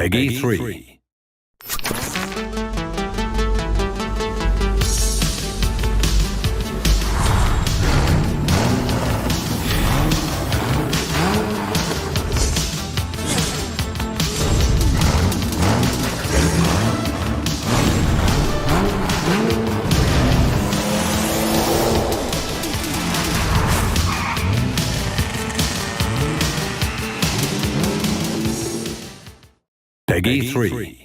Peggy 3. Peggy 3.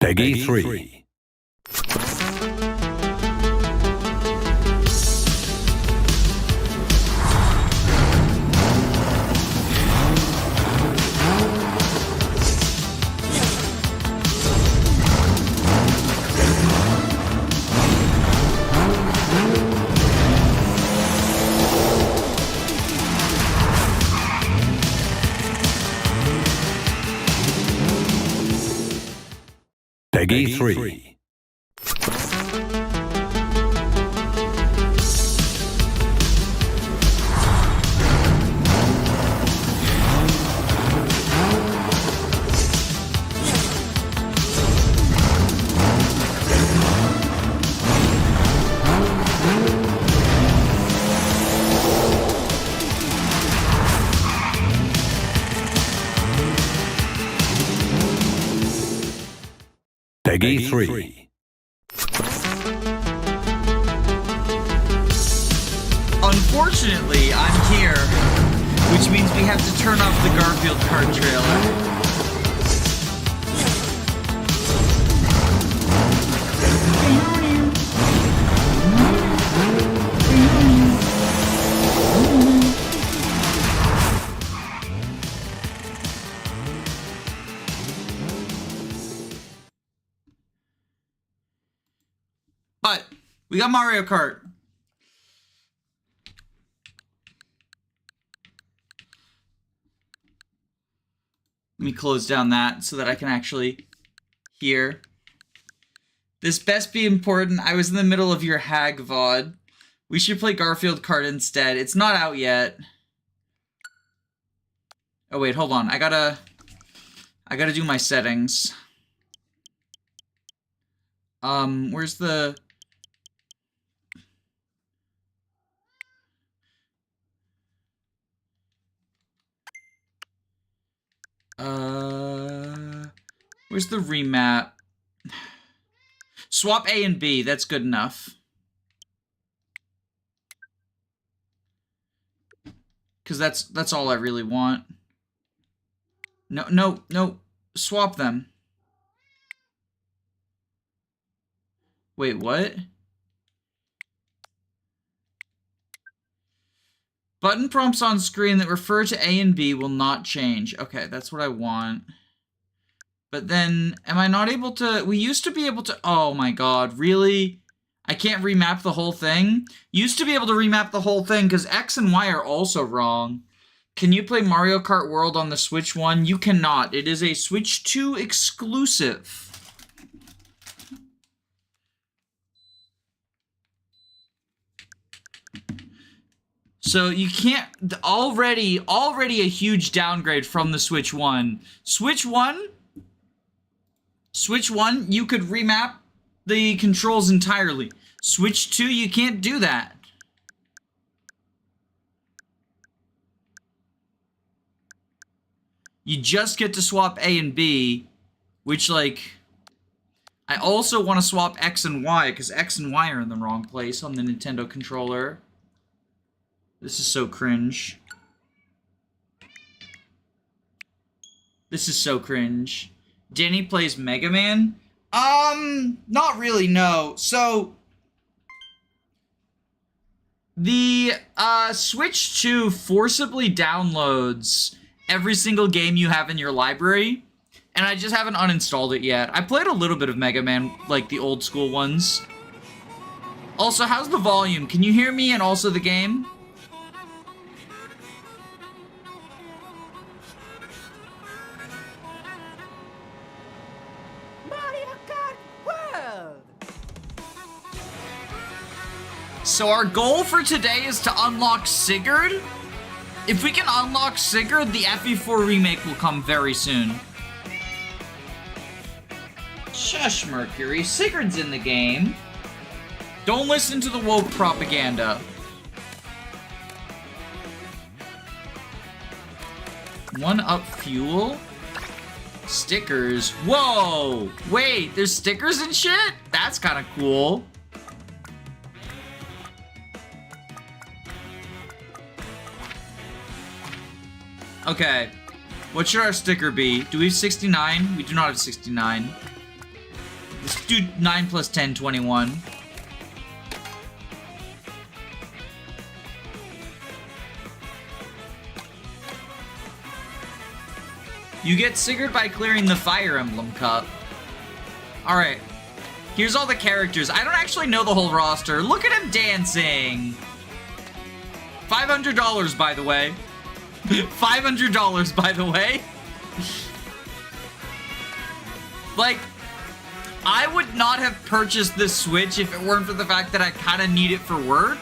Peggy 3. Peggy 3. Peggy 3. Unfortunately, I'm here, which means we have to turn off the Garfield Kart trailer. But we got Mario Kart. Let me close down that so that I can actually hear. This best be important. I was in the middle of your hag VOD. We should play Garfield Kart instead. It's not out yet. Oh wait, hold on. I gotta do my settings. Where's the... Where's the remap? Swap A and B, that's good enough. Because that's all I really want. No, swap them. Wait, what? Button prompts on screen that refer to A and B will not change. Okay, that's what I want. But then, am I not able to... We used to be able to... Oh my god, really? I can't remap the whole thing? Used to be able to remap the whole thing, because X and Y are also wrong. Can you play Mario Kart World on the Switch 1? You cannot. It is a Switch 2 exclusive. So you can't... Already a huge downgrade from the Switch 1. Switch 1, you could remap the controls entirely. Switch 2, you can't do that. You just get to swap A and B, which, like... I also want to swap X and Y, because X and Y are in the wrong place on the Nintendo controller. This is so cringe. This is so cringe. Danny plays Mega Man? Not really, no. So, the Switch 2 forcibly downloads every single game you have in your library, And I just haven't uninstalled it yet. I played a little bit of Mega Man, like the old school ones. Also, how's the volume? Can you hear me and also the game? Mario Kart World! So our goal for today is to unlock Sigurd. If we can unlock Sigurd, the FE4 remake will come very soon. Shush, Mercury. Sigurd's in the game. Don't listen to the woke propaganda. One up fuel? Stickers. Whoa! Wait, there's stickers and shit? That's kind of cool. Okay. What should our sticker be? Do we have 69? We do not have 69. Let's do 9 plus 10, 21. You get Sigurd by clearing the Fire Emblem Cup. Alright. Here's all the characters. I don't actually know the whole roster. Look at him dancing. $500, by the way. $500, by the way. Like, I would not have purchased this Switch if it weren't for the fact that I kind of need it for work.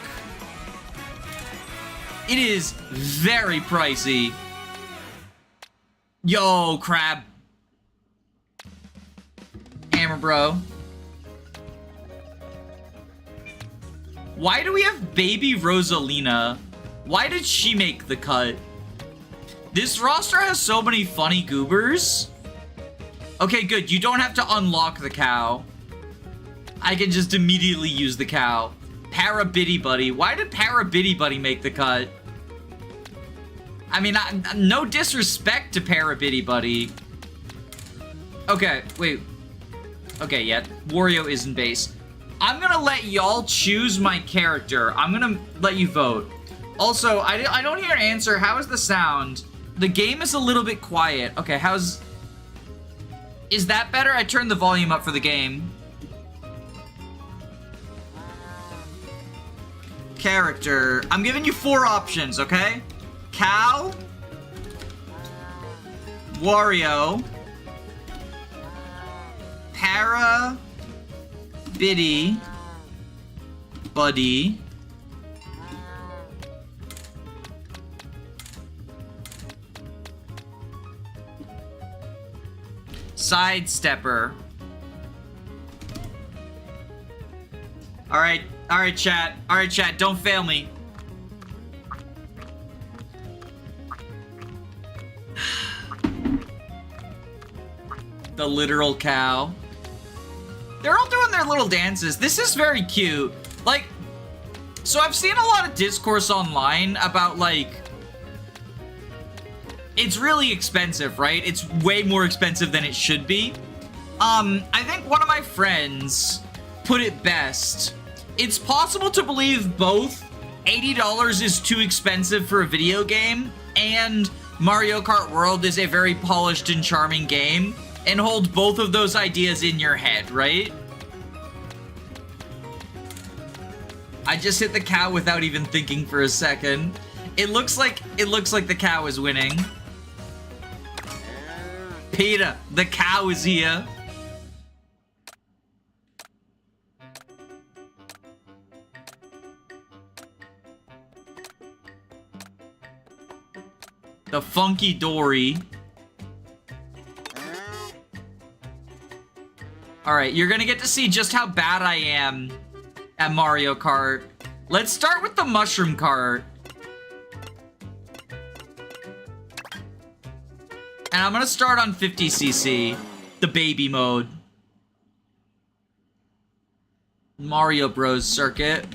It is very pricey. Yo, crab. Hammer bro. Why do we have baby Rosalina? Why did she make the cut? This roster has so many funny goobers. Okay, good. You don't have to unlock the cow. I can just immediately use the cow. Para Bitty Buddy. Why did Para Bitty Buddy make the cut? I mean, no disrespect to Para Bitty Buddy. Okay, wait. Okay, yeah. Wario is in base. I'm gonna let y'all choose my character. I'm gonna let you vote. Also, I don't hear an answer. How is the sound? The game is a little bit quiet. Okay, how's... Is that better? I turned the volume up for the game. Character. I'm giving you 4 options, okay? Cow, Wario, Para, Bitty, Buddy, Sidestepper. Alright, chat. Alright, chat, don't fail me. The literal cow. They're all doing their little dances. This is very cute. Like, so I've seen a lot of discourse online about, like, it's really expensive, right? It's way more expensive than it should be. I think one of my friends put it best. It's possible to believe both $80 is too expensive for a video game and Mario Kart World is a very polished and charming game, and hold both of those ideas in your head, right? I just hit the cow without even thinking for a second. It looks like the cow is winning. Peter, the cow is here. The Funky Dory. Alright, you're gonna get to see just how bad I am at Mario Kart. Let's start with the Mushroom Kart. And I'm gonna start on 50cc, the baby mode. Mario Bros. Circuit.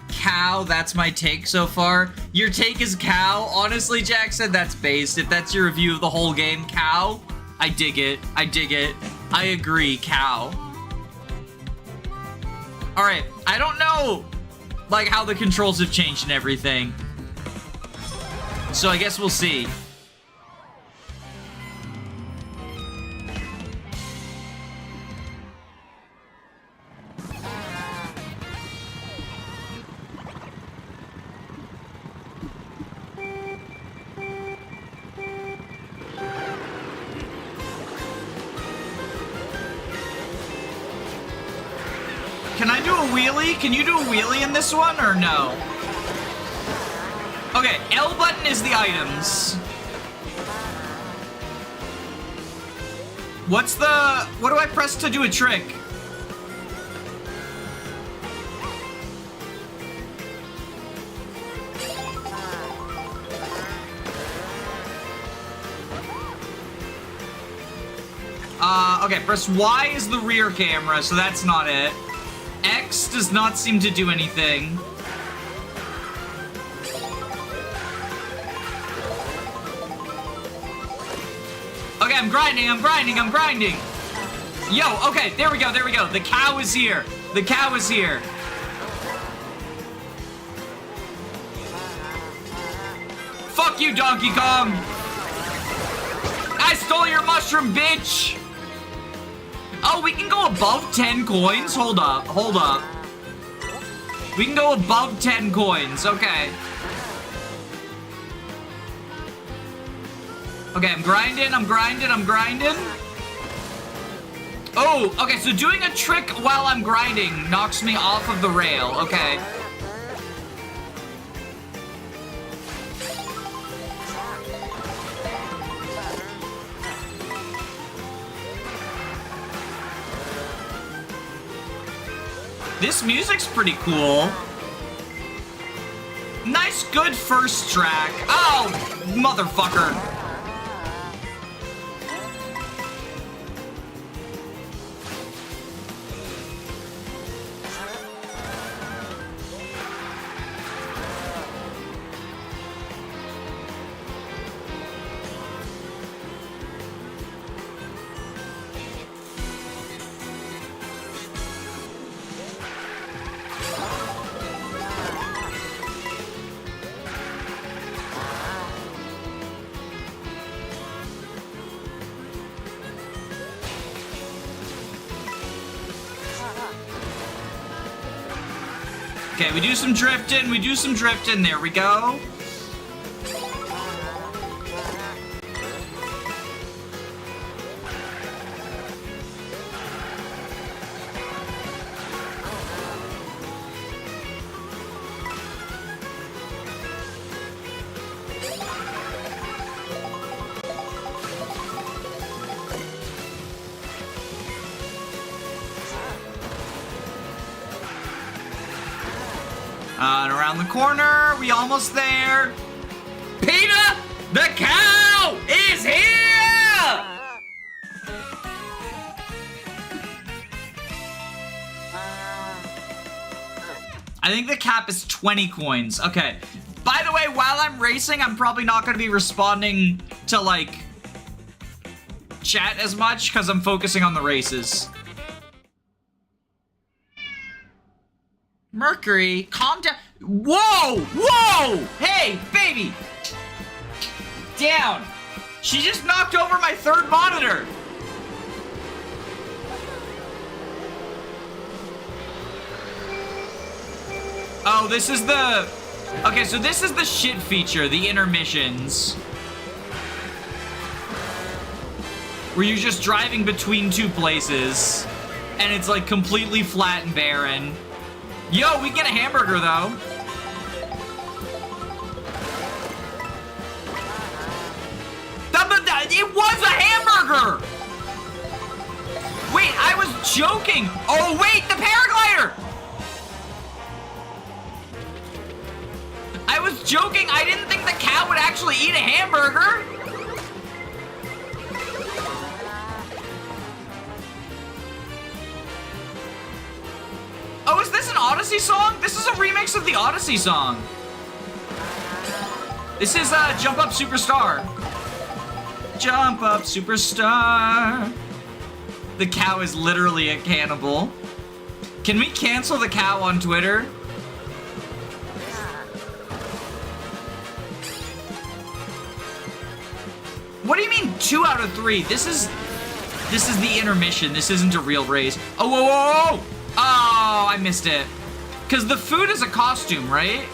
Cow, that's my take so far. Your take is cow? Honestly, Jackson, that's based. If that's your review of the whole game, cow? I dig it. I dig it. I agree, cow. Alright, I don't know, like, how the controls have changed and everything. So I guess we'll see. Can I do a wheelie? Can you do a wheelie in this one or no? Okay, L button is the items. What do I press to do a trick? Okay, press Y is the rear camera, so that's not it. X does not seem to do anything. Okay, I'm grinding. Yo, okay, there we go. The cow is here. Fuck you, Donkey Kong. I stole your mushroom, bitch. Oh, we can go above 10 coins? Hold up. We can go above 10 coins, okay. Okay, I'm grinding. Oh, okay, so doing a trick while I'm grinding knocks me off of the rail, okay. This music's pretty cool. Nice, good first track. Oh, motherfucker. Okay, we do some drifting. There we go. And around the corner, we almost there. PETA, the cow is here! I think the cap is 20 coins. Okay. By the way, while I'm racing, I'm probably not going to be responding to, like, chat as much because I'm focusing on the races. Mercury, calm down. Whoa! Hey, baby! Down. She just knocked over my third monitor. Oh, this is the... Okay, so this is the shit feature, the intermissions. Where you're just driving between two places, and it's like completely flat and barren. Yo, we get a hamburger, though. It was a hamburger! Wait, I was joking! Oh, wait, the paraglider! I was joking, I didn't think the cow would actually eat a hamburger! Oh, is this an Odyssey song? This is a remix of the Odyssey song. This is Jump Up Superstar. Jump Up Superstar. The cow is literally a cannibal. Can we cancel the cow on Twitter? What do you mean 2 out of 3? This is the intermission. This isn't a real race. Oh, whoa, whoa, whoa! Oh, I missed it. Because the food is a costume, right?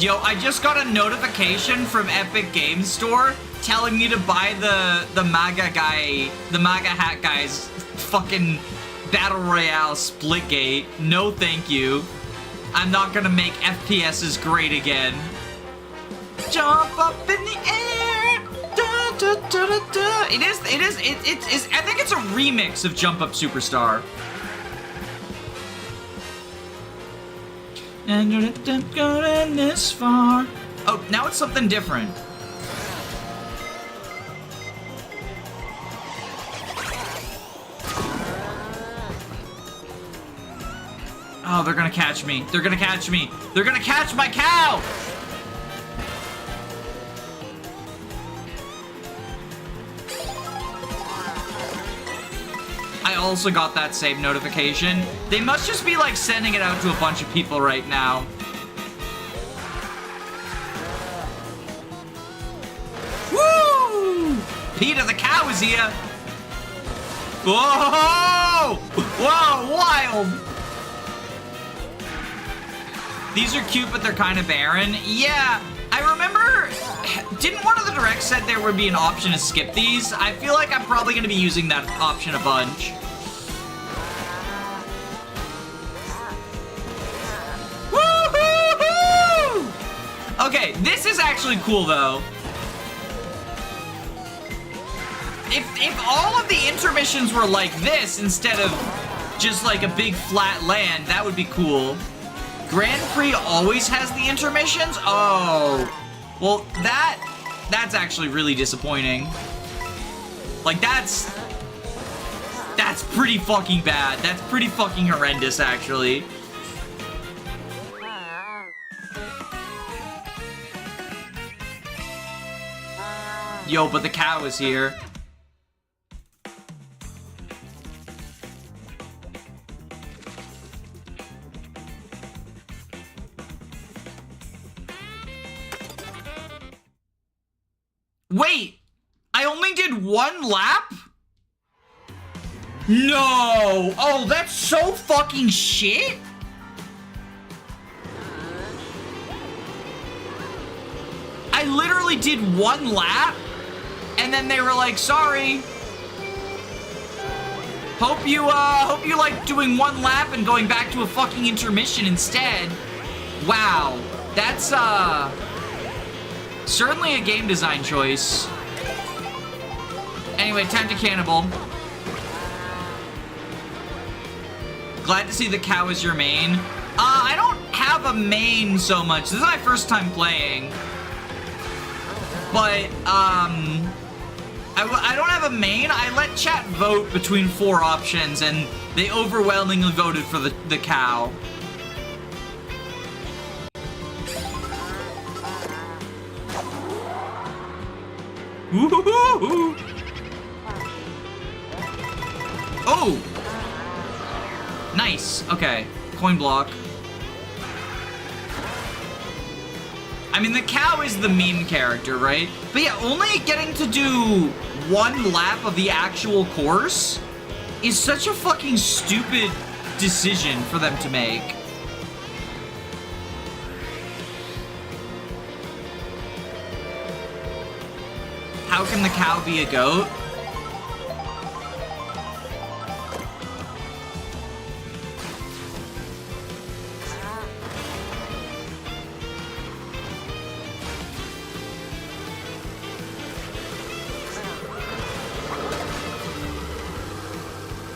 Yo, I just got a notification from Epic Games Store telling me to buy the MAGA hat guy's fucking Battle Royale Splitgate. No thank you. I'm not gonna make FPSs great again. Jump up in the air. Da, da, da, da, da. It is, I think it's a remix of Jump Up Superstar. And you're going this far. Oh, now it's something different. Oh, they're gonna catch me. They're gonna catch me. They're gonna catch my cow! I also got that same notification. They must just be like sending it out to a bunch of people right now. Woo! Peter the cow is here. Whoa! Whoa, wild! These are cute, but they're kind of barren. Yeah, I remember, didn't one of the directs said there would be an option to skip these? I feel like I'm probably going to be using that option a bunch. Woo-hoo-hoo! Okay, this is actually cool, though. If all of the intermissions were like this instead of just like a big flat land, that would be cool. Grand Prix always has the intermissions? Oh. Well, that's actually really disappointing. Like, that's pretty fucking bad. That's pretty fucking horrendous, actually. Yo, but the cow is here. Wait, I only did one lap? No! Oh, that's so fucking shit? I literally did one lap, and then they were like, sorry. Hope you like doing one lap and going back to a fucking intermission instead. Wow, that's, certainly a game design choice. Anyway, time to cannibal. Glad to see the cow is your main. I don't have a main so much. This is my first time playing. But, I don't have a main. I let chat vote between 4 options, and they overwhelmingly voted for the cow. Woo-hoo-hoo-hoo. Oh! Nice. Okay. Coin block. I mean, the cow is the meme character, right? But yeah, only getting to do one lap of the actual course is such a fucking stupid decision for them to make. How can the cow be a goat?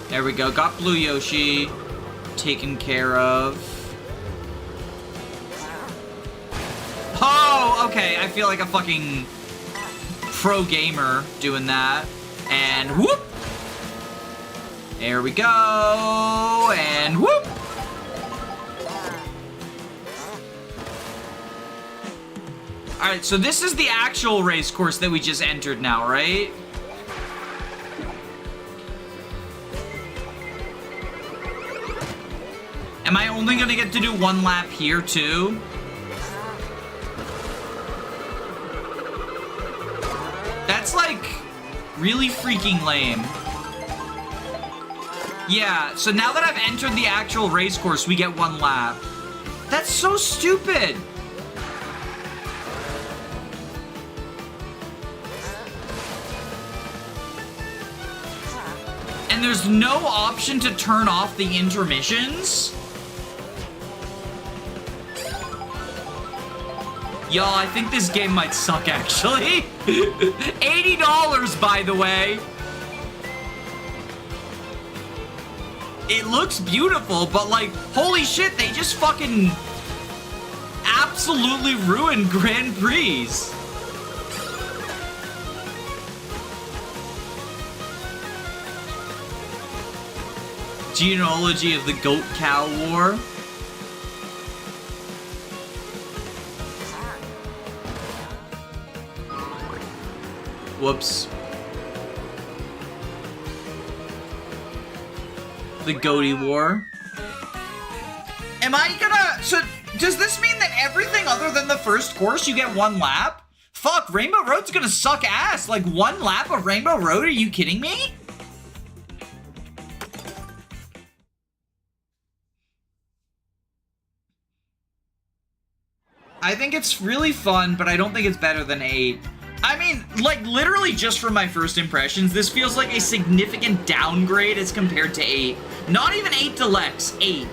There we go. Got Blue Yoshi taken care of. Oh, okay. I feel like a fucking pro gamer doing that. And whoop! There we go. And whoop! Alright, so this is the actual race course that we just entered now, right? Am I only gonna get to do one lap here, too? That's, like, really freaking lame. Yeah, so now that I've entered the actual race course, we get one lap. That's so stupid! And there's no option to turn off the intermissions? Yo, I think this game might suck, actually. $80, by the way. It looks beautiful, but like, holy shit, they just fucking absolutely ruined Grand Prix. Genealogy of the Goat Cow War. Whoops. The Goaty War. Am I gonna... So, does this mean that everything other than the first course, you get one lap? Fuck, Rainbow Road's gonna suck ass. Like, one lap of Rainbow Road? Are you kidding me? I think it's really fun, but I don't think it's better than 8. I mean, like, literally just from my first impressions, this feels like a significant downgrade as compared to 8. Not even 8 Deluxe, 8.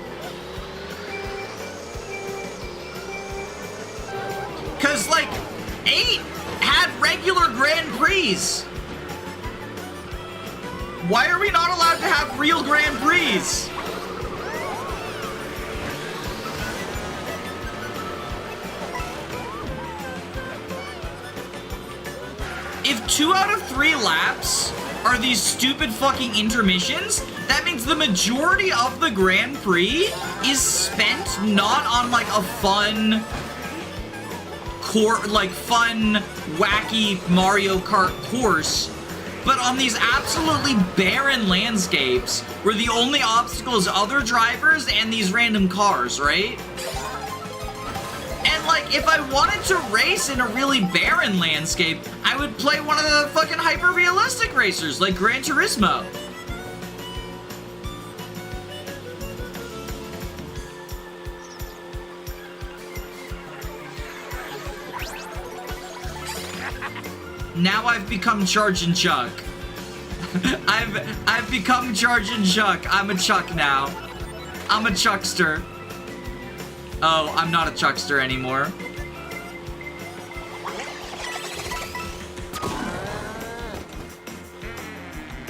Because, like, 8 had regular Grand Prix. Why are we not allowed to have real Grand Prix? If 2 out of 3 laps are these stupid fucking intermissions, that means the majority of the Grand Prix is spent not on like a fun, fun, wacky Mario Kart course, but on these absolutely barren landscapes where the only obstacle is other drivers and these random cars, right? And, like, if I wanted to race in a really barren landscape, I would play one of the fucking hyper-realistic racers, like Gran Turismo. Now I've become Charge and Chuck. I've become Charge and Chuck. I'm a Chuck now. I'm a Chuckster. Oh, I'm not a Chuckster anymore.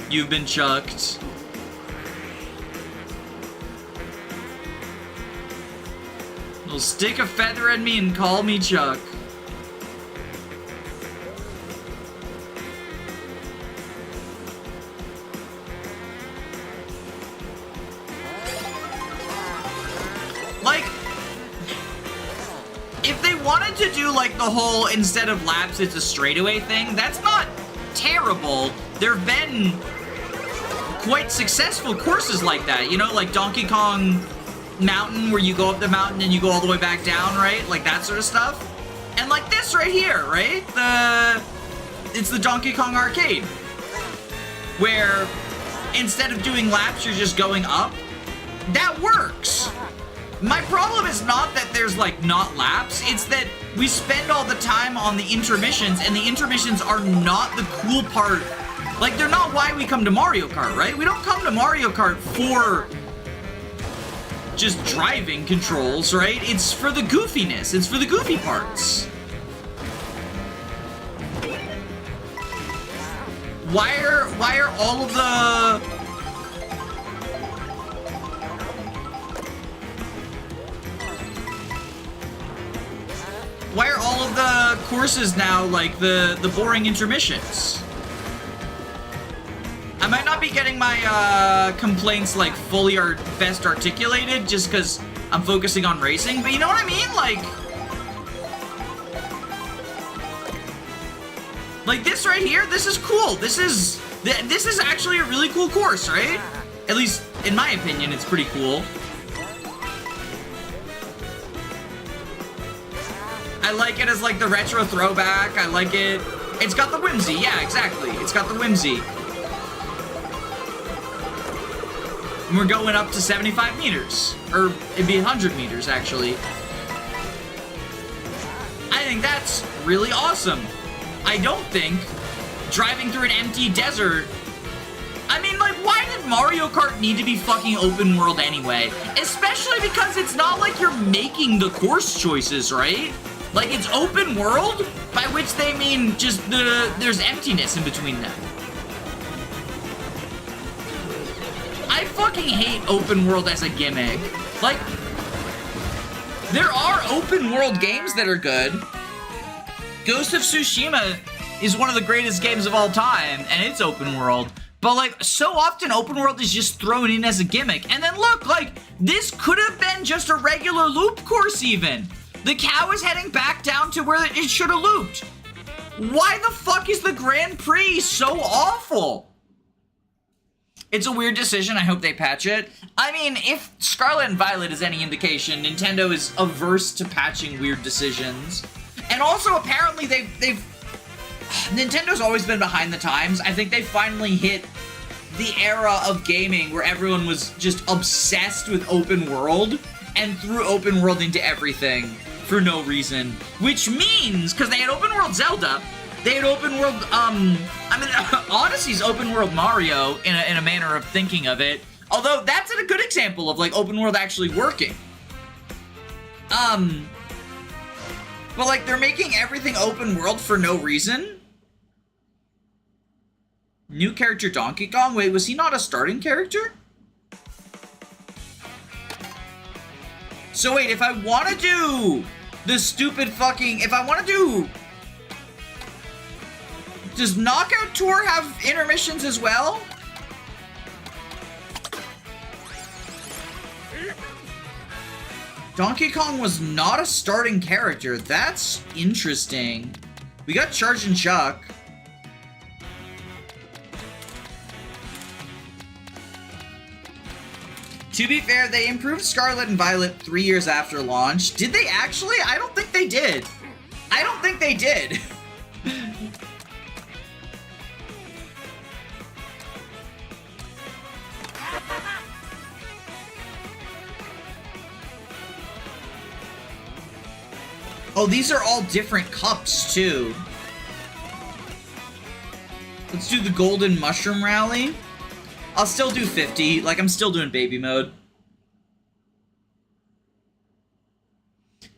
You've been chucked. Well, stick a feather in me and call me Chuck. Like, if they wanted to do, like, the whole instead of laps, it's a straightaway thing, that's not terrible. There have been quite successful courses like that, you know, like Donkey Kong Mountain, where you go up the mountain and you go all the way back down, right? Like that sort of stuff. And like this right here, right? It's the Donkey Kong arcade, where instead of doing laps, you're just going up. That works. My problem is not that there's, like, not laps. It's that we spend all the time on the intermissions, and the intermissions are not the cool part. Like, they're not why we come to Mario Kart, right? We don't come to Mario Kart for just driving controls, right? It's for the goofiness. It's for the goofy parts. Why are all of the... Why are all of the courses now like the boring intermissions? I might not be getting my complaints like fully or best articulated just because I'm focusing on racing, but you know what I mean? Like this right here, this is cool. This is actually a really cool course, right? At least in my opinion, it's pretty cool. I like it as like the retro throwback. I like it. It's got the whimsy. Yeah, exactly. It's got the whimsy. And we're going up to 75 meters. Or it'd be 100 meters, actually. I think that's really awesome. I don't think driving through an empty desert... I mean, like, why did would Mario Kart need to be fucking open world anyway? Especially because it's not like you're making the course choices, right? Like, it's open world, by which they mean just there's emptiness in between them. I fucking hate open world as a gimmick. Like, there are open world games that are good. Ghost of Tsushima is one of the greatest games of all time, and it's open world. But, like, so often open world is just thrown in as a gimmick. And then look, like, this could have been just a regular loop course even. The cow is heading back down to where it should have looped. Why the fuck is the Grand Prix so awful? It's a weird decision. I hope they patch it. I mean, if Scarlet and Violet is any indication, Nintendo is averse to patching weird decisions. And also, apparently, Nintendo's always been behind the times. I think they finally hit the era of gaming where everyone was just obsessed with open world and threw open world into everything for no reason. Which means, because they had open world Zelda, they had open world, Odyssey's open world Mario in a manner of thinking of it. Although that's a good example of like open world actually working. But like they're making everything open world for no reason. New character Donkey Kong? Wait, was he not a starting character? So wait, if I want to do the stupid fucking, does Knockout Tour have intermissions as well? Donkey Kong was not a starting character. That's interesting. We got Charge and Chuck. To be fair, they improved Scarlet and Violet 3 years after launch. Did they actually? I don't think they did. I don't think they did. Oh, these are all different cups, too. Let's do the Golden Mushroom Rally. I'll still do 50. Like, I'm still doing baby mode.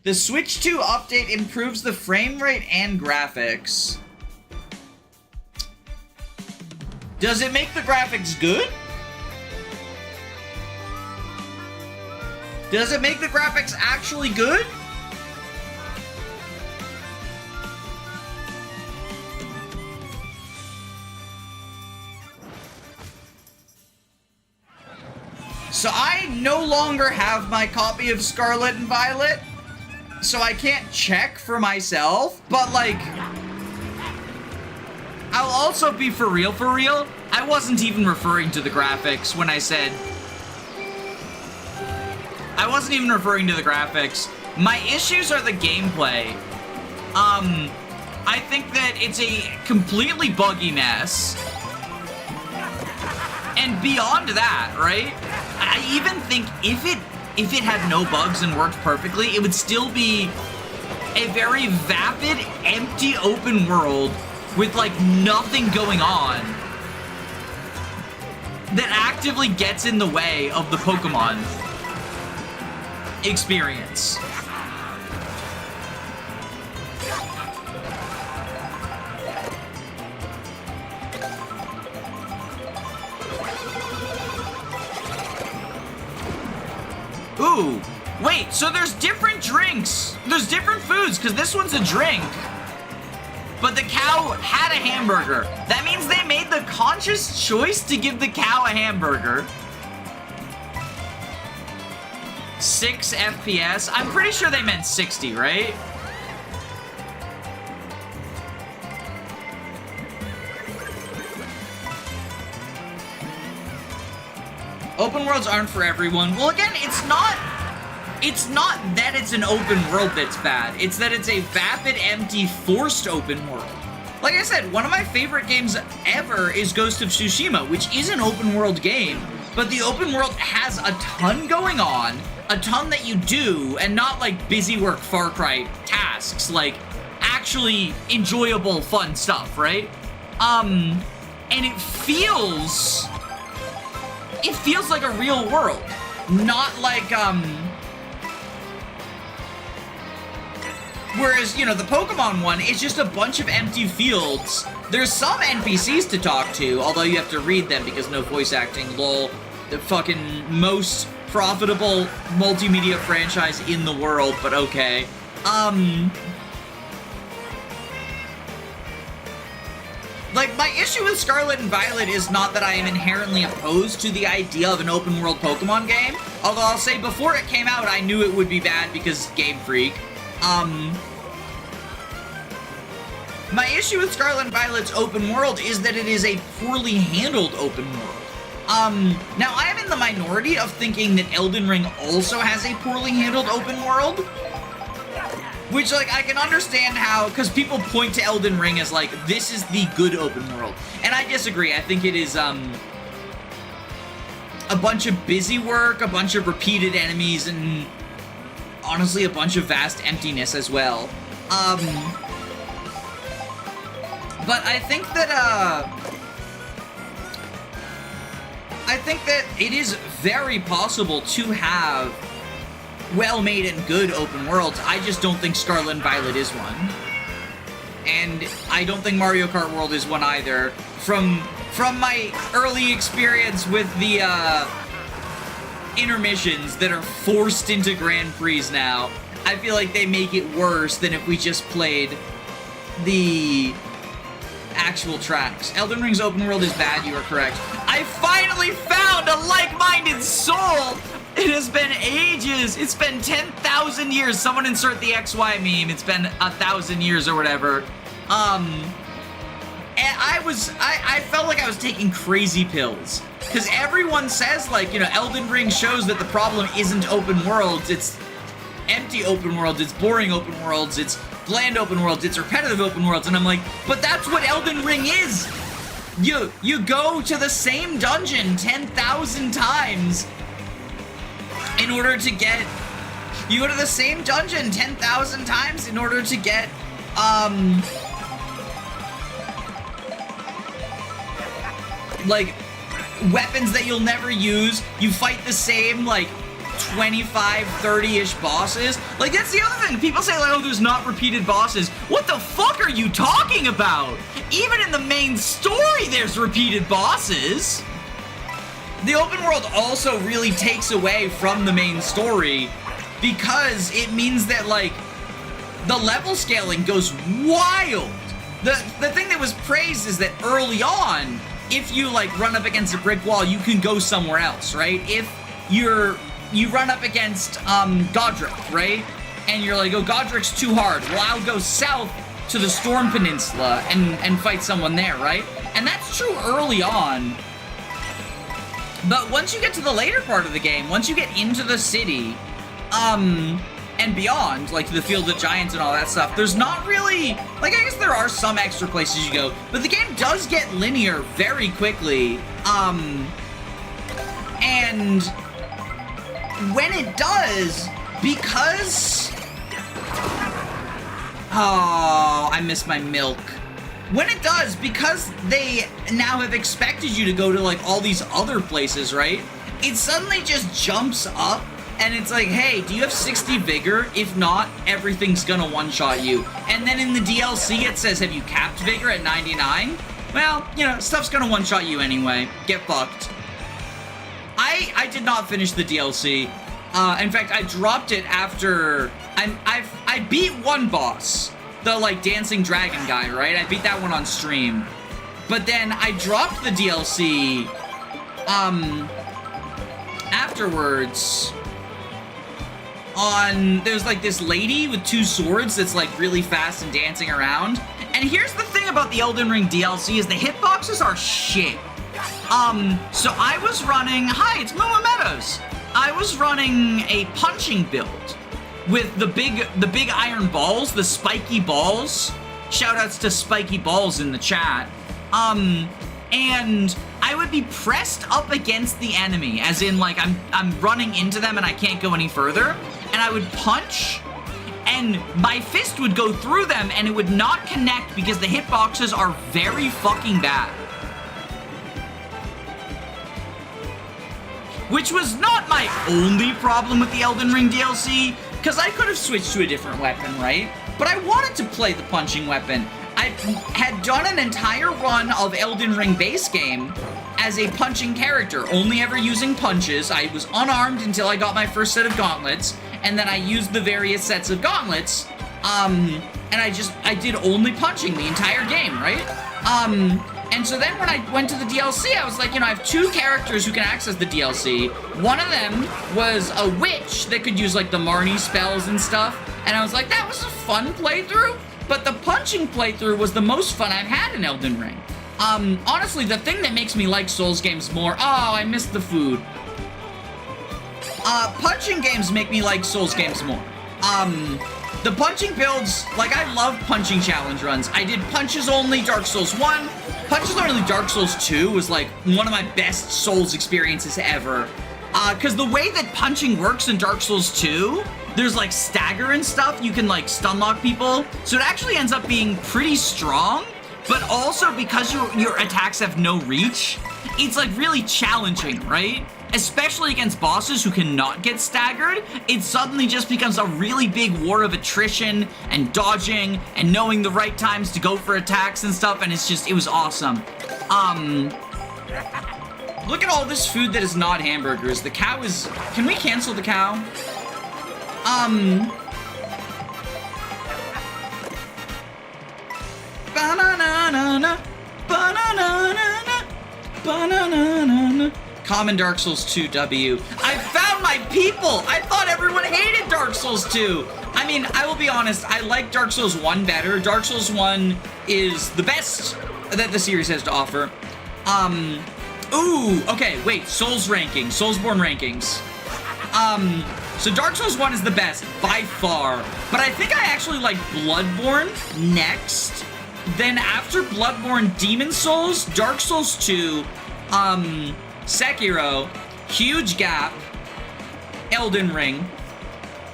The Switch 2 update improves the frame rate and graphics. Does it make the graphics good? Does it make the graphics actually good? So I no longer have my copy of Scarlet and Violet, so I can't check for myself, but like, I'll also be for real, I wasn't even referring to the graphics when I said, I wasn't even referring to the graphics. My issues are the gameplay. I think that it's a completely buggy mess. And beyond that, right? I even think if it had no bugs and worked perfectly, it would still be a very vapid, empty open world with like nothing going on that actively gets in the way of the Pokemon experience. Ooh, wait, so there's different drinks. There's different foods, because this one's a drink. But the cow had a hamburger. That means they made the conscious choice to give the cow a hamburger. 6 FPS. I'm pretty sure they meant 60, right? Open worlds aren't for everyone. Well, again, it's not that it's an open world that's bad. It's that it's a vapid, empty, forced open world. Like I said, one of my favorite games ever is Ghost of Tsushima, which is an open world game, but the open world has a ton going on, a ton that you do, and not like busy work Far Cry tasks, like actually enjoyable, fun stuff, right? And it feels it feels like a real world, not like, whereas, you know, the Pokemon one is just a bunch of empty fields. There's some NPCs to talk to, although you have to read them because no voice acting, lol. The fucking most profitable multimedia franchise in the world, but okay. Like, my issue with Scarlet and Violet is not that I am inherently opposed to the idea of an open world Pokemon game, although I'll say before it came out, I knew it would be bad because Game Freak. My issue with Scarlet and Violet's open world is that it is a poorly handled open world. Now I am in the minority of thinking that Elden Ring also has a poorly handled open world, which, like, I can understand how, because people point to Elden Ring as, like, this is the good open world, and I disagree. I think it is, a bunch of busy work, a bunch of repeated enemies, and honestly a bunch of vast emptiness as well. But I think that it is very possible to have well-made and good open worlds. I just don't think Scarlet and Violet is one. And I don't think Mario Kart World is one either. From my early experience with the intermissions that are forced into Grand Prix now, I feel like they make it worse than if we just played the actual tracks. Elden Ring's open world is bad, you are correct. I finally found a like-minded soul! It has been ages. It's been 10,000 years. Someone insert the XY meme. It's been 1,000 years or whatever. And I felt like I was taking crazy pills. Because everyone says, like, you know, Elden Ring shows that the problem isn't open worlds. It's empty open worlds. It's boring open worlds. It's bland open worlds. It's repetitive open worlds. And I'm like, but that's what Elden Ring is. You go to the same dungeon 10,000 times in order to get, you go to the same dungeon 10,000 times in order to get, like, weapons that you'll never use. You fight the same, like, 25, 30-ish bosses. Like, that's the other thing. People say, like, oh, there's not repeated bosses. What the fuck are you talking about? Even in the main story, there's repeated bosses. The open world also really takes away from the main story because it means that, like, the level scaling goes wild. The thing that was praised is that early on, if you, like, run up against a brick wall, you can go somewhere else, right? If you run up against Godric, right? And you're like, oh, Godric's too hard. Well, I'll go south to the Storm Peninsula and fight someone there, right? And that's true early on. But once you get to the later part of the game, once you get into the city, and beyond, like the Field of Giants and all that stuff, there's not really, like, I guess there are some extra places you go, but the game does get linear very quickly, and when it does, because, oh, I miss my milk. When it does, because they now have expected you to go to, like, all these other places, right? It suddenly just jumps up, and it's like, hey, do you have 60 Vigor? If not, everything's gonna one-shot you. And then in the DLC, it says, have you capped Vigor at 99? Well, you know, stuff's gonna one-shot you anyway. Get fucked. I did not finish the DLC. In fact, I dropped it after... I beat one boss. The, like, dancing dragon guy, right? I beat that one on stream. But then I dropped the DLC, afterwards on, there's, like, this lady with 2 swords that's, like, really fast and dancing around. And here's the thing about the Elden Ring DLC is the hitboxes are shit. So I was running, hi, it's Momo Meadows. I was running a punching build with the big iron balls, the spiky balls. Shoutouts to spiky balls in the chat. And I would be pressed up against the enemy, as in, like, I'm running into them and I can't go any further, and I would punch, and my fist would go through them and it would not connect because the hitboxes are very fucking bad. which was not my only problem with the Elden Ring DLC, because I could have switched to a different weapon, right? But I wanted to play the punching weapon. I had done an entire run of Elden Ring base game as a punching character, only ever using punches. I was unarmed until I got my first set of gauntlets, and then I used the various sets of gauntlets, and I did only punching the entire game, right? And so then when I went to the DLC, I was like, you know, I have two characters who can access the DLC. One of them was a witch that could use, like, the Marnie spells and stuff, and I was like, that was a fun playthrough, but the punching playthrough was the most fun I've had in Elden Ring. Honestly, the thing that makes me like Souls games more... Oh, I missed the food. Punching games make me like Souls games more. The punching builds... Like, I love punching challenge runs. I did Punches Only Dark Souls 1. Punches Only Dark Souls 2 was, like, one of my best Souls experiences ever. Because the way that punching works in Dark Souls 2... There's, like, stagger and stuff. You can, like, stun lock people. So it actually ends up being pretty strong. But also, because your attacks have no reach, it's, like, really challenging, right? Especially against bosses who cannot get staggered, it suddenly just becomes a really big war of attrition and dodging and knowing the right times to go for attacks and stuff, and it was awesome. Look at all this food that is not hamburgers. The cow is... Can we cancel the cow? Ba-na-na-na-na, ba-na-na-na-na, ba-na-na-na-na. Common Dark Souls 2 W. I found my people! I thought everyone hated Dark Souls 2! I mean, I will be honest, I like Dark Souls 1 better. Dark Souls 1 is the best that the series has to offer. Ooh, okay, wait, Souls ranking, Soulsborne rankings. So Dark Souls 1 is the best, by far. But I think I actually like Bloodborne next. Then after Bloodborne, Demon Souls, Dark Souls 2, Sekiro, huge gap, Elden Ring,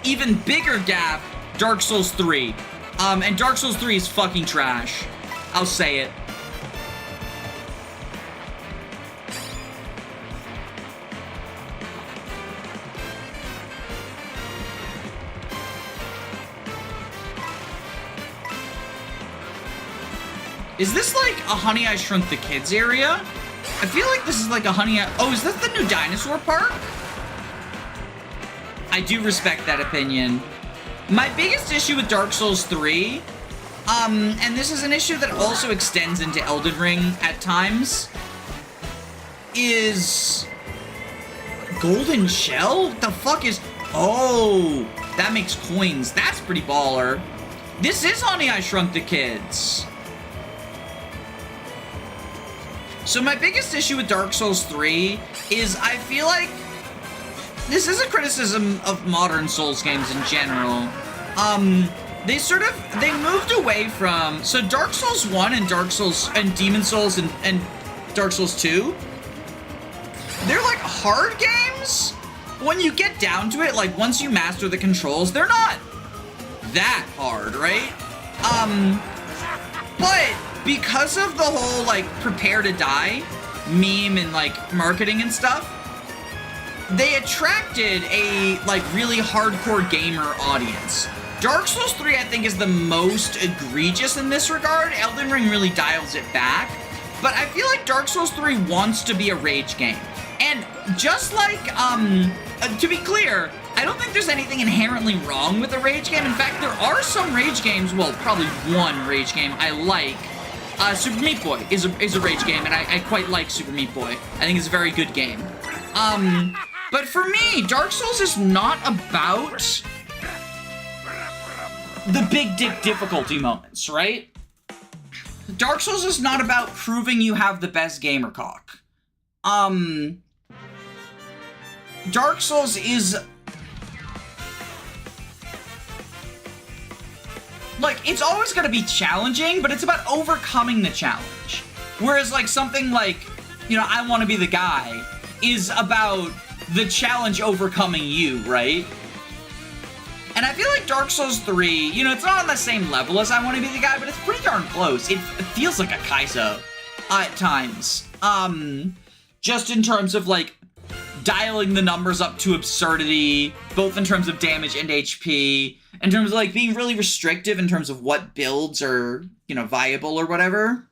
even bigger gap, Dark Souls 3. And Dark Souls 3 is fucking trash. I'll say it. Is this like a Honey, I Shrunk the Kids area? I feel like this is like a Honey, Oh, is this the new dinosaur park? I do respect that opinion. My biggest issue with Dark Souls 3, and this is an issue that also extends into Elden Ring at times, is... Golden Shell? What the fuck is... Oh, that makes coins. That's pretty baller. This is Honey, I Shrunk the Kids. So my biggest issue with Dark Souls 3 is I feel like this is a criticism of modern Souls games in general. They moved away from, so Dark Souls 1 and Dark Souls and Demon Souls and Dark Souls 2, they're like hard games. When you get down to it, like once you master the controls, they're not that hard, right? But because of the whole, like, prepare to die meme and, like, marketing and stuff, they attracted a, like, really hardcore gamer audience. Dark Souls 3, I think, is the most egregious in this regard. Elden Ring really dials it back. But I feel like Dark Souls 3 wants to be a rage game. And just like, to be clear, I don't think there's anything inherently wrong with a rage game. In fact, there are some rage games, well, probably one rage game I like. Super Meat Boy is a rage game, and I quite like Super Meat Boy. I think it's a very good game. But for me, Dark Souls is not about the big dick difficulty moments, right? Dark Souls is not about proving you have the best gamer cock. Dark Souls is... Like, it's always gonna be challenging, but it's about overcoming the challenge. Whereas, like, something like, you know, I Want to Be the Guy is about the challenge overcoming you, right? And I feel like Dark Souls 3, you know, it's not on the same level as I Want to Be the Guy, but it's pretty darn close. It feels like a Kaizo at times. Just in terms of, like, dialing the numbers up to absurdity, both in terms of damage and HP, in terms of like being really restrictive in terms of what builds are, you know, viable or whatever.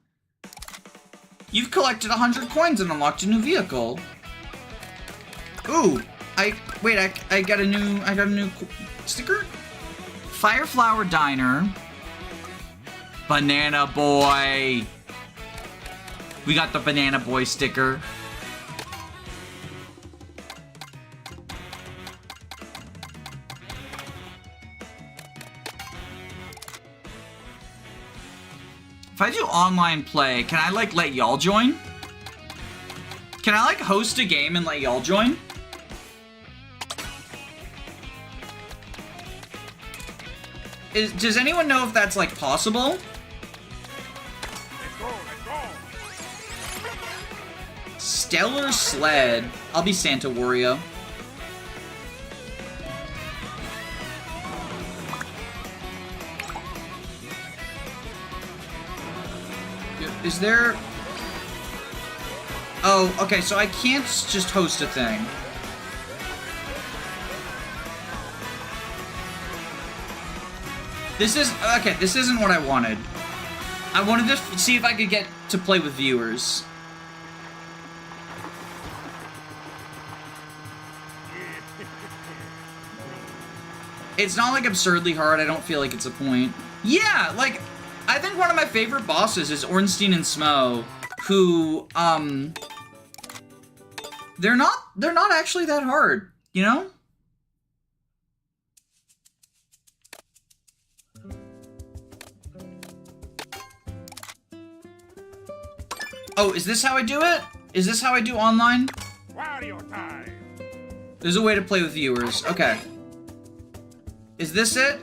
You've collected 100 coins and unlocked a new vehicle. Ooh, I got a new sticker? Fireflower Diner. Banana Boy. We got the Banana Boy sticker. If I do online play, can I, like, let y'all join? Can I, like, host a game and let y'all join? Does anyone know if that's, like, possible? Stellar Sled. I'll be Santa Wario. Is there... Oh, okay, so I can't just host a thing. This is... Okay, this isn't what I wanted. I wanted to see if I could get to play with viewers. It's not, like, absurdly hard. I don't feel like it's a point. Yeah, like... I think one of my favorite bosses is Ornstein and Smo, who, they're not actually that hard, you know? Oh, is this how I do it? Is this how I do online? Wario time. There's a way to play with viewers. Okay. Is this it?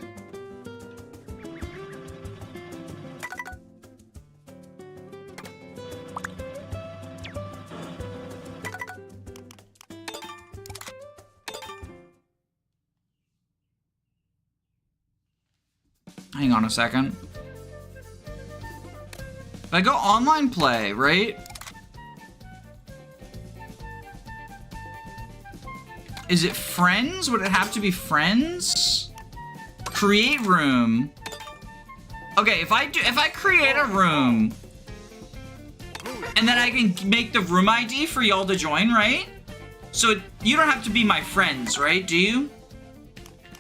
Hang on a second. If I go online play, right? Is it friends? Would it have to be friends? Create room. Okay, if I create a room and then I can make the room ID for y'all to join, right? So you don't have to be my friends, right? Do you?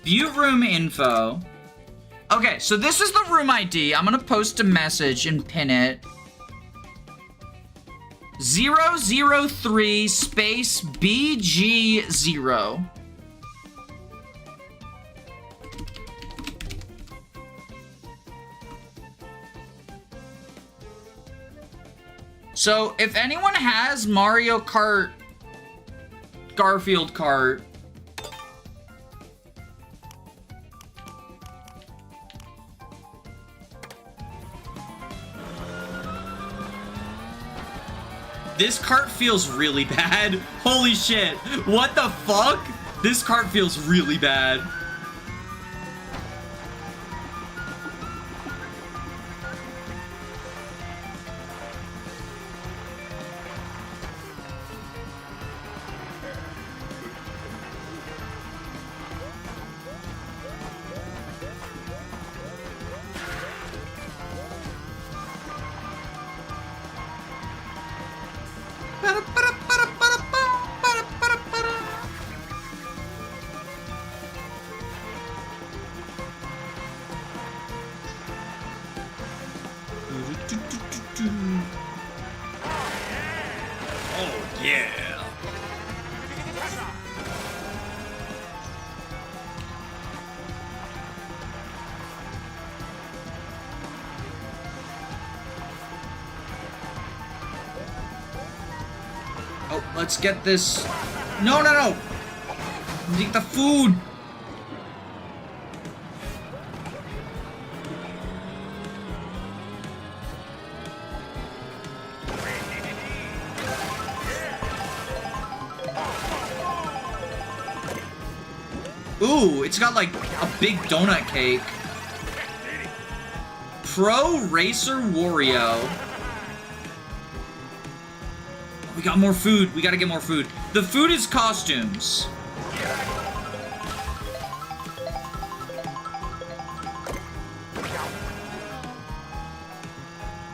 View room info. Okay, so this is the room ID. I'm gonna post a message and pin it. 003 space BG0. So if anyone has Mario Kart, Garfield Kart, this cart feels really bad. Holy shit. What the fuck? This cart feels really bad. Oh, yeah. Oh, let's get this. No, no, no. Get the food. Ooh, it's got like a big donut cake. Pro Racer Wario. We got more food. We gotta get more food. The food is costumes.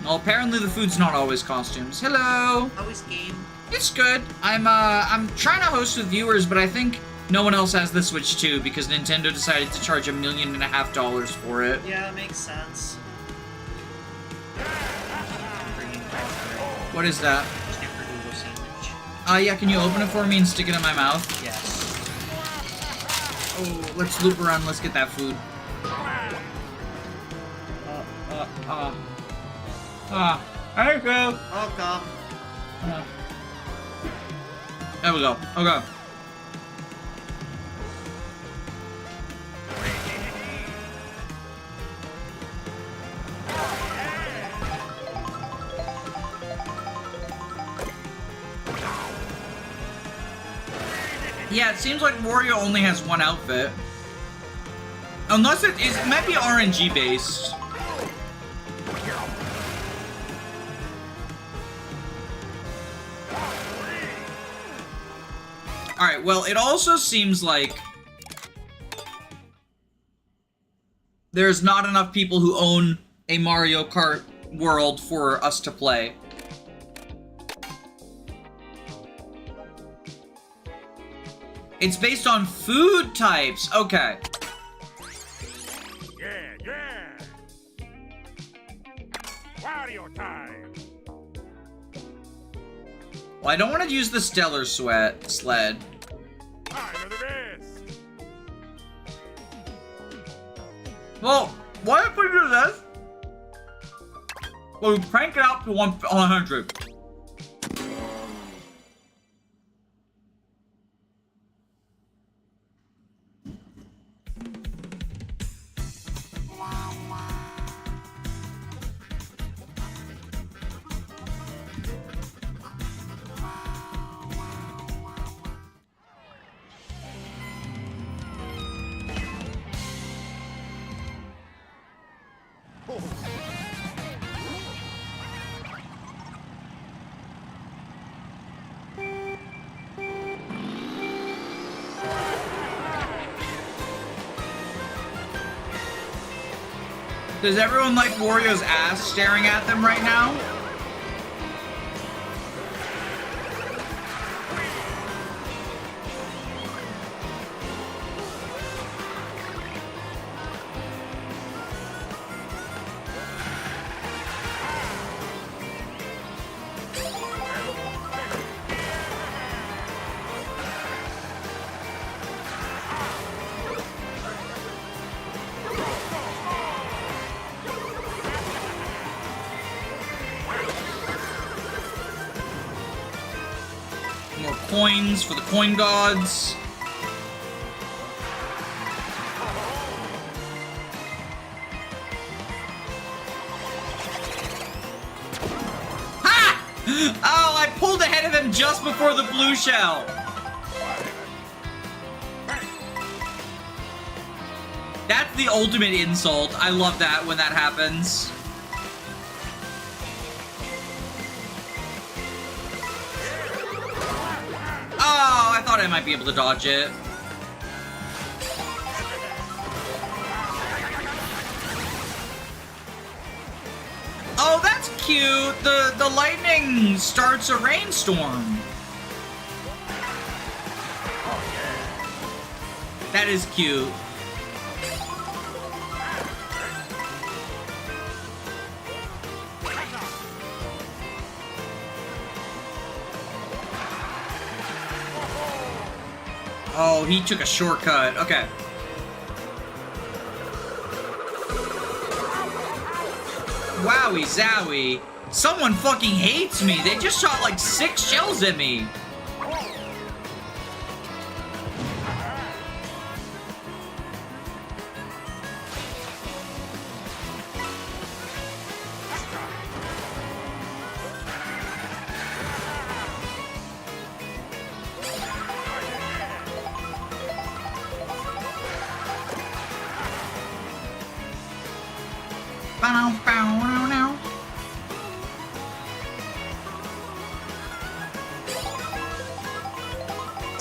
Well, apparently the food's not always costumes. Hello. Always game. It's good. I'm trying to host with viewers, but I think no one else has the Switch 2 because Nintendo decided to charge $1.5 million for it. Yeah, it makes sense. What is that? Snickerdoodle sandwich. Yeah, can you open it for me and stick it in my mouth? Yes. Oh, let's loop around. Let's get that food. There you go. Welcome. There we go. Okay. Yeah, it seems like Wario only has one outfit. Unless it might be RNG based. Alright, well, it also seems like there's not enough people who own a Mario Kart world for us to play. It's based on food types. Okay. Yeah. Wario time. Well, I don't want to use the Stellar Sled. Time of the best. Well, why if we do this? Well, we crank it up to 100. Does everyone like Wario's ass staring at them right now? More coins for the coin gods. Ha! Oh, I pulled ahead of him just before the blue shell. That's the ultimate insult. I love that when that happens. Oh, I thought I might be able to dodge it. Oh, that's cute. The lightning starts a rainstorm. That is cute. Oh, he took a shortcut. Okay. Wowie zowie. Someone fucking hates me. They just shot like 6 shells at me.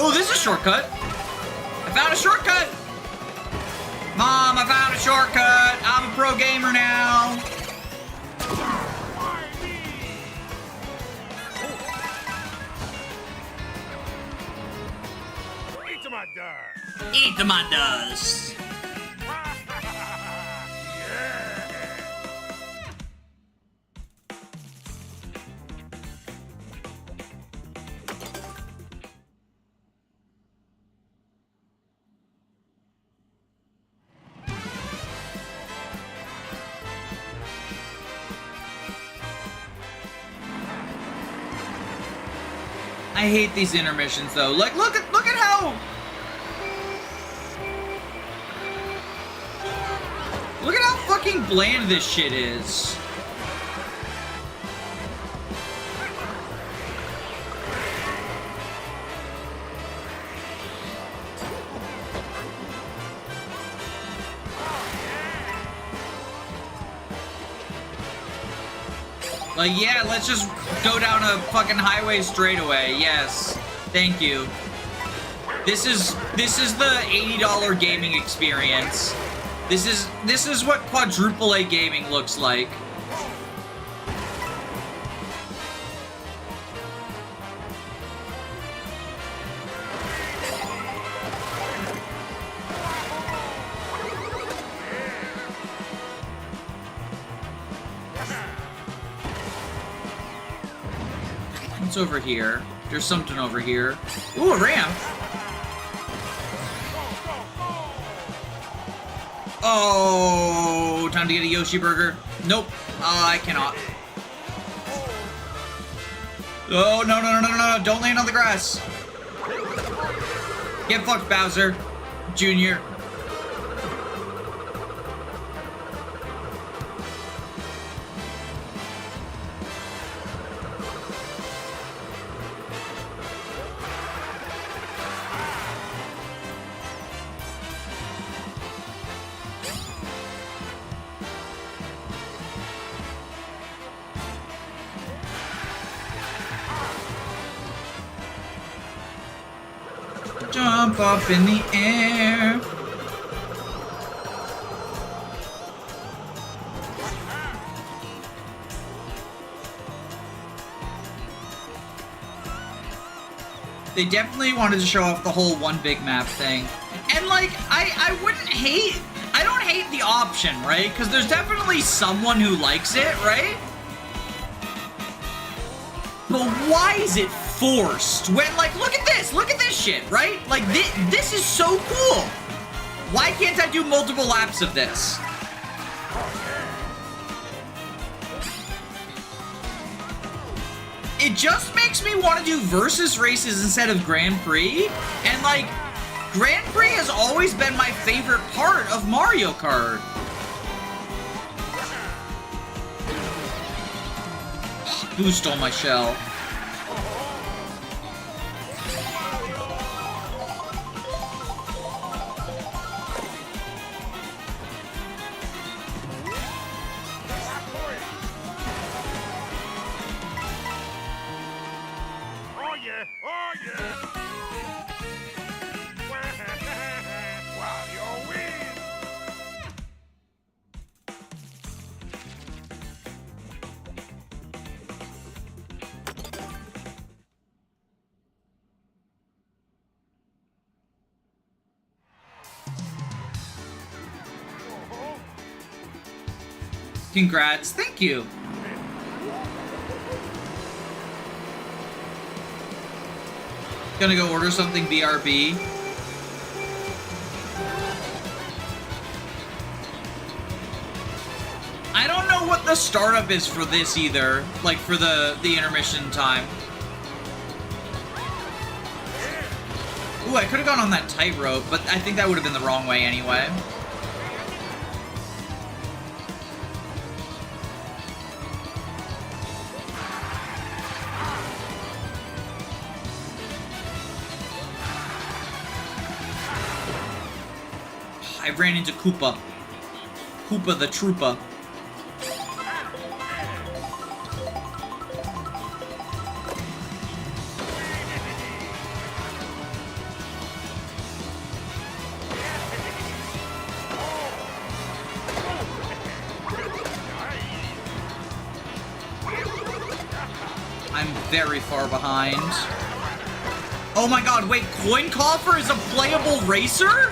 Oh, this is a shortcut. I found a shortcut. Mom, I found a shortcut. I'm a pro gamer now. Eat my dust. Eat my dust. I hate these intermissions though. Like, look at how. Look at how fucking bland this shit is. Like, yeah, let's just go down a fucking highway straightaway. Yes. Thank you. This is the $80 gaming experience. This is what quadruple A gaming looks like. What's over here? There's something over here. Ooh, a ramp. Oh, time to get a Yoshi burger. Nope. I cannot. Oh, no. Don't land on the grass. Get fucked, Bowser Jr. Jump up in the air. They definitely wanted to show off the whole one big map thing. And like, I don't hate the option, right? Because there's definitely someone who likes it, right? But why is it forced? When, like, look at this shit, right? Like, this is so cool. Why can't I do multiple laps of this? It just makes me want to do versus races instead of Grand Prix. And, like, Grand Prix has always been my favorite part of Mario Kart. Who stole my shell? Oh yeah! Wario wins! Congrats. Thank you. Gonna go order something BRB. I don't know what the startup is for this either, like for the intermission time. Ooh, I could have gone on that tightrope, but I think that would have been the wrong way anyway. I ran into Koopa. Koopa the Troopa. I'm very far behind. Oh my god, wait, Coin Coffer is a playable racer?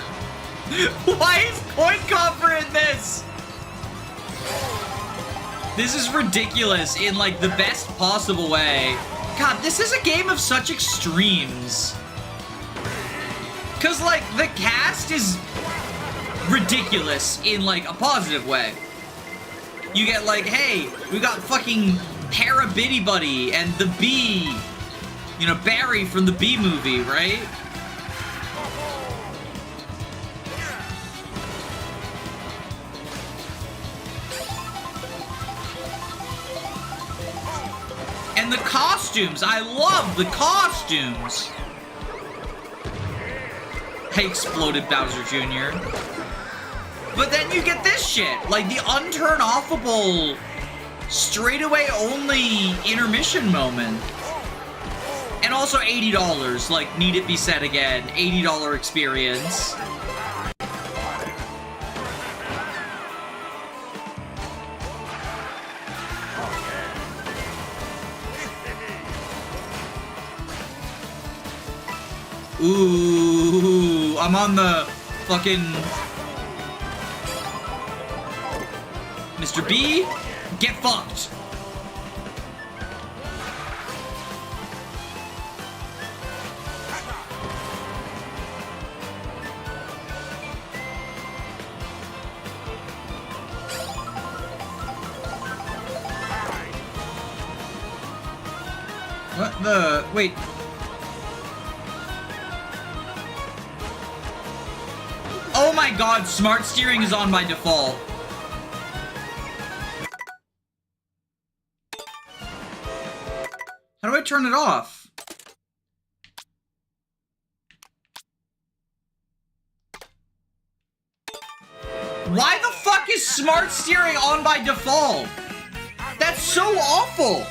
Why is Coin Coffer in this? This is ridiculous in, like, the best possible way. God, this is a game of such extremes. Because, like, the cast is ridiculous in, like, a positive way. You get, like, hey, we got fucking Para Bitty Buddy and the Bee. You know, Barry from the Bee movie, right? And the costumes, I love the costumes. I exploded Bowser Jr. But then you get this shit, like the unturn-offable, straightaway only intermission moment. And also $80, like, need it be said again, $80 experience. Ooh, I'm on the fucking... Mr. B, get fucked. What the... Wait. Oh my god, smart steering is on by default. How do I turn it off? Why the fuck is smart steering on by default? That's so awful.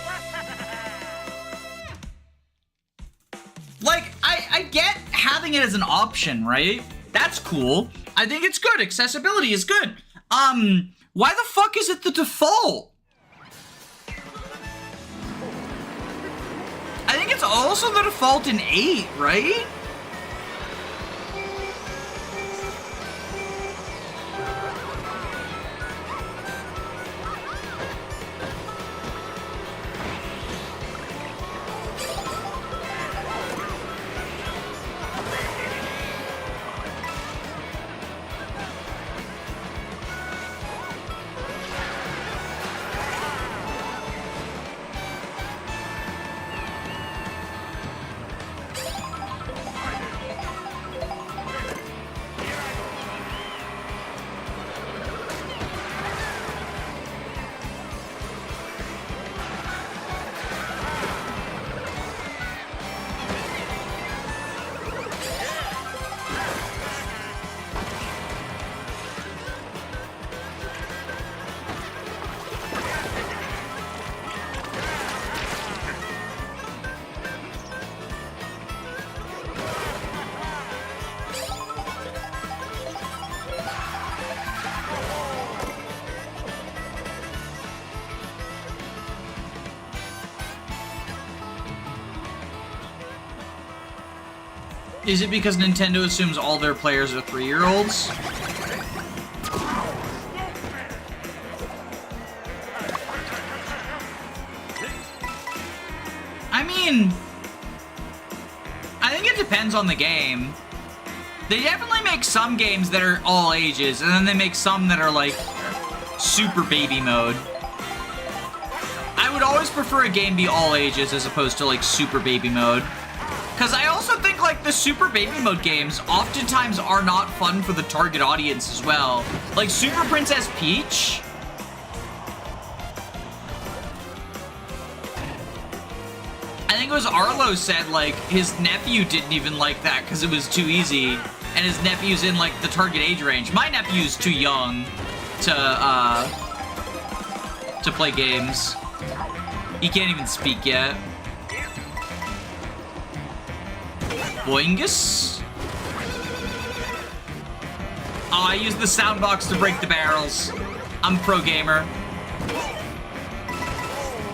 Like, I get having it as an option, right? That's cool. I think it's good. Accessibility is good. Why the fuck is it the default? I think it's also the default in 8, right? Is it because Nintendo assumes all their players are 3-year-olds? I mean, I think it depends on the game. They definitely make some games that are all ages, and then they make some that are like super baby mode. I would always prefer a game be all ages as opposed to like super baby mode. Because I also think, like, the Super Baby Mode games oftentimes are not fun for the target audience as well. Like, Super Princess Peach. I think it was Arlo said, like, his nephew didn't even like that because it was too easy. And his nephew's in, like, the target age range. My nephew's too young to play games. He can't even speak yet. Boingus? Oh, I used the sound box to break the barrels. I'm pro gamer.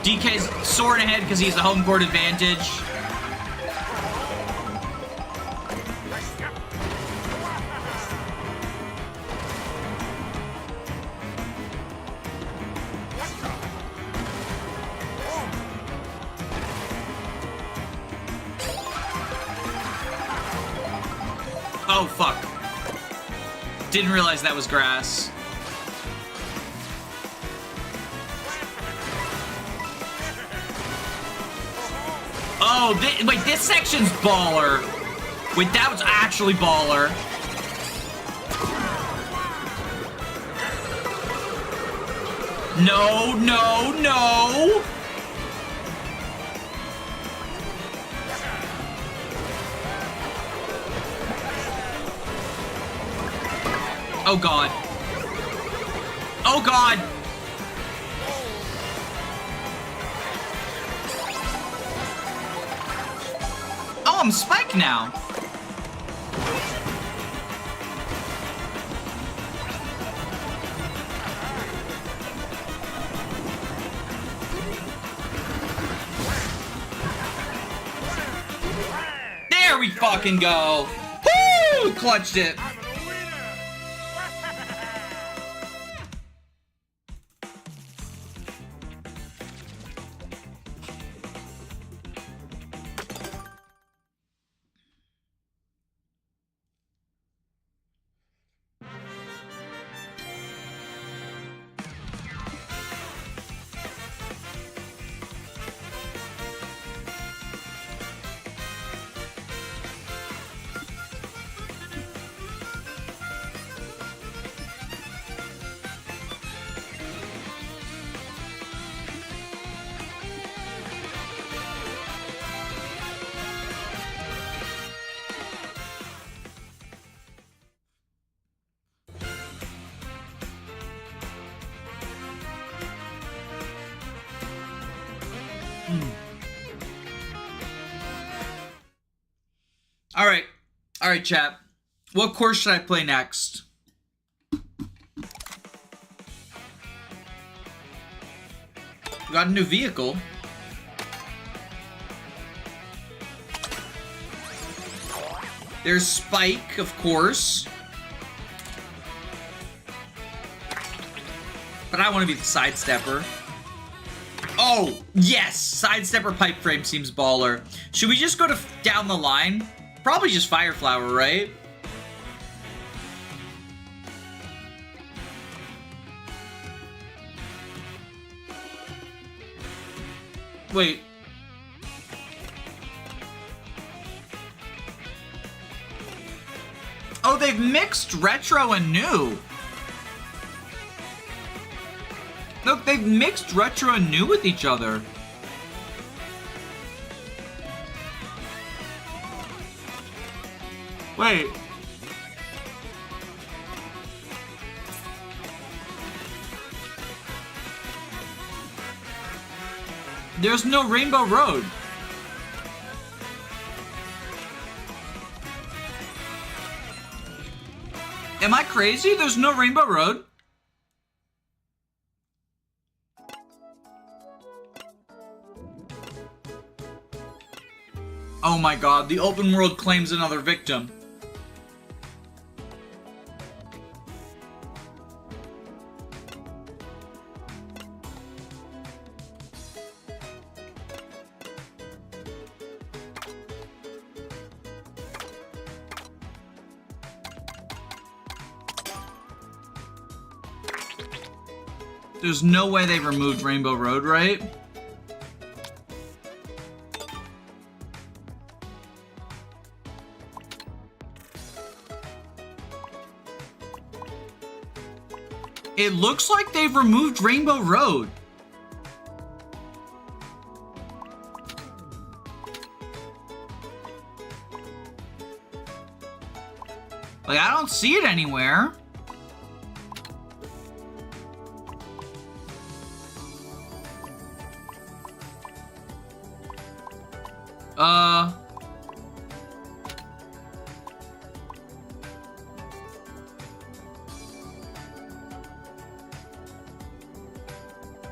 DK's soaring ahead because he's the home court advantage. Oh, fuck. Didn't realize that was grass. Oh, wait, this section's baller. Wait, that was actually baller. No, no, no. Oh, God. Oh, God. Oh, I'm spiked now. There we fucking go. Woo! Clutched it. I'm a winner. All right, chat. What course should I play next? We got a new vehicle. There's Spike, of course. But I want to be the sidestepper. Oh, yes! Sidestepper pipe frame seems baller. Should we just go to down the line? Probably just Fire Flower, right? Wait. Oh, they've mixed retro and new. Look, they've mixed retro and new with each other. Wait. There's no Rainbow Road. Am I crazy? There's no Rainbow Road? Oh my god, the open world claims another victim. There's no way they removed Rainbow Road, right? It looks like they've removed Rainbow Road. Like, I don't see it anywhere.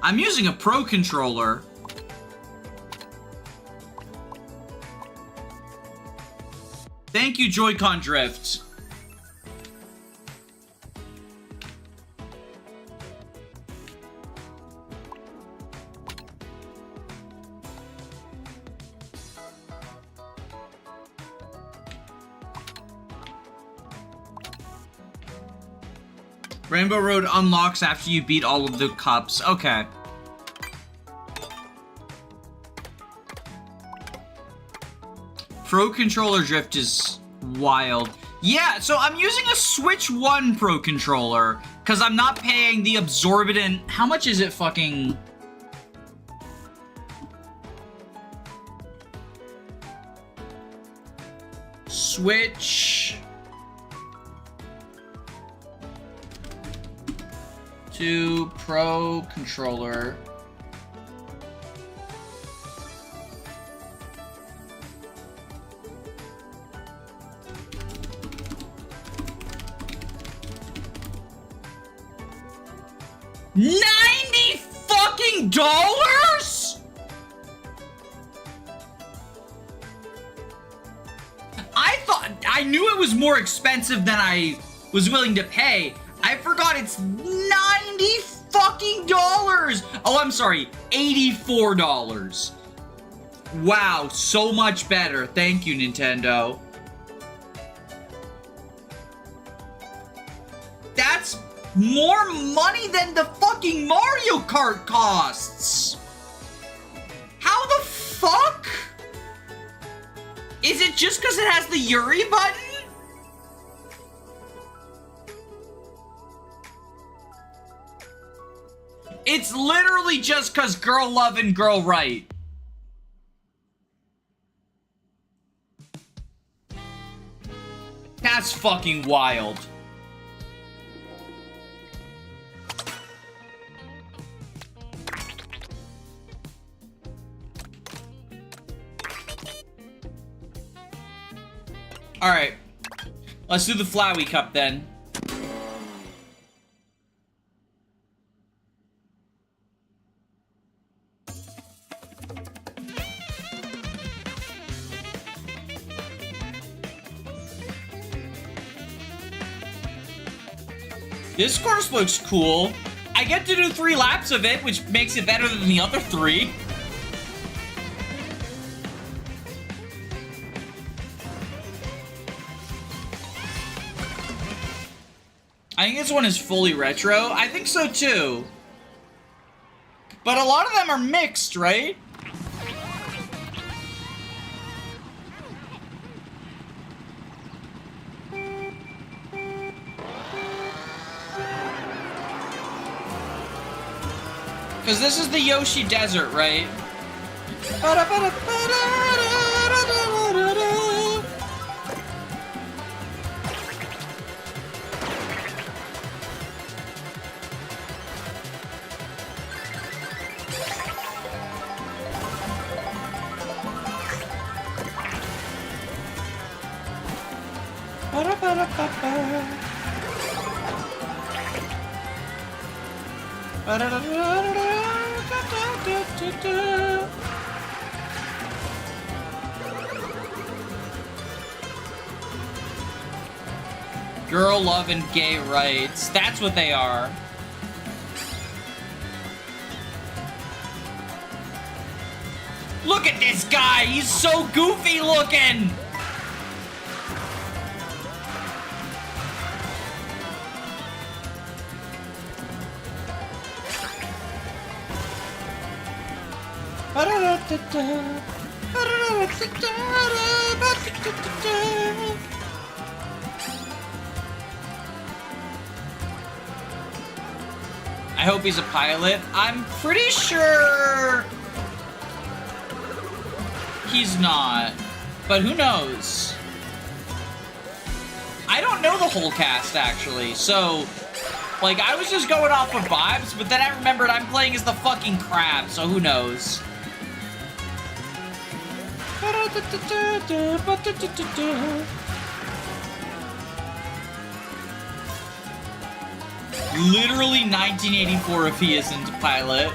I'm using a Pro controller. Thank you, Joy-Con Drift. Rainbow Road unlocks after you beat all of the cups. Okay. Pro Controller Drift is wild. Yeah, so I'm using a Switch 1 Pro Controller because I'm not paying the absorbent... How much is it fucking... Switch... to Pro Controller. $90 fucking dollars? I knew it was more expensive than I was willing to pay. I forgot it's $90 fucking dollars. Oh, I'm sorry, $84. Wow, so much better. Thank you, Nintendo. That's more money than the fucking Mario Kart costs. How the fuck? Is it just because it has the Yuri button? It's literally just because girl love and girl right. That's fucking wild. Alright. Let's do the Flowey Cup then. This course looks cool. I get to do 3 laps of it, which makes it better than the other 3. I think this one is fully retro. I think so too. But a lot of them are mixed, right? Because this is the Yoshi Desert, right? Girl love and gay rights. That's what they are. Look at this guy. He's so goofy looking. I hope he's a pilot. I'm pretty sure he's not, but who knows? I don't know the whole cast, actually, so, like, I was just going off of vibes, but then I remembered I'm playing as the fucking crab, so who knows? Literally 1984 if he isn't a pilot.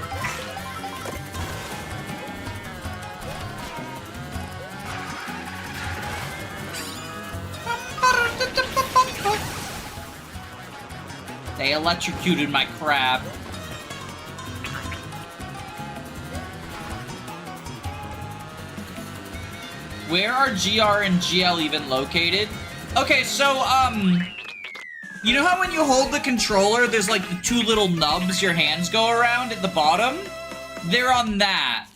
They electrocuted my crab. Where are GR and GL even located? Okay, so, you know how when you hold the controller, there's like the two little nubs your hands go around at the bottom? They're on that.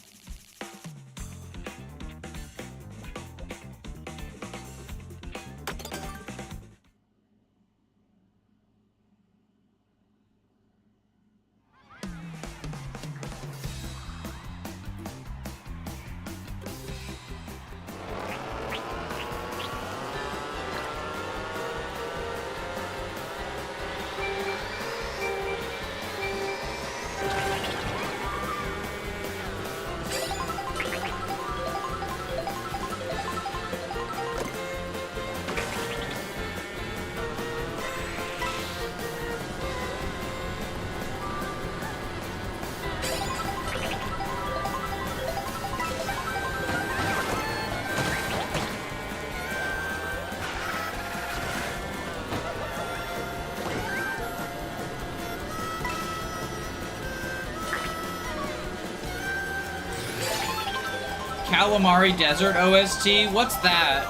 Calamari Desert OST? What's that?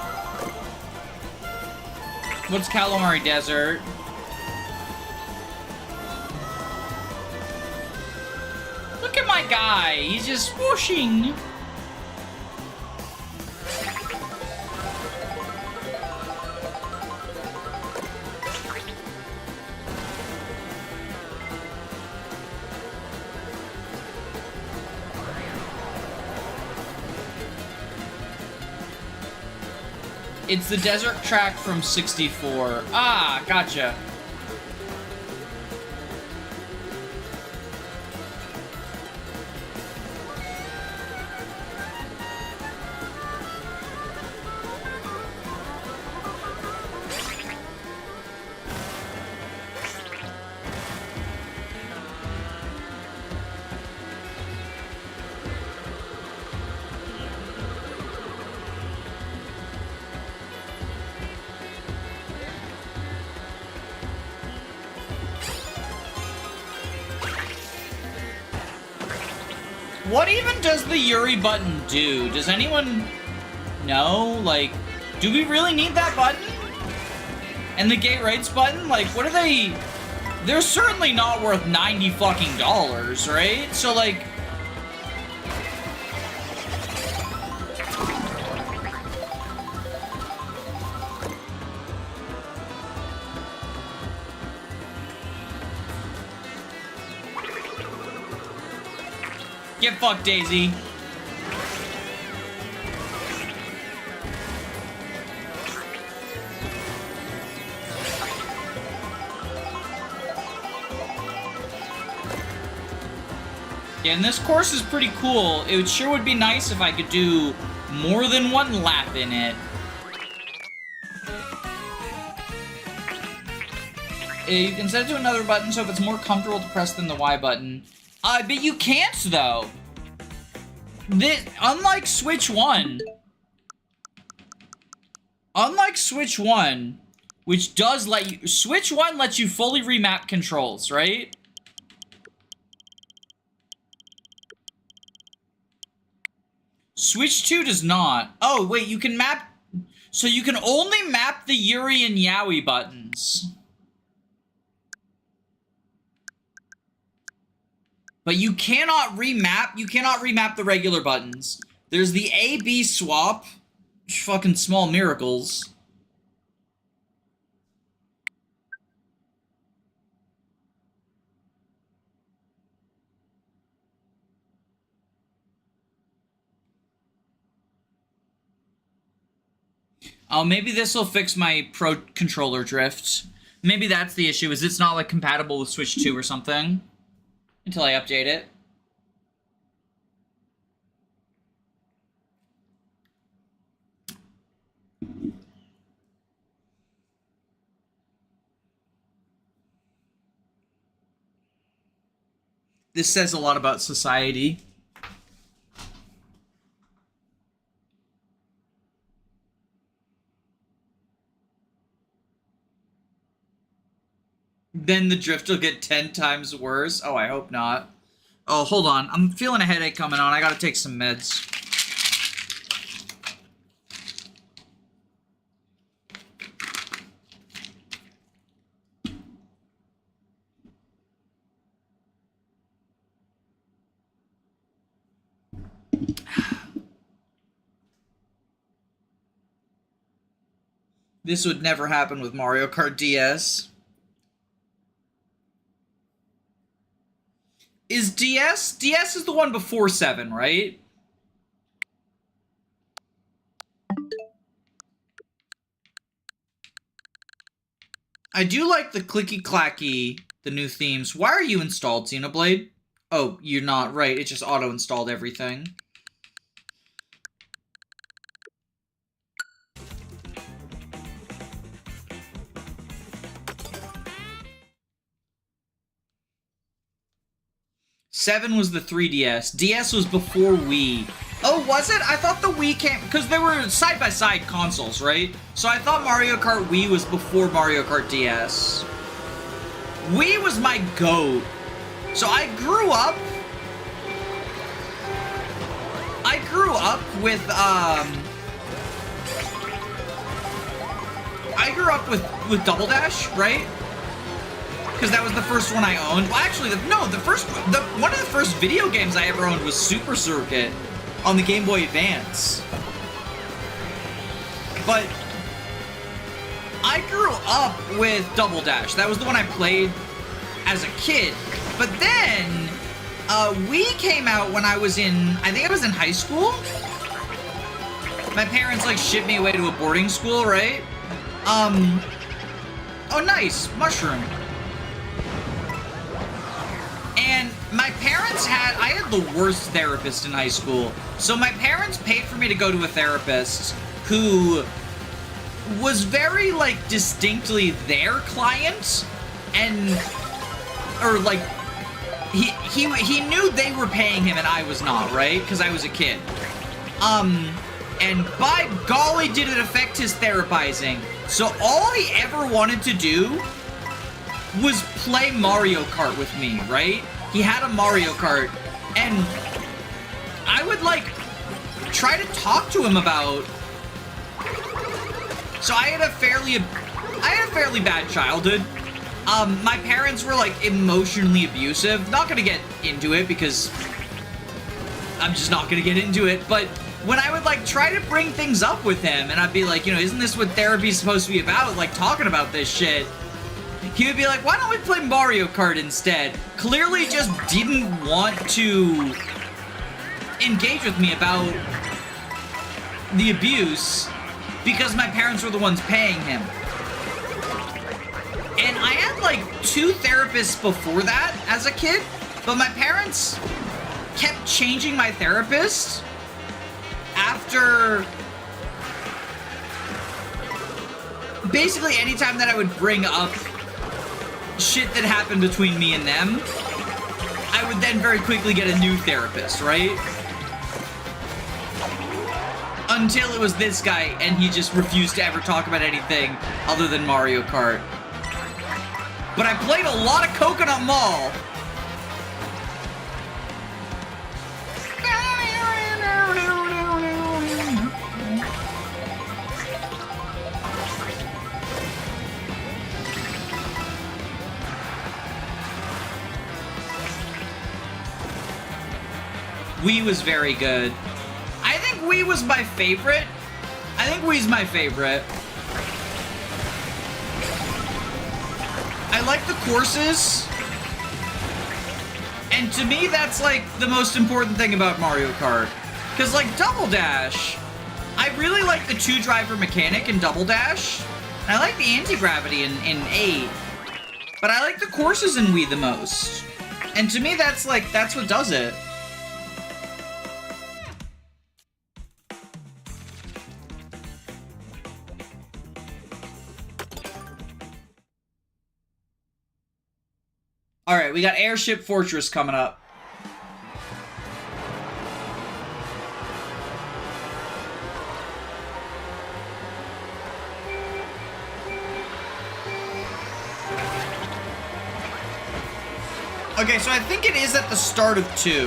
What's Calamari Desert? Look at my guy. He's just whooshing. It's the desert track from 64. Ah, gotcha. What even does the Yuri button do? Does anyone know? Like, do we really need that button? And the gay rights button? Like, what are they? They're certainly not worth 90 fucking dollars, right? So, like... Get fucked, Daisy. Yeah, and this course is pretty cool. It sure would be nice if I could do more than one lap in it. You can set it to another button so if it's more comfortable to press than the Y button. But you can't, though. Unlike Switch 1, which does let you... Switch 1 lets you fully remap controls, right? Switch 2 does not. Oh, wait, you can map... So you can only map the Yuri and Yowie buttons. But you cannot remap the regular buttons. There's the A-B swap. Fucking small miracles. Oh, maybe this will fix my Pro Controller drift. Maybe that's the issue, is it's not, like, compatible with Switch 2 or something. Until I update it. This says a lot about society. Then the drift will get 10 times worse. Oh, I hope not. Oh, hold on. I'm feeling a headache coming on. I gotta take some meds. This would never happen with Mario Kart DS. Is DS? DS is the one before 7, right? I do like the clicky-clacky, the new themes. Why are you installed, Xenoblade? Oh, you're not, right. It just auto-installed everything. Seven was the 3DS. DS was before Wii. Oh, was it? I thought the Wii came... Because they were side-by-side consoles, right? So I thought Mario Kart Wii was before Mario Kart DS. Wii was my GOAT. So I grew up with, with Double Dash, right? Because that was the first one I owned. Well, actually, one of the first video games I ever owned was Super Circuit on the Game Boy Advance. But I grew up with Double Dash. That was the one I played as a kid. But then Wii came out when I was I think I was in high school. My parents like shipped me away to a boarding school, right? Oh, nice mushroom. And my parents I had the worst therapist in high school. So my parents paid for me to go to a therapist who was very, like, distinctly their client. Or, like, he knew they were paying him and I was not, right? Because I was a kid. And by golly did it affect his therapizing. So all he ever wanted to do was play Mario Kart with me, right? He had a Mario Kart, and I would, like, try to talk to him about... So I had a fairly bad childhood. My parents were, like, emotionally abusive. Not gonna get into it, because I'm just not gonna get into it, but when I would, like, try to bring things up with him, and I'd be like, you know, isn't this what therapy's supposed to be about? Like, talking about this shit. He would be like, why don't we play Mario Kart instead? Clearly just didn't want to engage with me about the abuse because my parents were the ones paying him. And I had like 2 therapists before that as a kid, but my parents kept changing my therapist after... Basically anytime that I would bring up shit that happened between me and them, I would then very quickly get a new therapist, right? Until it was this guy, and he just refused to ever talk about anything other than Mario Kart. But I played a lot of Coconut Mall. Wii was very good. I think Wii was my favorite. I think Wii's my favorite. I like the courses. And to me, that's like the most important thing about Mario Kart. Because like Double Dash, I really like the 2-driver mechanic in Double Dash. And I like the anti-gravity in 8. But I like the courses in Wii the most. And to me, that's what does it. Alright, we got Airship Fortress coming up. Okay, so I think it is at the start of 2.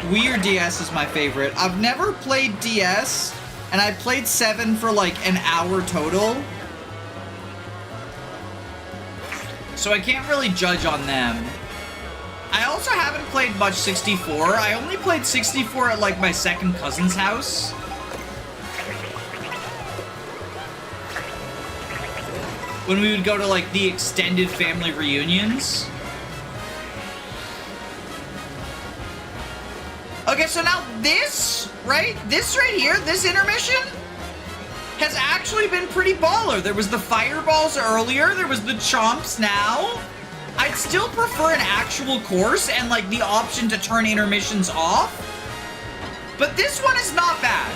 Wii or DS is my favorite. I've never played DS, and I played 7 for like an hour total. So I can't really judge on them. I also haven't played much 64. I only played 64 at like my second cousin's house. When we would go to like the extended family reunions. Okay, so now this, right? This right here, this intermission has actually been pretty baller. There was the fireballs earlier, there was the chomps now. I'd still prefer an actual course and like the option to turn intermissions off. But this one is not bad.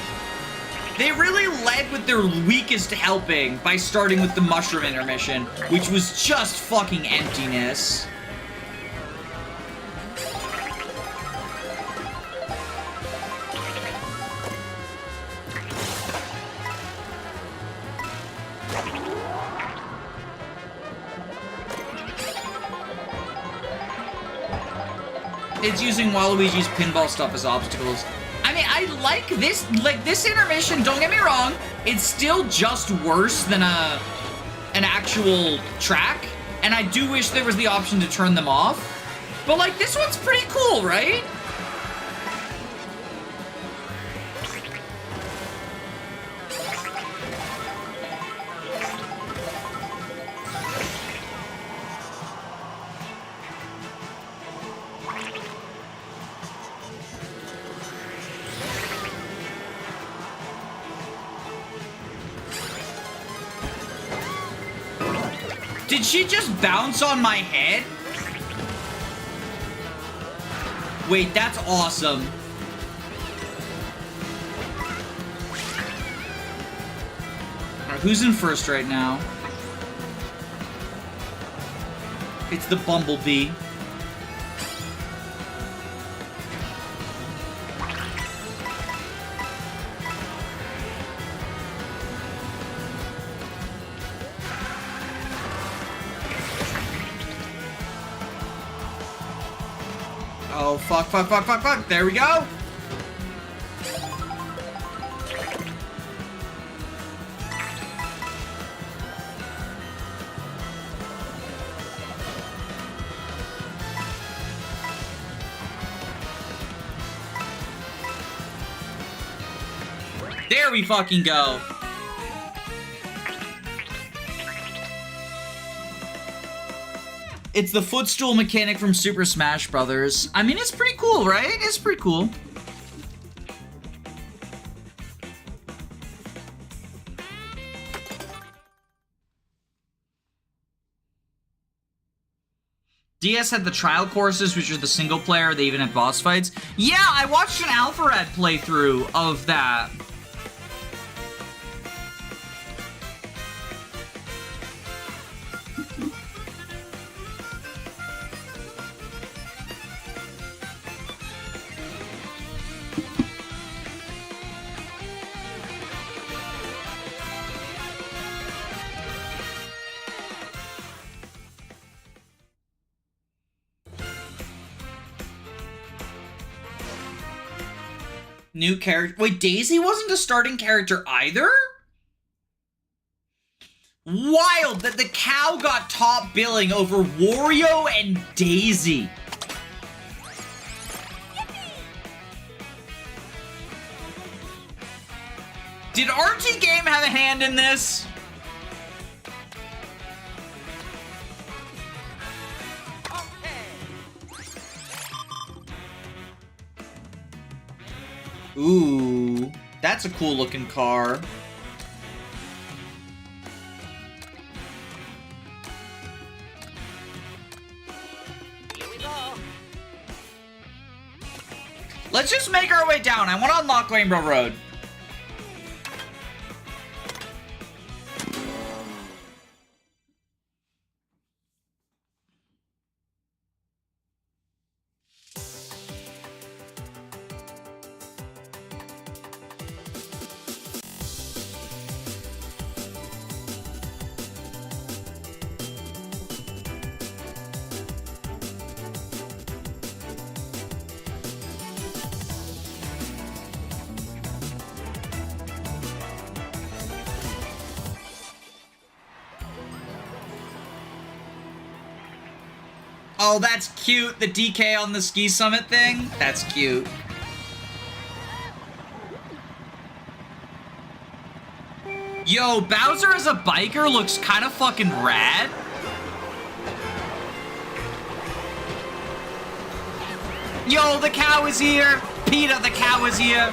They really led with their weakest helping by starting with the mushroom intermission, which was just fucking emptiness. It's using Waluigi's pinball stuff as obstacles. I mean, I like this intermission, don't get me wrong, it's still just worse than an actual track, and I do wish there was the option to turn them off, but like, this one's pretty cool, right? Did she just bounce on my head? Wait, that's awesome. Alright, who's in first right now? It's the Bumblebee. Oh, fuck, fuck, fuck, fuck, fuck. There we go. There we fucking go. It's the footstool mechanic from Super Smash Brothers. I mean, it's pretty cool, right? It's pretty cool. DS had the trial courses, which are the single player. They even had boss fights. Yeah, I watched an Alpharad playthrough of that. New character. Wait, Daisy wasn't a starting character either? Wild that the cow got top billing over Wario and Daisy. Did RT Game have a hand in this? Ooh, that's a cool looking car. Here we go. Let's just make our way down. I want to unlock Rainbow Road. Oh, that's cute. The DK on the ski summit thing. That's cute. Yo, Bowser as a biker looks kind of fucking rad. Yo, the cow is here. PETA, the cow is here.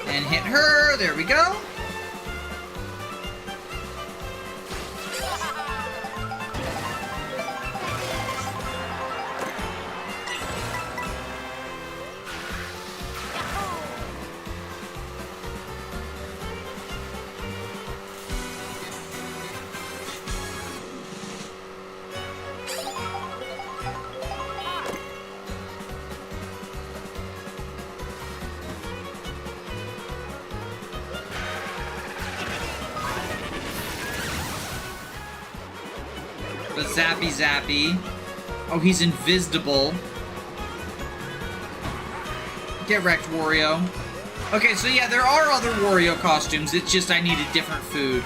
And hit her. There we go. The zappy zappy. Oh, he's invisible. Get wrecked, Wario. Okay, so yeah, there are other Wario costumes. It's just I needed different food.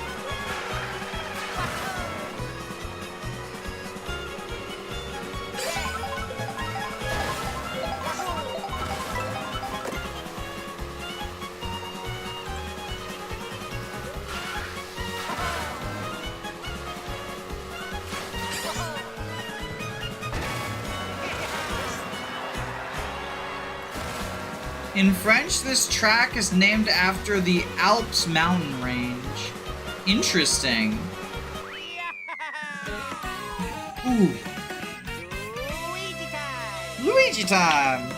In French, this track is named after the Alps mountain range. Interesting. Ooh. Luigi time! Luigi time!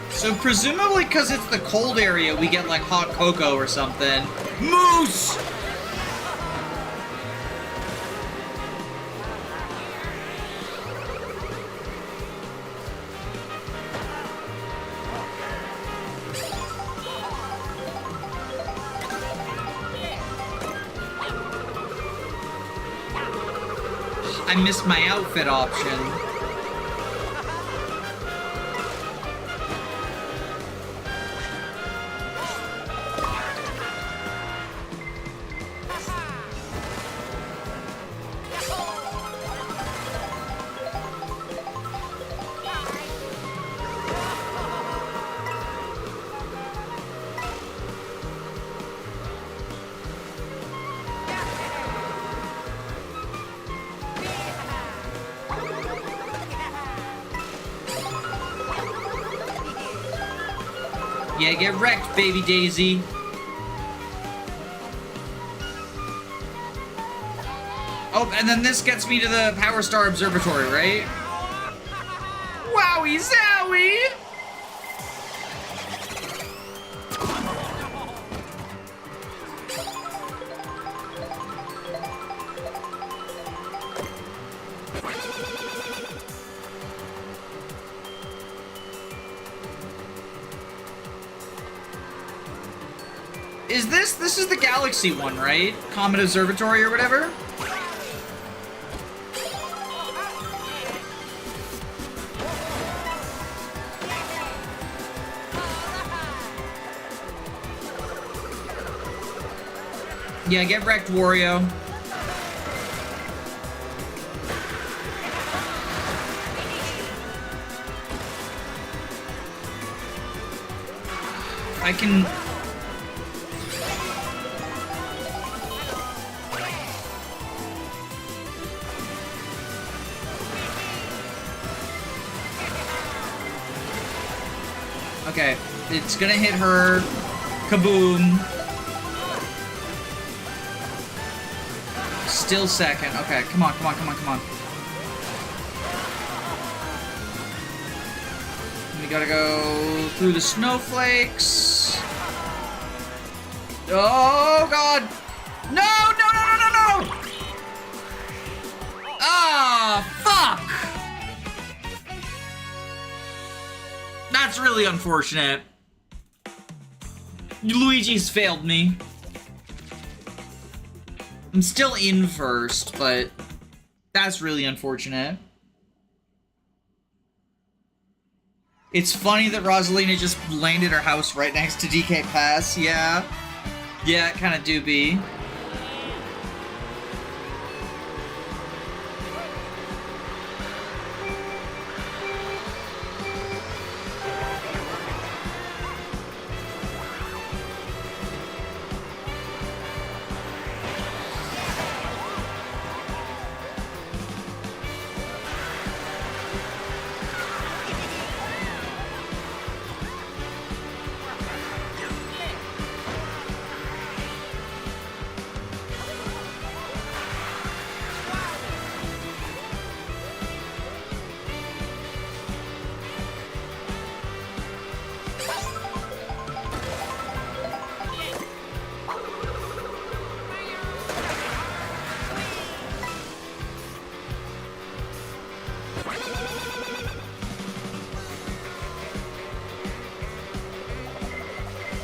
So presumably because it's the cold area, we get like hot cocoa or something. Moose! I missed my outfit option. Yeah, get wrecked, baby Daisy. Oh, and then this gets me to the Power Star Observatory, right? Wowie zowie! This is the Galaxy one, right? Comet Observatory or whatever? Yeah, get wrecked, Wario. I can... Okay, it's gonna hit her. Kaboom. Still second. Okay, come on, come on, come on, come on. We gotta go through the snowflakes. Oh, God. No, no, no, no, no, no! Ah, fuck! That's really unfortunate. Luigi's failed me. I'm still in first, but that's really unfortunate. It's funny that Rosalina just landed her house right next to DK Pass, yeah. Yeah, it kinda do be.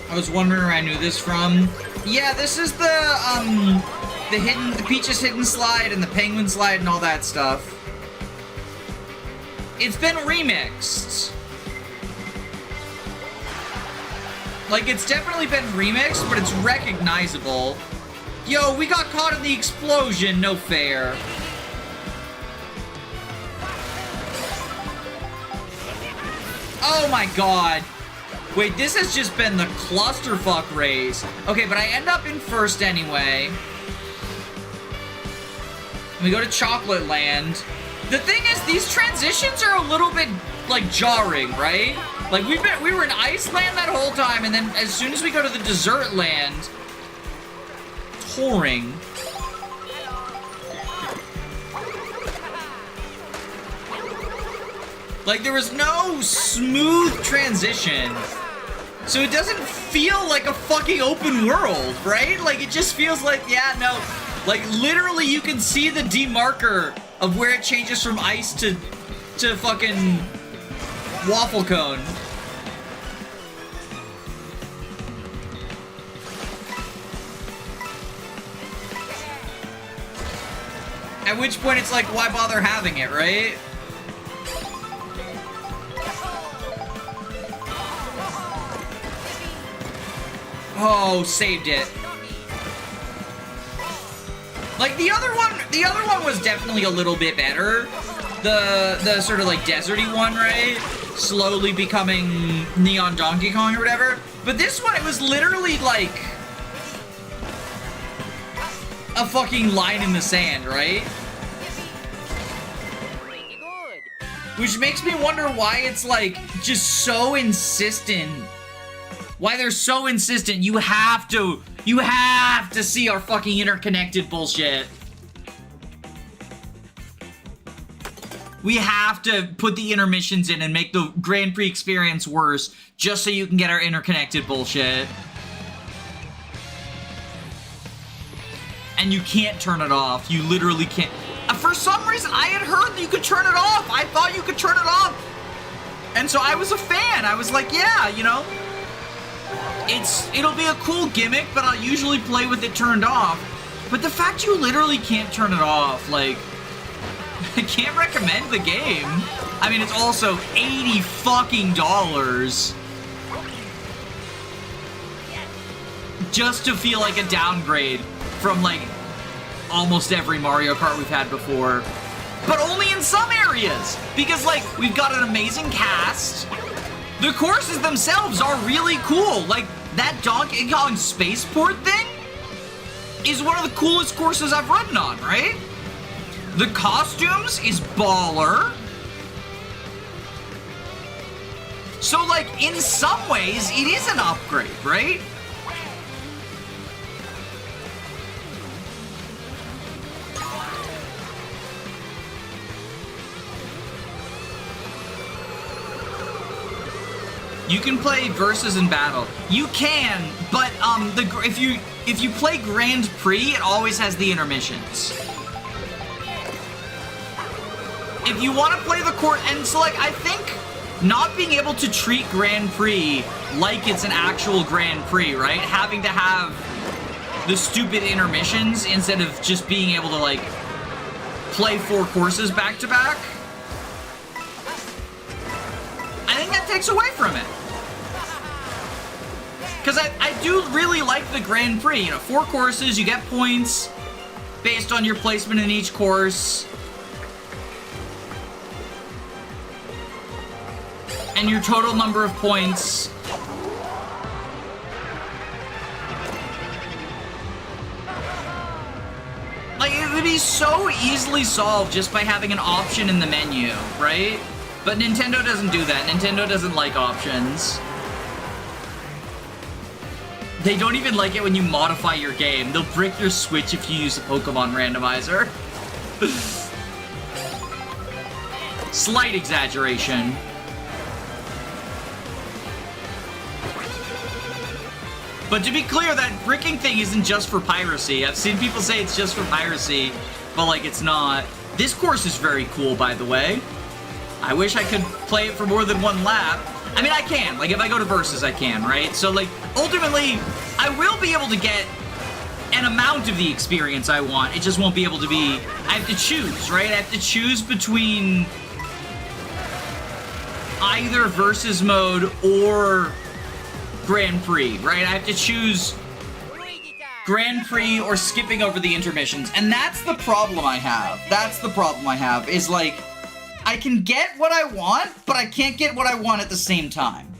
I was wondering where I knew this from. Yeah, this is the Peach's hidden slide and the Penguin slide and all that stuff. It's been remixed. Like, it's definitely been remixed, but it's recognizable. Yo, we got caught in the explosion, no fair. Oh my god. Wait, this has just been the clusterfuck race. Okay, but I end up in first anyway. We go to Chocolate Land. The thing is, these transitions are a little bit, like, jarring, right? Like, we were in Iceland that whole time, and then as soon as we go to the Desert Land, touring. Like, there was no smooth transition. So it doesn't feel like a fucking open world, right? Like, it just feels like, yeah, no. Like, literally, you can see the demarker of where it changes from ice to fucking waffle cone. At which point, it's like, why bother having it, right? Oh, saved it. Like, the other one was definitely a little bit better. The sort of, like, deserty one, right? Slowly becoming Neon Donkey Kong or whatever. But this one, it was literally, like, a fucking line in the sand, right? Pretty good. Which makes me wonder why it's, like, just so insistent. Why they're so insistent. You have to see our fucking interconnected bullshit. we have to put the intermissions in and make the Grand Prix experience worse just so you can get our interconnected bullshit. And you can't turn it off. You literally can't. For some reason, I had heard that you could turn it off. I thought you could turn it off. And so I was a fan. I was like, yeah, you know, it'll be a cool gimmick, but I'll usually play with it turned off. But the fact you literally can't turn it off, like, I can't recommend the game. I mean, it's also $80 fucking just to feel like a downgrade from, like, almost every Mario Kart we've had before. But only in some areas! Because, like, we've got an amazing cast. The courses themselves are really cool. Like, that Donkey Kong Spaceport thing is one of the coolest courses I've ridden on, right? The costumes is baller. So, like, in some ways, it is an upgrade, right? You can play versus and battle. You can, but if you play Grand Prix, it always has the intermissions. If you want to play the court, and so like I think not being able to treat Grand Prix like it's an actual Grand Prix, right? Having to have the stupid intermissions instead of just being able to like play 4 courses back to back. I think that takes away from it. Because I do really like the Grand Prix. You know, 4 courses, you get points based on your placement in each course. And your total number of points. Like, it would be so easily solved just by having an option in the menu, right? But Nintendo doesn't do that. Nintendo doesn't like options. They don't even like it when you modify your game. They'll brick your Switch if you use a Pokemon randomizer. Slight exaggeration. But to be clear, that bricking thing isn't just for piracy. I've seen people say it's just for piracy, but like it's not. This course is very cool, by the way. I wish I could play it for more than 1 lap. I mean, I can. Like, if I go to Versus, I can, right? So, like, ultimately, I will be able to get an amount of the experience I want. It just won't be able to be... I have to choose, right? I have to choose between either Versus mode or Grand Prix, right? I have to choose Grand Prix or skipping over the intermissions. And that's the problem I have. That's the problem I have, is, like... I can get what I want, but I can't get what I want at the same time.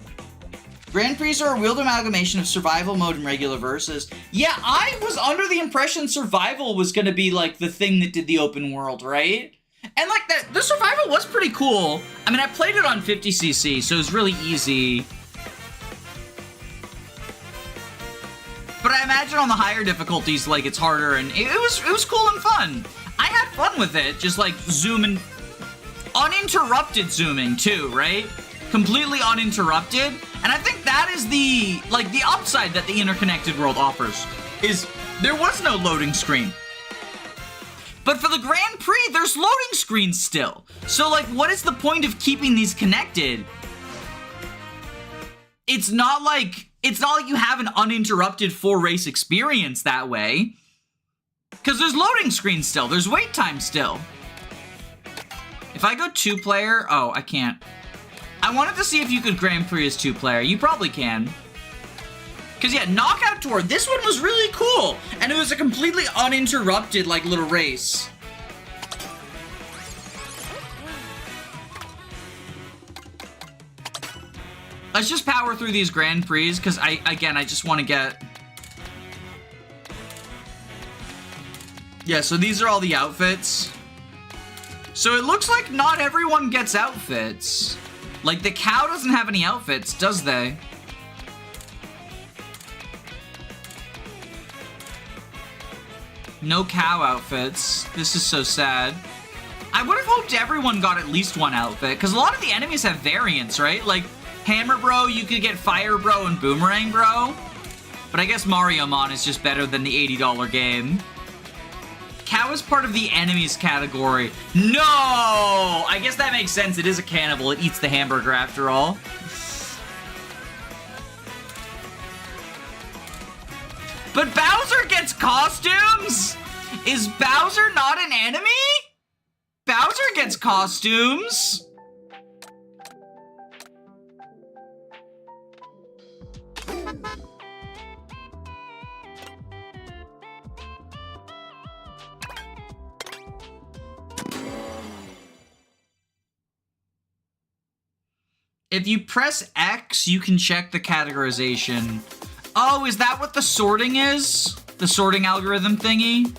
Grand Prix are a weird amalgamation of survival mode and regular versus. Yeah, I was under the impression survival was gonna be like the thing that did the open world, right? And like that, the survival was pretty cool. I mean, I played it on 50cc, so it was really easy. But I imagine on the higher difficulties, like it's harder, and it was cool and fun. I had fun with it, just like zooming. Uninterrupted zooming too, right? Completely uninterrupted. And I think that is the upside that the interconnected world offers, is there was no loading screen. But for the Grand Prix, there's loading screens still. So like, what is the point of keeping these connected? It's not like you have an uninterrupted 4-race experience that way. Because there's loading screens still, there's wait time still. If I go 2-player, oh, I can't. I wanted to see if you could Grand Prix as 2-player. You probably can. Because, yeah, Knockout Tour, this one was really cool. And it was a completely uninterrupted, like, little race. Let's just power through these Grand Prix, because, I just want to get... Yeah, so these are all the outfits. So it looks like not everyone gets outfits. Like, the cow doesn't have any outfits, does they? No cow outfits. This is so sad. I would have hoped everyone got at least one outfit, because a lot of the enemies have variants, right? Like, Hammer Bro, you could get Fire Bro and Boomerang Bro. But I guess Mario Mon is just better than the $80 game. Cow is part of the enemies category. No! I guess that makes sense. It is a cannibal. It eats the hamburger after all. But Bowser gets costumes? Is Bowser not an enemy? Bowser gets costumes. If you press X, you can check the categorization. Oh, is that what the sorting is? The sorting algorithm thingy?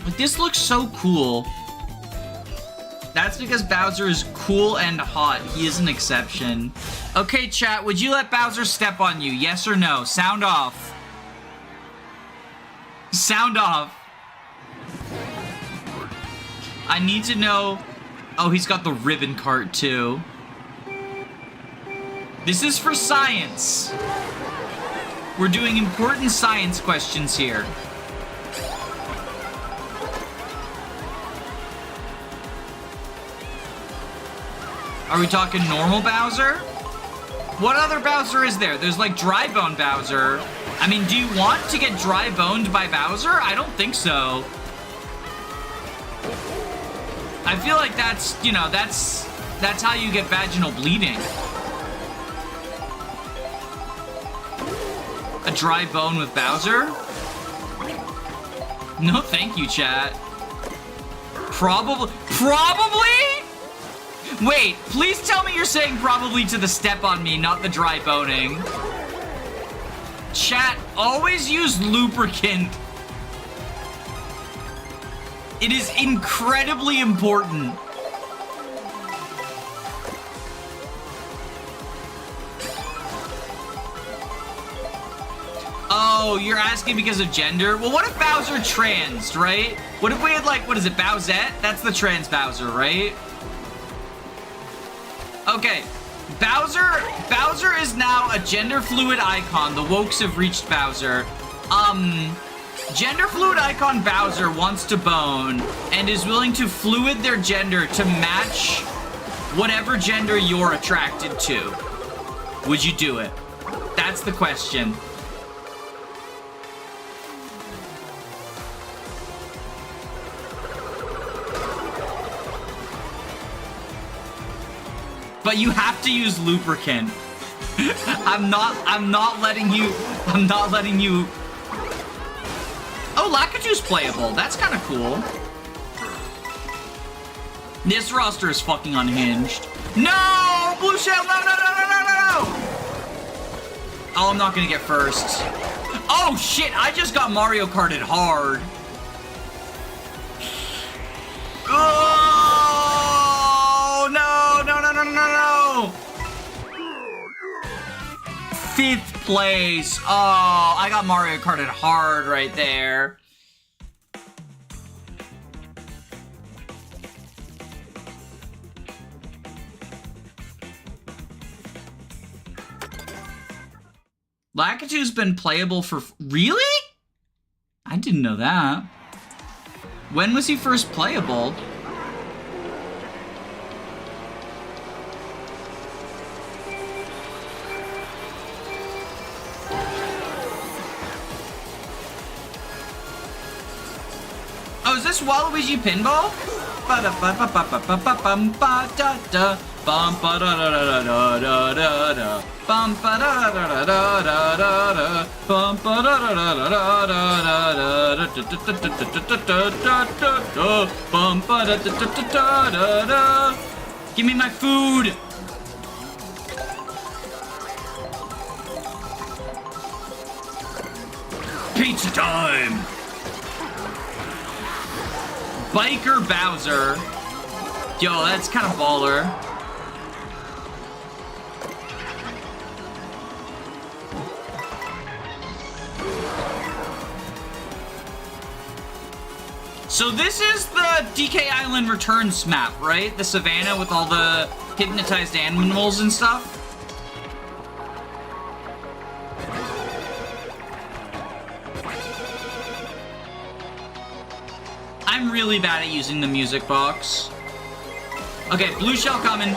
Like, this looks so cool. That's because Bowser is cool and hot. He is an exception. Okay, chat, would you let Bowser step on you? Yes or no? Sound off. Sound off. I need to know... Oh, he's got the ribbon cart, too. This is for science. We're doing important science questions here. Are we talking normal Bowser? What other Bowser is there? There's like Dry Bone Bowser. I mean, do you want to get dry boned by Bowser? I don't think so. I feel like that's, you know, that's how you get vaginal bleeding. A dry bone with Bowser? No, thank you, chat. Probably? Wait, please tell me you're saying probably to the step on me, not the dry boning. Chat, always use lubricant. It is incredibly important. Oh, you're asking because of gender? Well, what if Bowser transed, right? What if we had, like, what is it, Bowsette? That's the trans Bowser, right? Okay, Bowser is now a gender fluid icon. The wokes have reached Bowser. Gender fluid icon Bowser wants to bone and is willing to fluid their gender to match whatever gender you're attracted to. Would you do it? That's the question. But you have to use lubricant. I'm not letting you. Oh, Lakitu's playable. That's kind of cool. This roster is fucking unhinged. No! Blue Shell, no! Oh, I'm not gonna get first. Oh, shit, I just got Mario Karted hard. Oh, no! 5th place. Oh, I got Mario Karted hard right there. Lakitu's been playable for... Really? I didn't know that. When was he first playable? Oh, is this Waluigi Pinball? Give me my food. Pizza time. Biker Bowser. Yo, that's kind of baller. So this is the DK Island Returns map, right? The savannah with all the hypnotized animals and stuff. I'm really bad at using the music box. Okay, blue shell coming.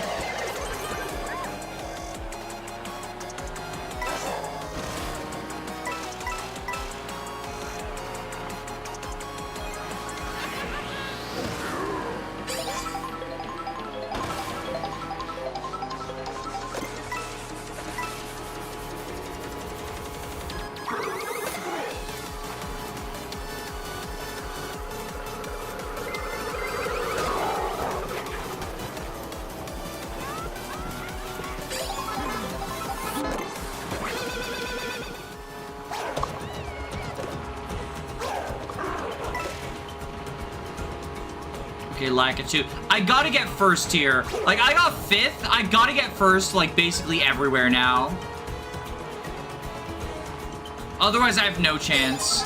Okay, Lakitu. I gotta get first here. Like, I got 5th. I gotta get first, like, basically everywhere now. Otherwise, I have no chance.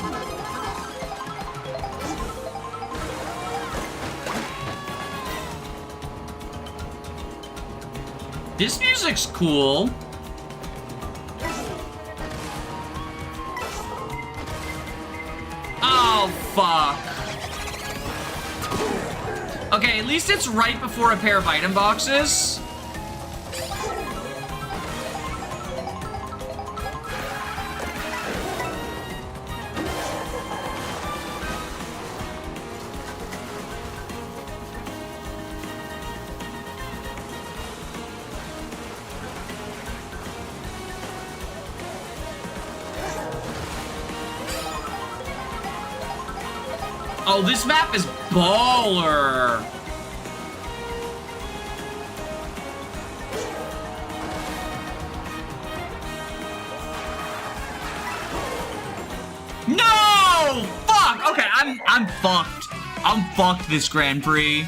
This music's cool. Oh, fuck. Okay, at least it's right before a pair of item boxes. Oh, this map is baller. No! Fuck! Okay, I'm fucked. I'm fucked this Grand Prix.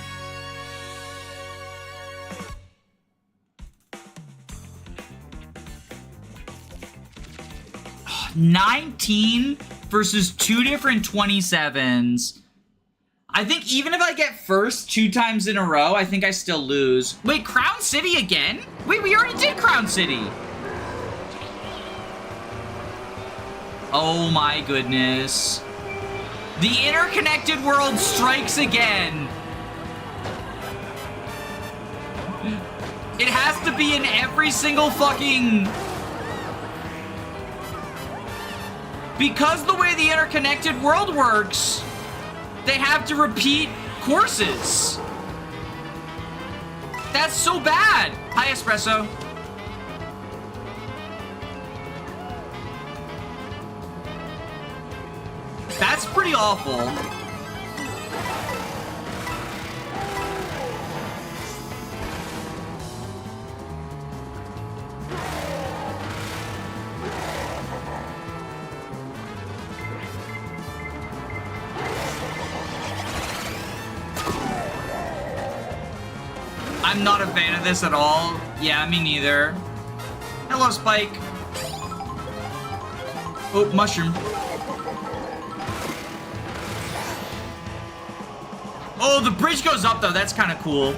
$19 versus 2 different 27s. I think even if I get first 2 times in a row, I think I still lose. Wait, Crown City again? Wait, we already did Crown City. Oh my goodness. The interconnected world strikes again. It has to be in every single fucking... Because the way the interconnected world works, they have to repeat courses. That's so bad. Hi, Espresso. That's pretty awful. I'm not a fan of this at all. Yeah, me neither. Hello, Spike. Oh, mushroom. Oh, the bridge goes up, though. That's kind of cool.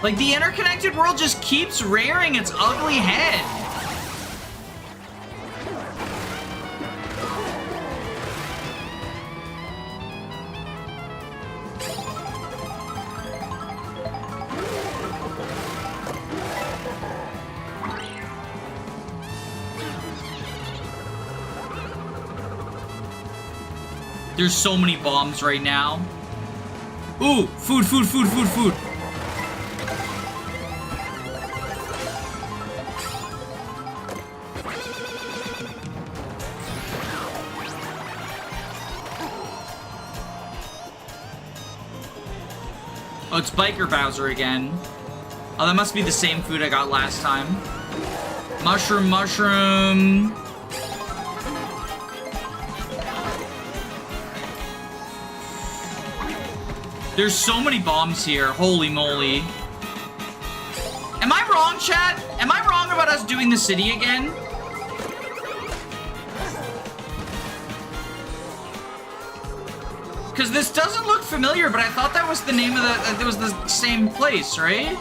Like, the interconnected world just keeps rearing its ugly head. There's so many bombs right now. Ooh, food, food, food, food, food. Oh, it's Biker Bowser again. Oh, that must be the same food I got last time. Mushroom, mushroom. There's so many bombs here. Holy moly. Am I wrong, chat? Am I wrong about us doing the city again? Because this doesn't look familiar, but I thought that was the name of that was the same place, right?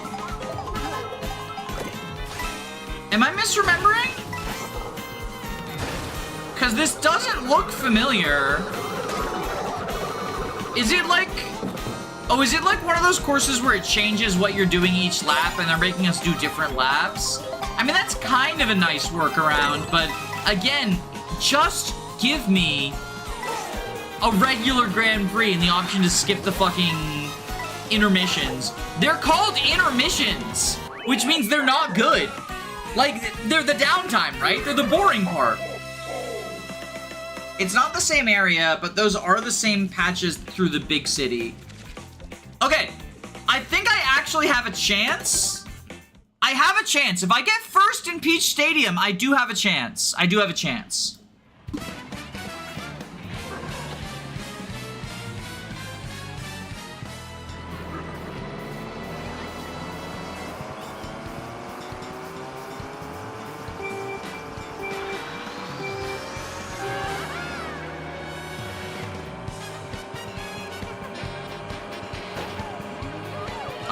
Am I misremembering? Because this doesn't look familiar. Is it like... Oh, is it like one of those courses where it changes what you're doing each lap and they're making us do different laps? I mean, that's kind of a nice workaround, but again, just give me a regular Grand Prix and the option to skip the fucking intermissions. They're called intermissions, which means they're not good. Like, they're the downtime, right? They're the boring part. It's not the same area, but those are the same patches through the big city. Okay, I think I actually have a chance. I have a chance. If I get first in Peach Stadium, I do have a chance. I do have a chance.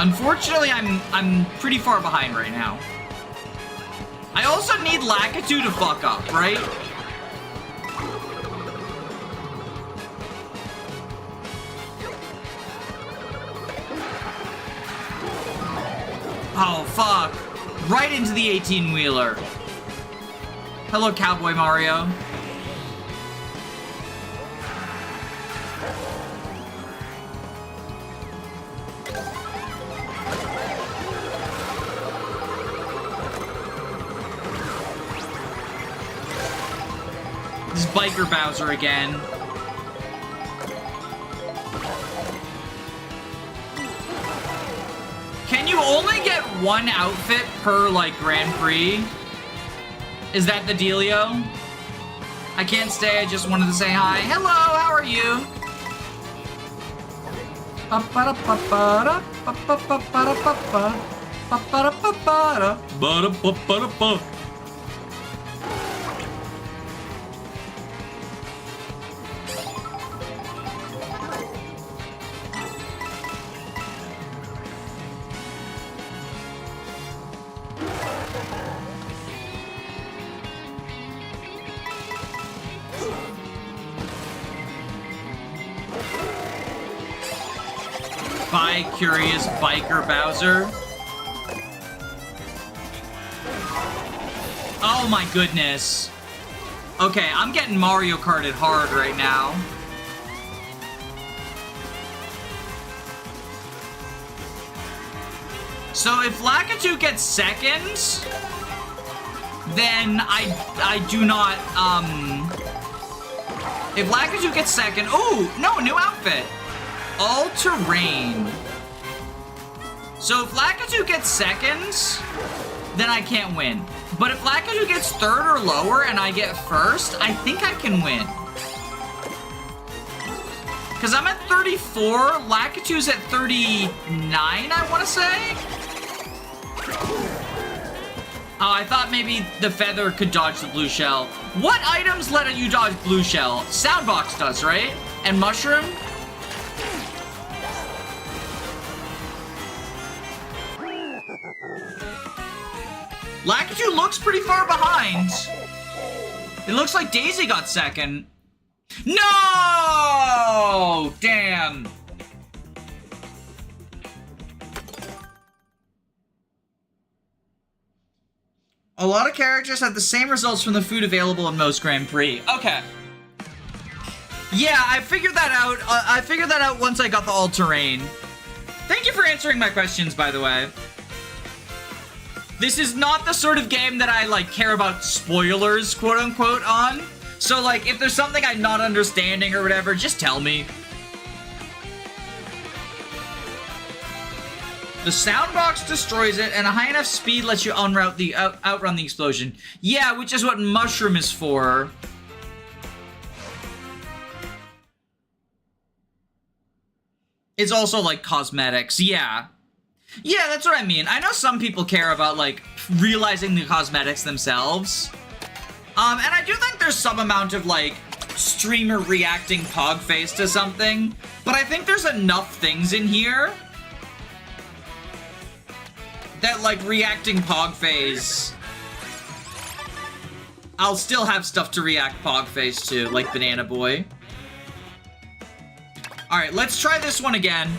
Unfortunately, I'm pretty far behind right now. I also need Lakitu to fuck up, right? Oh, fuck. Right into the 18-wheeler. Hello, Cowboy Mario. This is Biker Bowser again. Can you only get one outfit per, like, Grand Prix? Is that the dealio? I can't stay, I just wanted to say hi. Hello, how are you? Bi-curious Biker Bowser. Oh my goodness. Okay, I'm getting Mario Karted hard right now. So if Lakitu gets second, then I do not, if Lakitu gets second, oh, no, new outfit. All-terrain. So if Lakitu gets second, then I can't win. But if Lakitu gets third or lower and I get first, I think I can win. Because I'm at 34, Lakitu's at 39, I want to say? Oh, I thought maybe the feather could dodge the blue shell. What items let you dodge blue shell? Soundbox does, right? And mushroom? Lakitu looks pretty far behind. It looks like Daisy got second. No! Damn. A lot of characters have the same results from the food available in most Grand Prix. Okay. Yeah, I figured that out. I figured that out once I got the all-terrain. Thank you for answering my questions, by the way. This is not the sort of game that I, like, care about spoilers, quote-unquote, on. So, like, if there's something I'm not understanding or whatever, just tell me. The soundbox destroys it, and a high enough speed lets you outrun the explosion. Yeah, which is what mushroom is for. It's also, like, cosmetics. Yeah. Yeah, that's what I mean. I know some people care about, like, realizing the cosmetics themselves. And I do think there's some amount of, like, streamer reacting pog face to something. But I think there's enough things in here that, like, reacting pog face... I'll still have stuff to react pog face to, like Banana Boy. Alright, let's try this one again.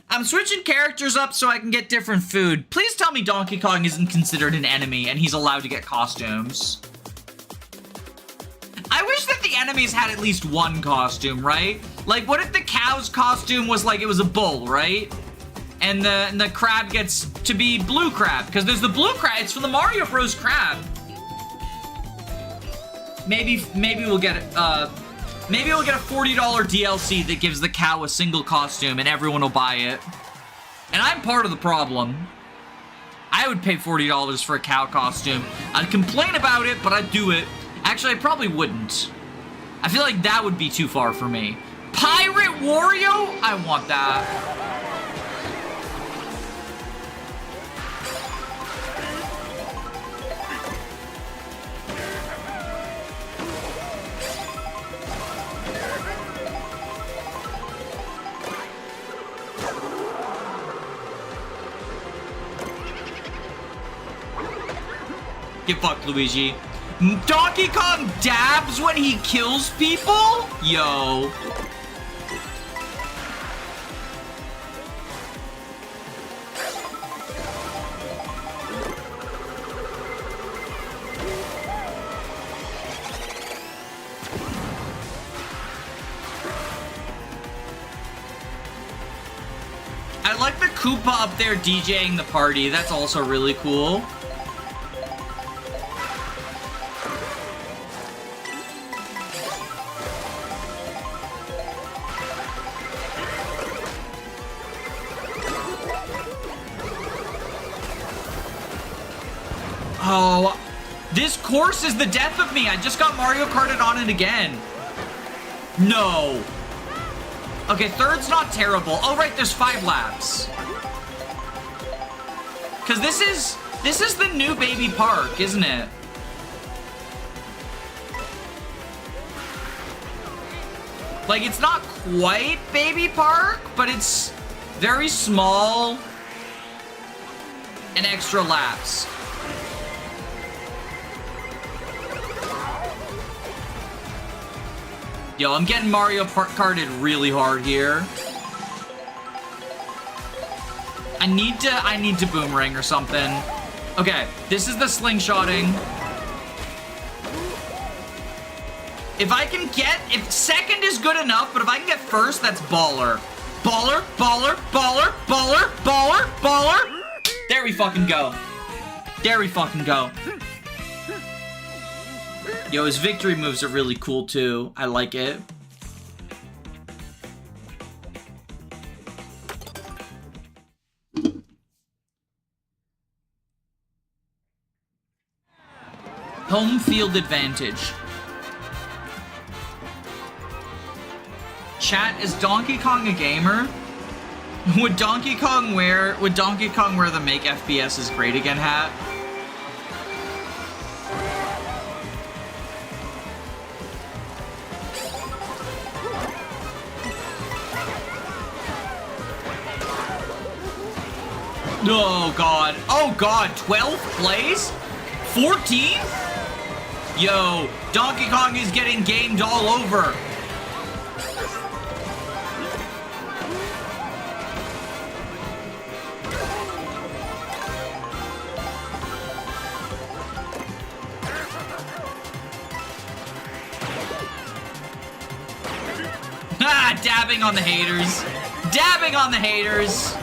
I'm switching characters up so I can get different food. Please tell me Donkey Kong isn't considered an enemy and he's allowed to get costumes. I wish that the enemies had at least one costume, right? Like, what if the cow's costume was like, it was a bull, right? And the crab gets to be blue crab, because there's the blue crab. It's from the Mario Bros. Crab. Maybe we'll get maybe we'll get a $40 DLC that gives the cow a single costume, and everyone will buy it. And I'm part of the problem. I would pay $40 for a cow costume. I'd complain about it, but I'd do it. Actually, I probably wouldn't. I feel like that would be too far for me. Pirate Wario? I want that. Get fucked, Luigi. Donkey Kong dabs when he kills people? Yo. I like the Koopa up there DJing the party. That's also really cool. Oh, this course is the death of me. I just got Mario Karted on it again. No. Okay, third's not terrible. Oh, right, there's 5 laps. Because this is the new baby park, isn't it? Like, it's not quite baby park, but it's very small and extra laps. Yo, I'm getting Mario Karted really hard here. I need to boomerang or something. Okay, this is the slingshotting. If I can get, if second is good enough, but if I can get first, that's baller. Baller, baller, baller, baller, baller, baller. There we fucking go. There we fucking go. Yo, his victory moves are really cool too. I like it. Home field advantage. Chat, is Donkey Kong a gamer? Would Donkey Kong wear the Make FPS is Great Again hat? Oh god. Oh god, 12th place? 14th? Yo, Donkey Kong is getting gamed all over. Ah, dabbing on the haters. Dabbing on the haters.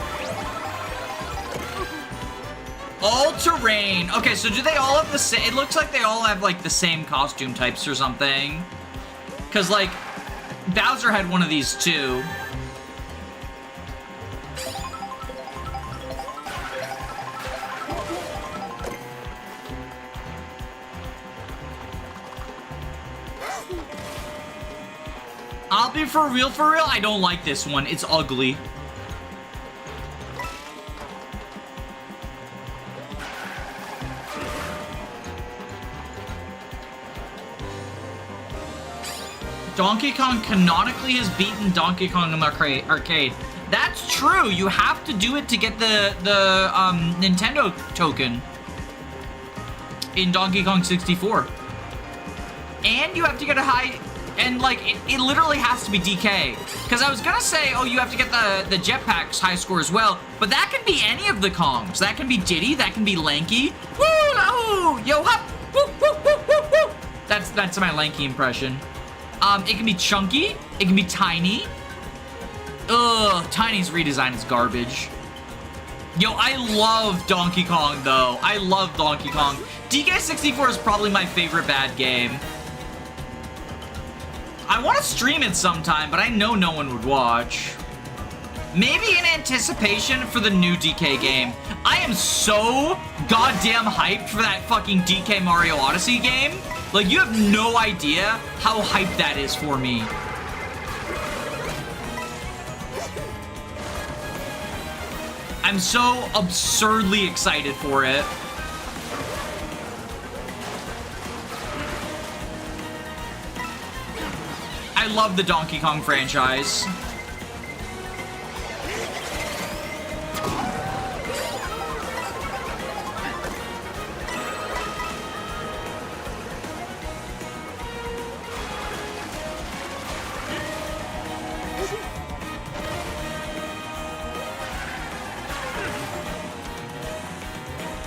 All terrain. Okay, so do they all have the same? It looks like they all have like the same costume types or something. Cause like Bowser had one of these too. I'll be for real, I don't like this one. It's ugly. Donkey Kong canonically has beaten Donkey Kong in the arcade. That's true. You have to do it to get the Nintendo token in Donkey Kong 64. And you have to get a high... And, like, it literally has to be DK. Because I was gonna say, oh, you have to get the jetpack's high score as well. But that can be any of the Kongs. That can be Diddy. That can be Lanky. Woo! Lahoo! Yo, hop! Woo, woo, woo, woo, woo! That's my Lanky impression. It can be Chunky. It can be Tiny. Ugh, Tiny's redesign is garbage. Yo, I love Donkey Kong, though. I love Donkey Kong. DK64 is probably my favorite bad game. I want to stream it sometime, but I know no one would watch. Maybe in anticipation for the new DK game. I am so goddamn hyped for that fucking DK Mario Odyssey game. Like, you have no idea how hyped that is for me. I'm so absurdly excited for it. I love the Donkey Kong franchise.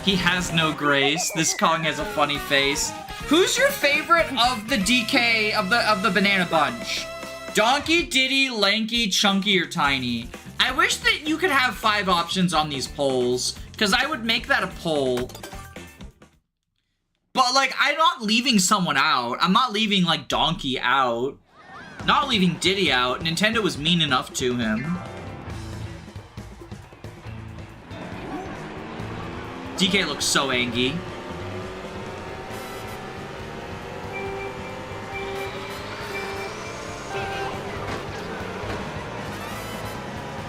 He has no grace. This Kong has a funny face. Who's your favorite of the DK, of the Banana Bunch? Donkey, Diddy, Lanky, Chunky, or Tiny? I wish that you could have 5 options on these polls, because I would make that a poll. But, like, I'm not leaving someone out. I'm not leaving, like, Donkey out. Not leaving Diddy out. Nintendo was mean enough to him. DK looks so angry.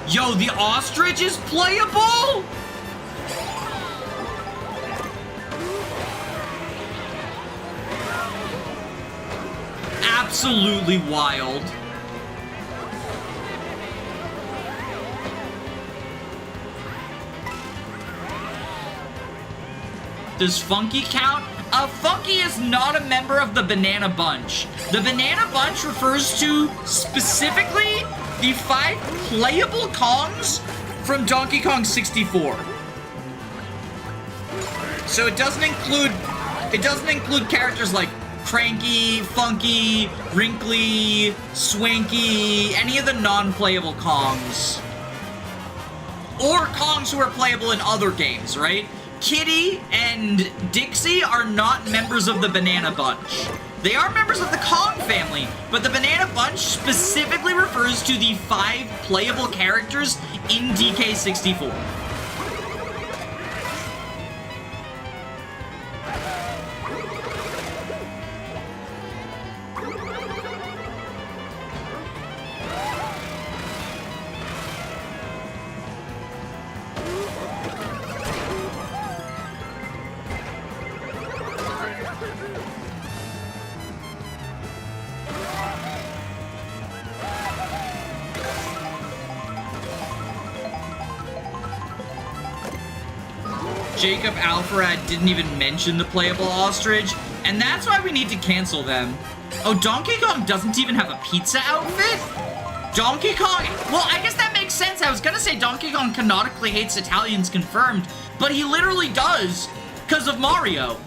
Yo, the ostrich is playable? Absolutely wild. Does Funky count? Funky is not a member of the Banana Bunch. The Banana Bunch refers to specifically the 5 playable Kongs from Donkey Kong 64. So it doesn't include characters like Cranky, Funky, Wrinkly, Swanky, any of the non-playable Kongs. Or Kongs who are playable in other games, right? Kitty and Dixie are not members of the Banana Bunch. They are members of the Kong family, but the Banana Bunch specifically refers to the 5 playable characters in DK64. Jacob Alfarad didn't even mention the playable ostrich, and that's why we need to cancel them. Oh, Donkey Kong doesn't even have a pizza outfit? Donkey Kong... Well, I guess that makes sense. I was gonna say Donkey Kong canonically hates Italians confirmed, but he literally does, because of Mario.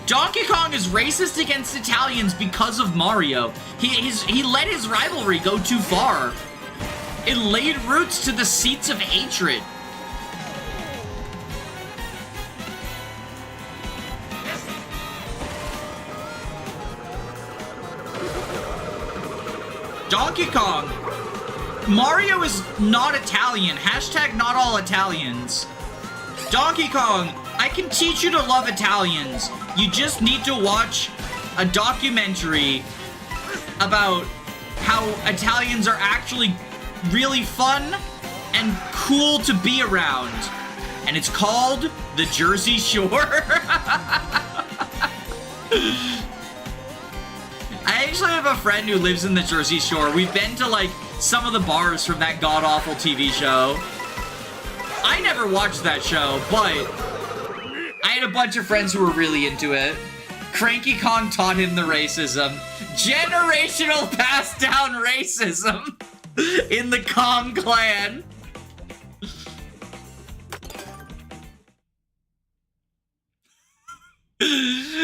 Donkey Kong is racist against Italians because of Mario. He let his rivalry go too far. It laid roots to the seats of hatred. Donkey Kong. Mario is not Italian. Hashtag not all Italians. Donkey Kong, I can teach you to love Italians. You just need to watch a documentary about how Italians are actually really fun and cool to be around. And it's called The Jersey Shore. I actually have a friend who lives in the Jersey Shore. We've been to, like, some of the bars from that god-awful TV show. I never watched that show, but I had a bunch of friends who were really into it. Cranky Kong taught him the racism. Generational passed down racism in the Kong clan.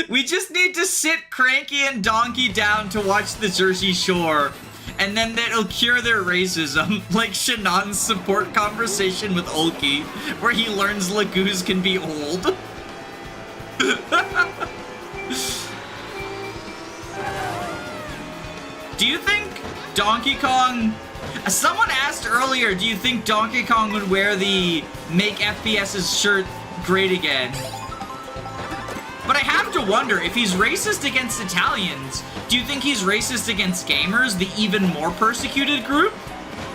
We just need to sit Cranky and Donkey down to watch the Jersey Shore, and then that'll cure their racism, like Shanon's support conversation with Ulki, where he learns Lagoos can be old. Do you think Donkey Kong... Someone asked earlier, do you think Donkey Kong would wear the Make FPS's shirt great again? But I have to wonder, if he's racist against Italians, do you think he's racist against gamers, the even more persecuted group?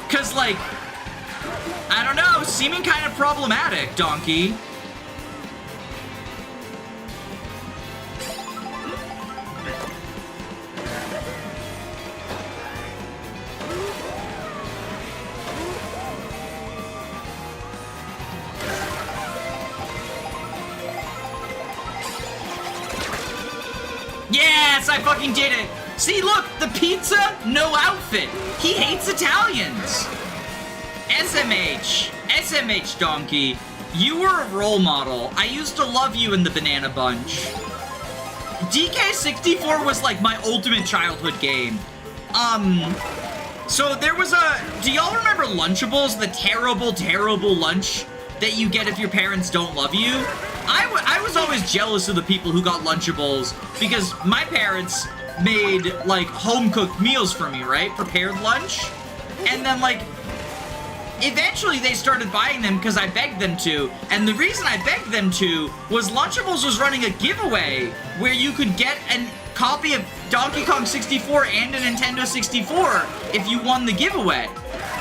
Because, like, I don't know, seeming kind of problematic, Donkey. Yes, I fucking did it! See, look, the pizza, no outfit. He hates Italians. SMH, Donkey. You were a role model. I used to love you in the Banana Bunch. DK64 was like my ultimate childhood game. So there was do y'all remember Lunchables? The terrible, terrible lunch that you get if your parents don't love you? I was always jealous of the people who got Lunchables because my parents made, like, home-cooked meals for me, right? Prepared lunch. And then, like, eventually they started buying them because I begged them to. And the reason I begged them to was Lunchables was running a giveaway where you could get a copy of Donkey Kong 64 and a Nintendo 64 if you won the giveaway.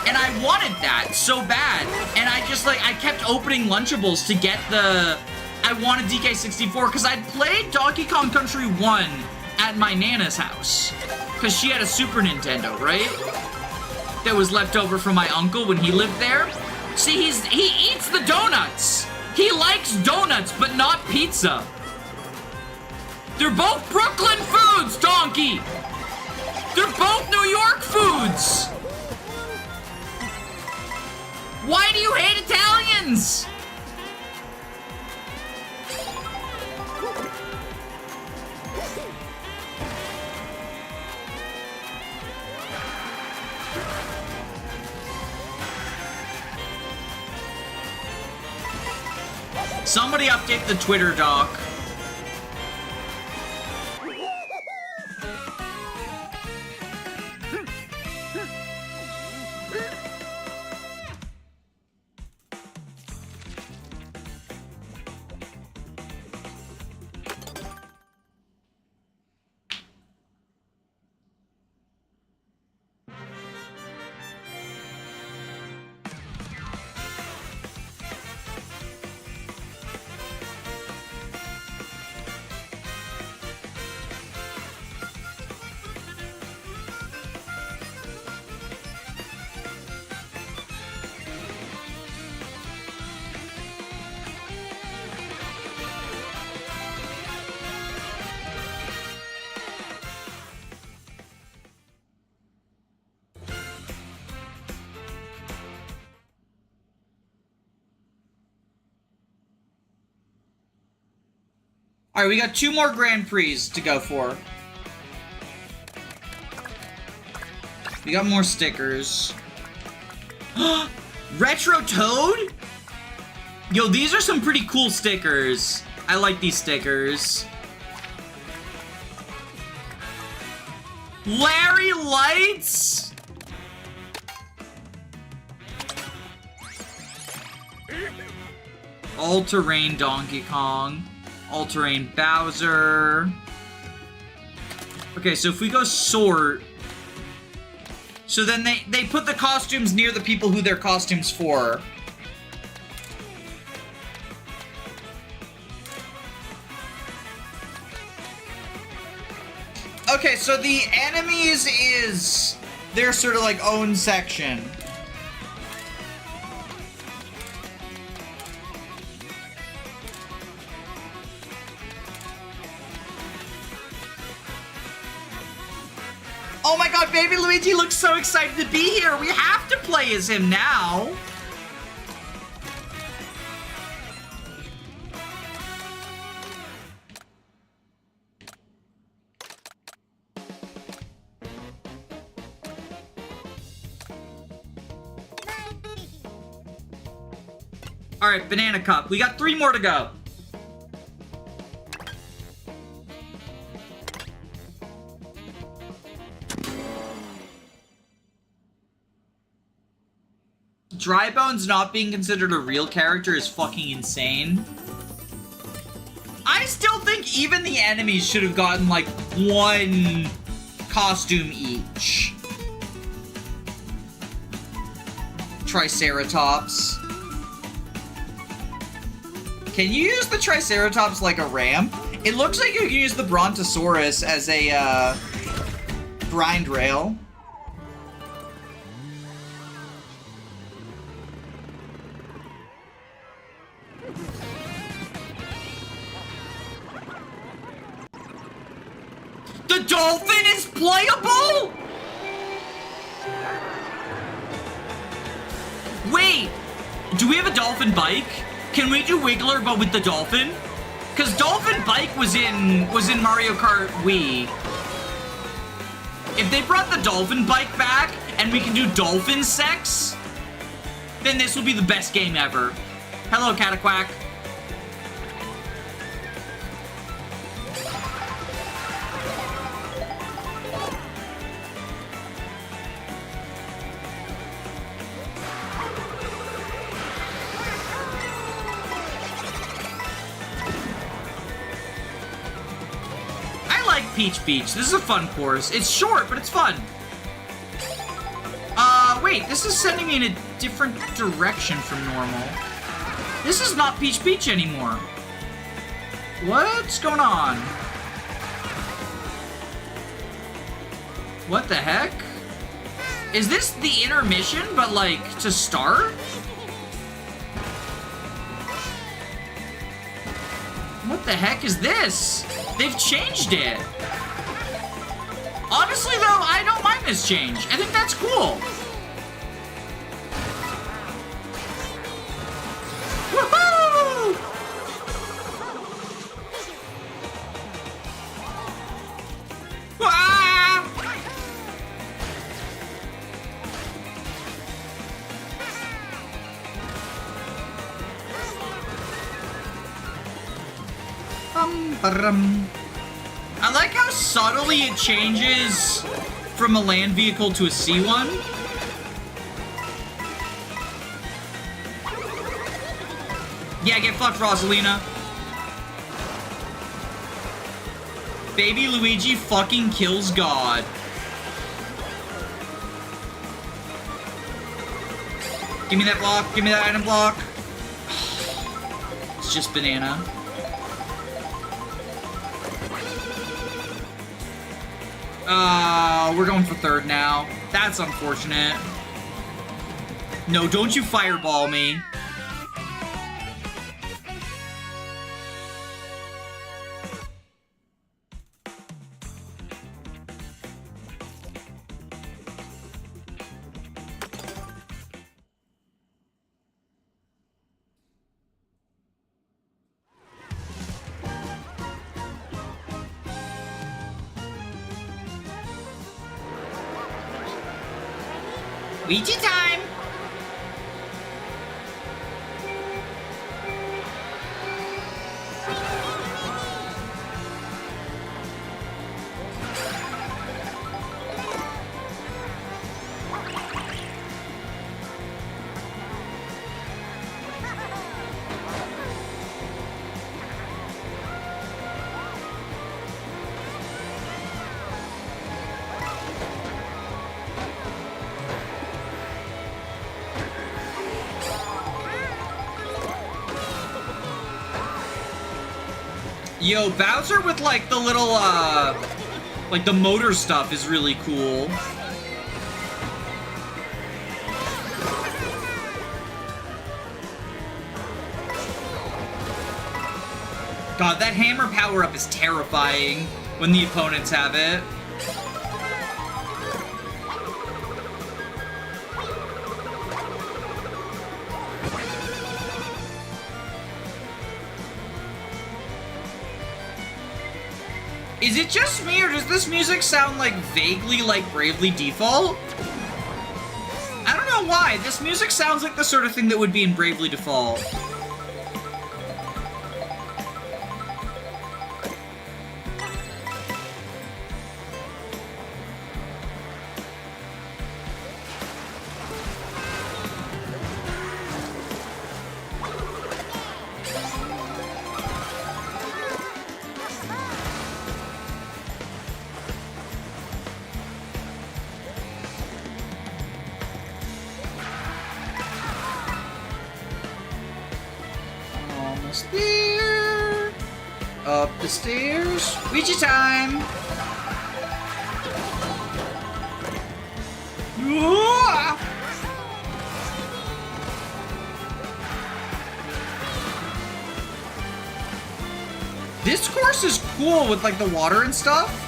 And I wanted that so bad. And I just, like, I kept opening Lunchables to get the... I wanted DK64 because I'd played Donkey Kong Country 1 at my Nana's house. Because she had a Super Nintendo, right? That was left over from my uncle when he lived there. See, he eats the donuts. He likes donuts, but not pizza. They're both Brooklyn foods, Donkey. They're both New York foods. Why do you hate Italians? Somebody update the Twitter doc. All right, we got 2 more Grand Prix to go for. We got more stickers. Retro Toad? Yo, these are some pretty cool stickers. I like these stickers. Larry Lights? All-terrain Donkey Kong. All-terrain Bowser. Okay, so if we go sort... So then they put the costumes near the people who they're costumes for. Okay, so the enemies is their sort of like own section. Oh my god, baby Luigi looks so excited to be here. We have to play as him now. All right, Banana Cup. We got 3 more to go. Drybones not being considered a real character is fucking insane. I still think even the enemies should have gotten like 1 costume each. Triceratops. Can you use the Triceratops like a ramp? It looks like you can use the Brontosaurus as a grind rail. The dolphin is playable? Wait, do we have a dolphin bike? Can we do Wiggler but with the dolphin? Cause dolphin bike was in Mario Kart Wii. If they brought the dolphin bike back and we can do dolphin sex, then this will be the best game ever. Hello, Cataquack. Peach Beach. This is a fun course. It's short, but it's fun. Wait, this is sending me in a different direction from normal. This is not Peach Beach anymore. What's going on? What the heck? Is this the intermission, but like, to start? What the heck is this? They've changed it. Honestly, though, I don't mind this change. I think that's cool. Woohoo! Ah! I like how subtly it changes from a land vehicle to a sea one. Yeah, get fucked, Rosalina. Baby Luigi fucking kills God. Give me that block. Give me that item block. It's just banana. We're going for 3rd now. That's unfortunate. No, don't you fireball me. Ouija time! Yo, Bowser with, like, the little, Like, the motor stuff is really cool. God, that hammer power-up is terrifying when the opponents have it. Is it just me, or does this music sound like vaguely like Bravely Default? I don't know why. This music sounds like the sort of thing that would be in Bravely Default. Almost there. Up the stairs. Ouija time. Ooh! This course is cool with like the water and stuff.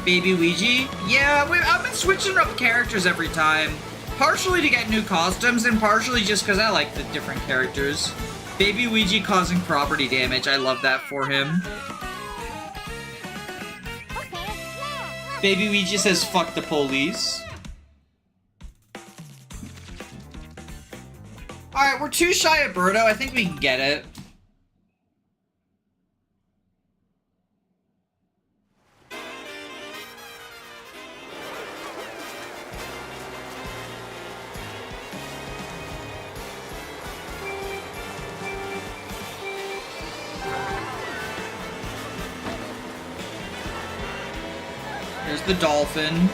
Baby Ouija? Yeah, I've been switching up characters every time. Partially to get new costumes, and partially just because I like the different characters. Baby Ouija causing property damage. I love that for him. Baby Ouija says, fuck the police. Alright, we're too shy of Birdo. I think we can get it. There's the dolphin.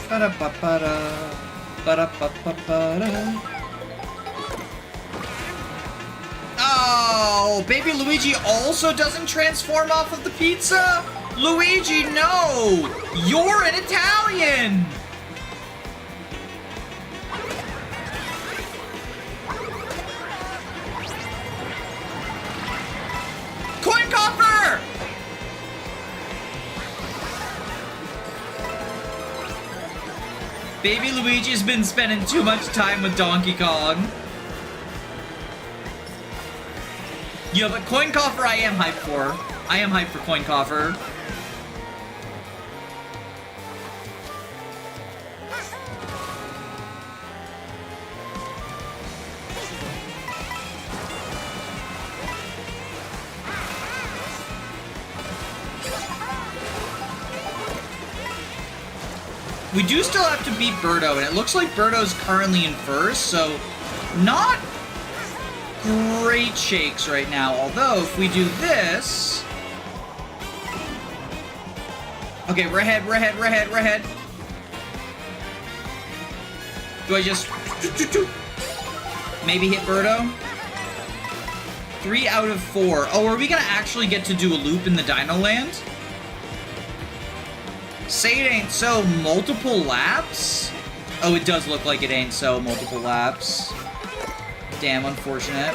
Ba-da-ba-ba-da. Ba-da-ba-ba-ba-da. Oh, Baby Luigi also doesn't transform off of the pizza? Luigi, no! You're an Italian! Coin coffer! Baby Luigi's been spending too much time with Donkey Kong. Yeah, but coin coffer I am hyped for. I am hyped for coin coffer. We do still have to beat Birdo, and it looks like Birdo's currently in first, so not great shakes right now. Although, if we do this... Okay, we're ahead, we're ahead, we're ahead, we're ahead. Do I just... maybe hit Birdo? 3 out of 4. Oh, are we gonna actually get to do a loop in the Dino Land? Say it ain't so. Multiple laps? Oh, it does look like it ain't so. Multiple laps. Damn, unfortunate.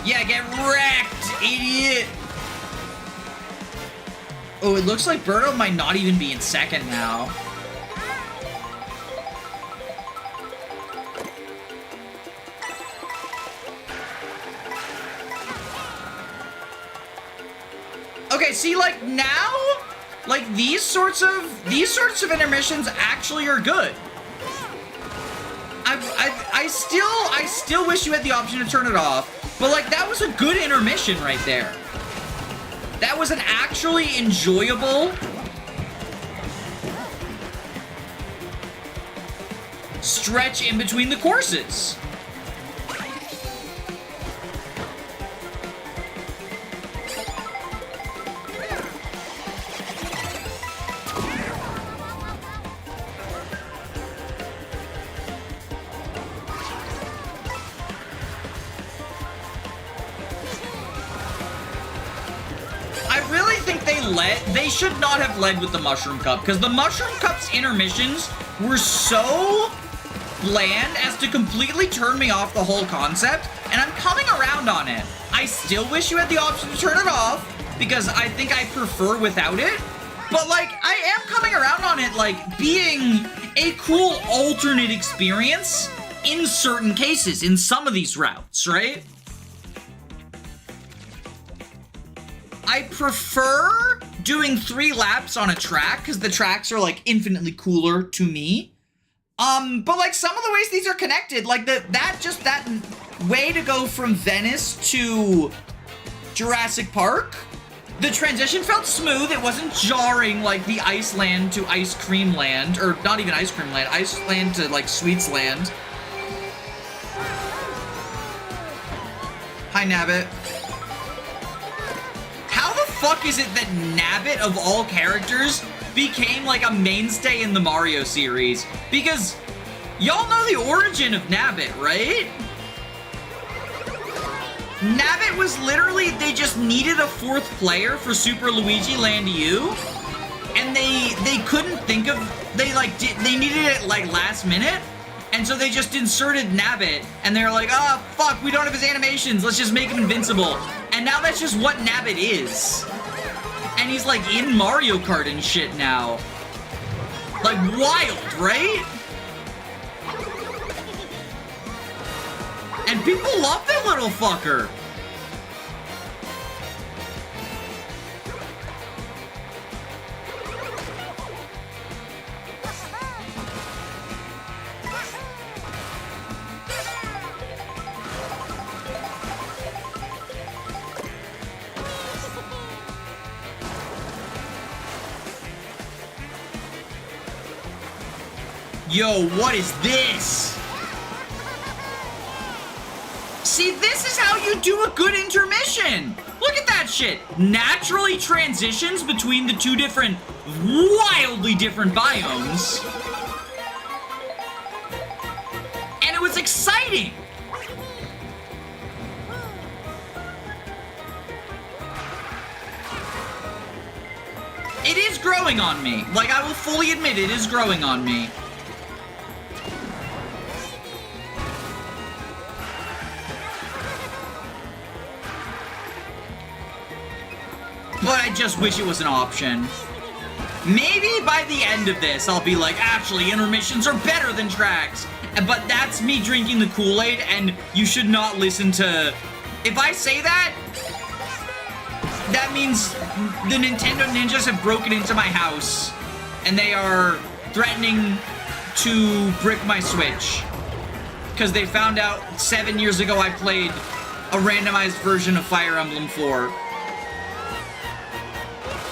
Yeah, get wrecked, idiot! Oh, it looks like Birdo might not even be in second now. Okay, see, like, now... like, these sorts of intermissions actually are good. I still wish you had the option to turn it off, but like, that was a good intermission right there. That was an actually enjoyable stretch in between the courses. they should not have led with the Mushroom Cup, because the Mushroom Cup's intermissions were so bland as to completely turn me off the whole concept, and I'm coming around on it. I still wish you had the option to turn it off, because I think I prefer without it, but, like, I am coming around on it, like, being a cool alternate experience in certain cases, in some of these routes, right? I prefer doing 3 laps on a track, because the tracks are, like, infinitely cooler to me. But, like, some of the ways these are connected, like, that way to go from Venice to Jurassic Park, the transition felt smooth. It wasn't jarring like the Iceland to Ice Cream Land, or not even Ice Cream Land, Iceland to, like, Sweets Land. Hi, Nabbit. How the fuck is it that Nabbit, of all characters, became, like, a mainstay in the Mario series? Because y'all know the origin of Nabbit, right? Nabbit was literally, they just needed a 4th player for Super Luigi Land U, and they couldn't think of, they needed it, like, last minute, and so they just inserted Nabbit, and they're like, oh, fuck, we don't have his animations, let's just make him invincible. And now that's just what Nabbit is. And he's, like, in Mario Kart and shit now. Like, wild, right? And people love that little fucker. Yo, what is this? See, this is how you do a good intermission. Look at that shit. Naturally transitions between the 2 different, wildly different biomes. And it was exciting. It is growing on me. Like, I will fully admit it is growing on me. But I just wish it was an option. Maybe by the end of this, I'll be like, actually, intermissions are better than tracks. But that's me drinking the Kool-Aid, and you should not listen to... If I say that, that means the Nintendo ninjas have broken into my house, and they are threatening to brick my Switch. Because they found out 7 years ago I played a randomized version of Fire Emblem 4.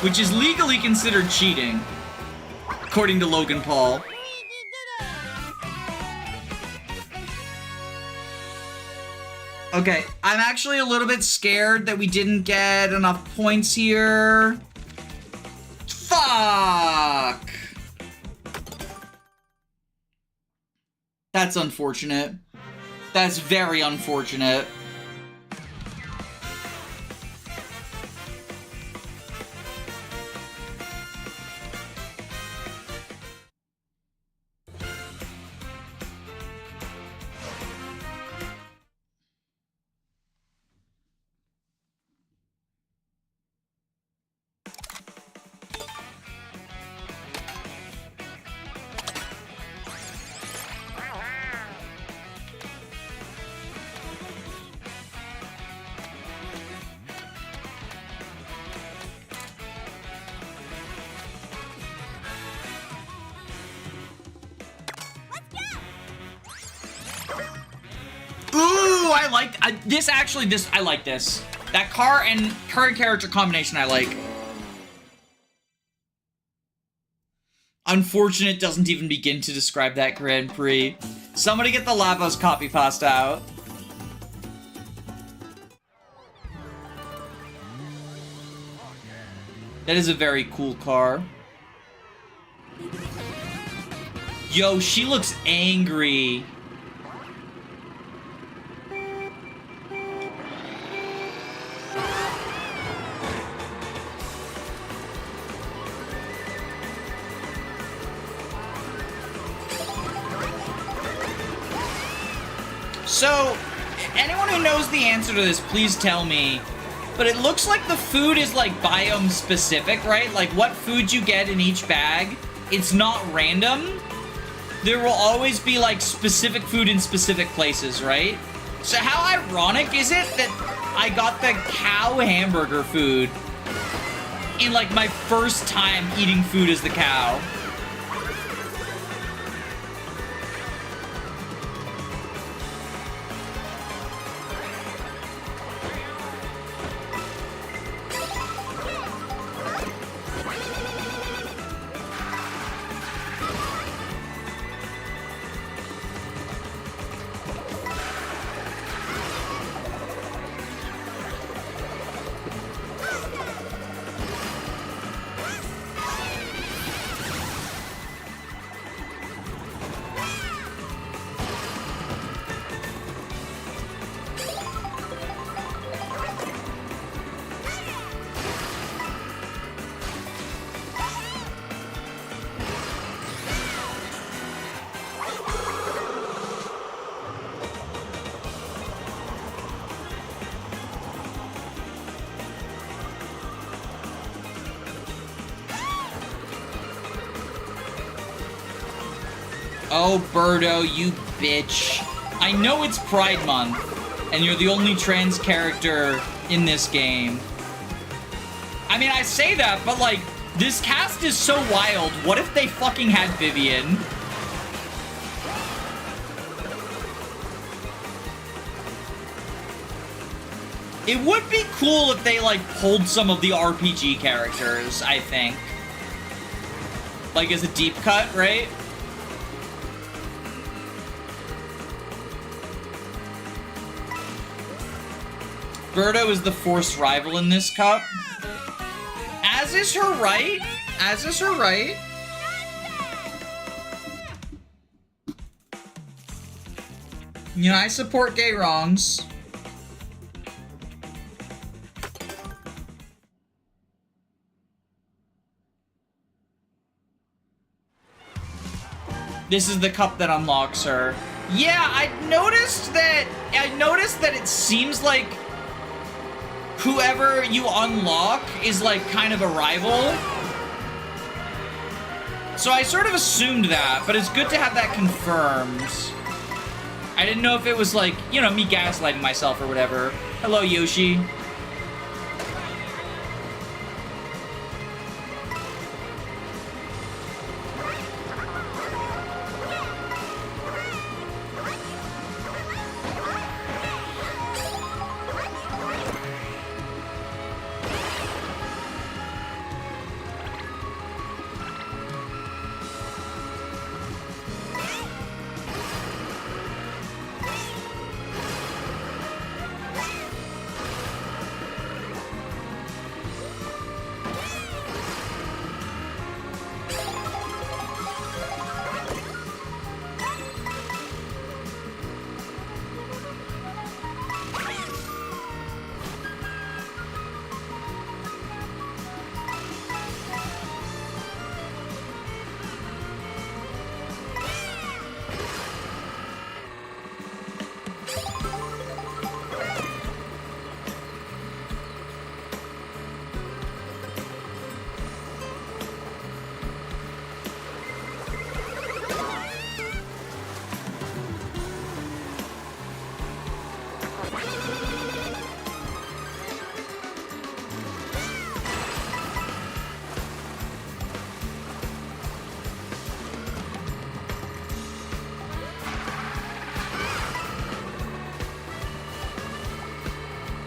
Which is legally considered cheating, according to Logan Paul. Okay, I'm actually a little bit scared that we didn't get enough points here. Fuck! That's unfortunate. That's very unfortunate. I like this. That car and current character combination I like. Unfortunate doesn't even begin to describe that Grand Prix. Somebody get the Lavos copy pasta out. That is a very cool car. Yo, she looks angry. So, anyone who knows the answer to this, please tell me. But it looks like the food is like biome specific, right? Like what food you get in each bag, it's not random. There will always be like specific food in specific places, right? So how ironic is it that I got the cow hamburger food in like my first time eating food as the cow? Oh, Birdo, you bitch. I know it's Pride Month, and you're the only trans character in this game. I mean, I say that, but like, this cast is so wild. What if they fucking had Vivian? It would be cool if they, like, pulled some of the RPG characters, I think. Like, as a deep cut, right? Birdo is the forced rival in this cup. As is her right. As is her right. You know, I support gay wrongs. This is the cup that unlocks her. Yeah, I noticed that it seems like whoever you unlock is like kind of a rival. So I sort of assumed that, but it's good to have that confirmed. I didn't know if it was like, you know, me gaslighting myself or whatever. Hello, Yoshi.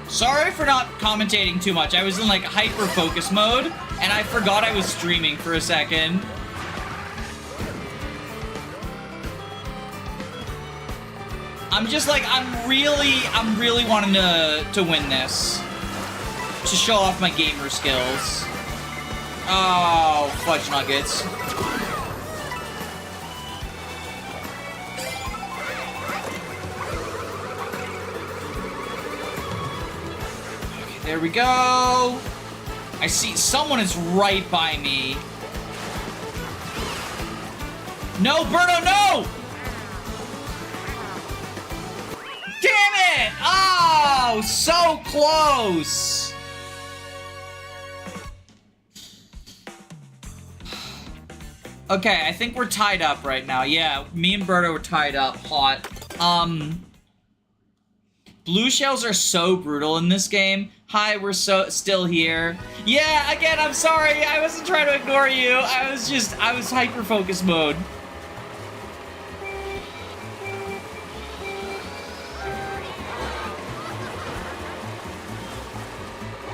Sorry for not commentating too much. I was in like hyper focus mode and I forgot I was streaming for a second. I'm just like, I'm really wanting to win this. To show off my gamer skills. Oh, fudge nuggets. There we go. I see someone is right by me. No, Birdo, no! Damn it! Oh, so close! Okay, I think we're tied up right now. Yeah, me and Berto are tied up. Hot. Blue shells are so brutal in this game. Hi, we're still here. Yeah, again, I'm sorry. I wasn't trying to ignore you. I was hyper-focus mode.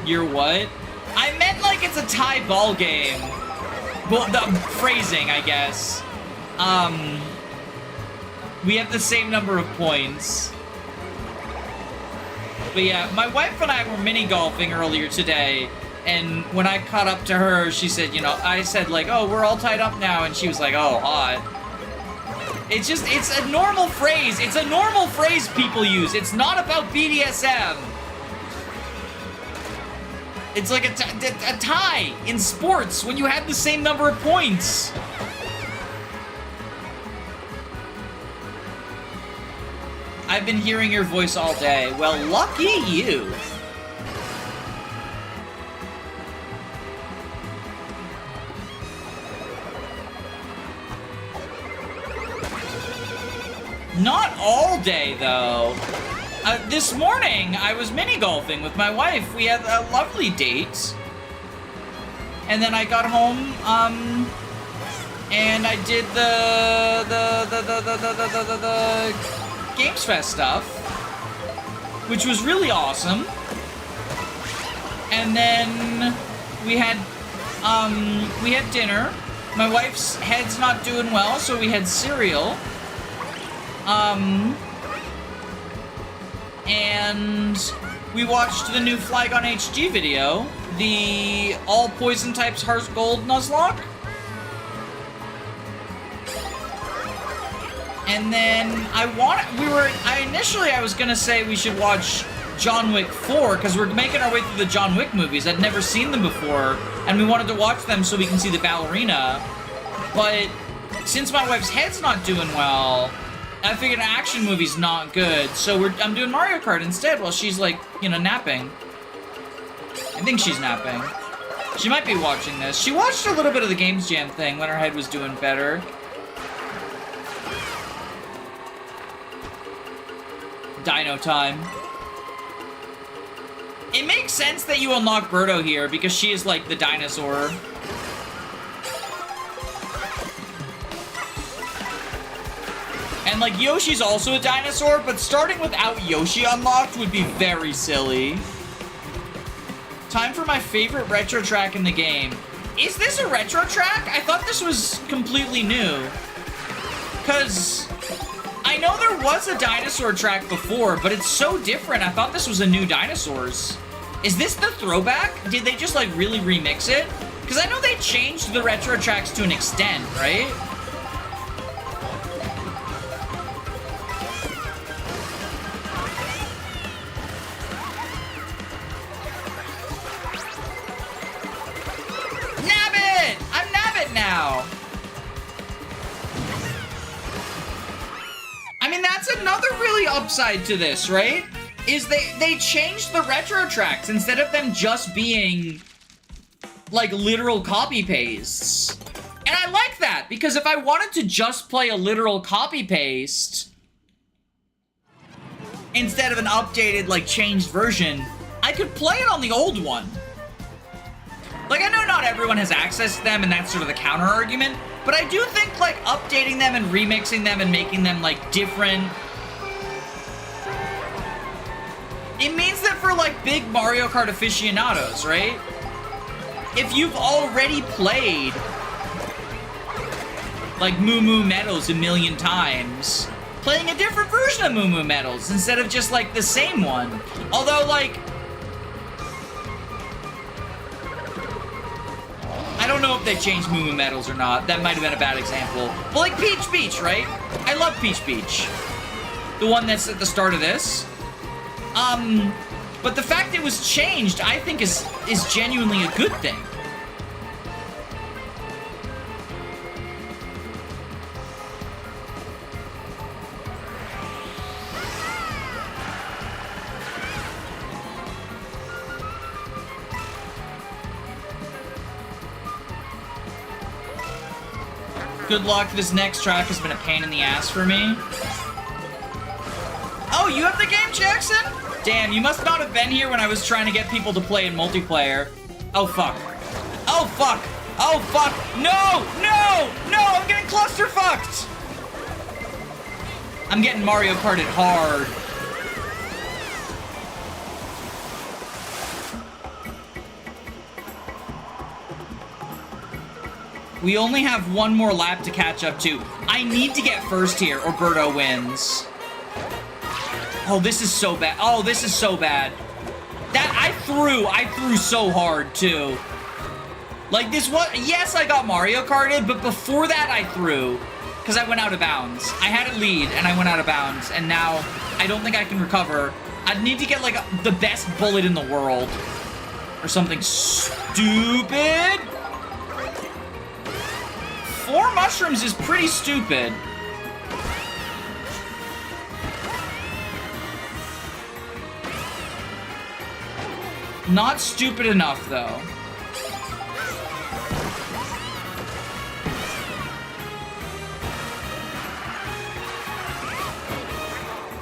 You're what? I meant like it's a tie ball game. Well, the phrasing, I guess. We have the same number of points. But yeah, my wife and I were mini golfing earlier today, and when I caught up to her, she said, you know, I said like, oh, we're all tied up now, and she was like, oh, hot. It's just, it's a normal phrase. It's a normal phrase people use. It's not about BDSM. It's like a tie in sports when you have the same number of points. I've been hearing your voice all day. Well, lucky you. Not all day, though. This morning, I was mini-golfing with my wife. We had a lovely date. And then I got home, and I did the Games Fest stuff, which was really awesome. And then we had dinner. My wife's head's not doing well, so we had cereal. And we watched the new Flygon HG video, the all poison types Heart Gold Nuzlocke. And then I was gonna say we should watch John Wick 4, because we're making our way through the John Wick movies. I'd never seen them before, and we wanted to watch them so we can see the ballerina. But since my wife's head's not doing well, I figured an action movie's not good, so I'm doing Mario Kart instead while she's, like, you know, napping. I think she's napping. She might be watching this. She watched a little bit of the Games Jam thing when her head was doing better. Dino time. It makes sense that you unlock Birdo here because she is like the dinosaur. And like Yoshi's also a dinosaur, but starting without Yoshi unlocked would be very silly. Time for my favorite retro track in the game. Is this a retro track? I thought this was completely new. 'Cause I know there was a dinosaur track before, but it's so different. I thought this was a new dinosaurs. Is this the throwback? Did they just like really remix it? Because I know they changed the retro tracks to an extent, right? Nabbit! I'm Nabbit now! I mean, that's another really upside to this, right? Is they changed the retro tracks instead of them just being like literal copy pastes. And I like that because if I wanted to just play a literal copy paste instead of an updated like changed version, I could play it on the old one. Like I know not everyone has access to them and that's sort of the counter argument, but I do think like updating them and remixing them and making them like different, it means that for like big Mario Kart aficionados, right? If you've already played like Moo Moo Medals a million times, playing a different version of Moo Moo Medals instead of just like the same one. Although like, I don't know if they changed Moo Moo Medals or not. That might have been a bad example. But like Peach Beach, right? I love Peach Beach. The one that's at the start of this. But the fact it was changed, I think is genuinely a good thing. good luck. This next track has been a pain in the ass for me. Oh, you have the game, Jackson? Damn, you must not have been here when I was trying to get people to play in multiplayer. Oh, fuck. Oh, fuck. Oh, fuck. No! No! No! I'm getting clusterfucked! I'm getting Mario Karted hard. We only have one more lap to catch up to. I need to get first here, or Birdo wins. Oh, this is so bad. Oh, this is so bad. I threw so hard, too. Like, this was... Yes, I got Mario Karted, but before that, I threw. Because I went out of bounds. I had a lead, and I went out of bounds. And now, I don't think I can recover. I'd need to get, like, the best bullet in the world. Or something stupid. 4 mushrooms is pretty stupid. Not stupid enough, though.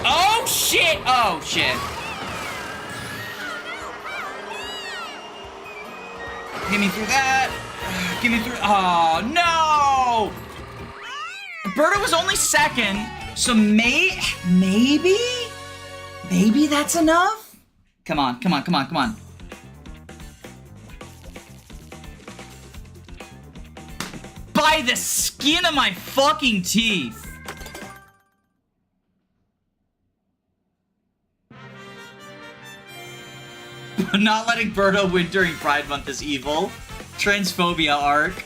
Oh, shit! Oh, shit. Get me through that. Get me through... Oh, no! Birdo was only second, so maybe? Maybe that's enough? Come on, come on, come on, come on. By the skin of my fucking teeth. Not letting Birdo win during Pride Month is evil. Transphobia arc.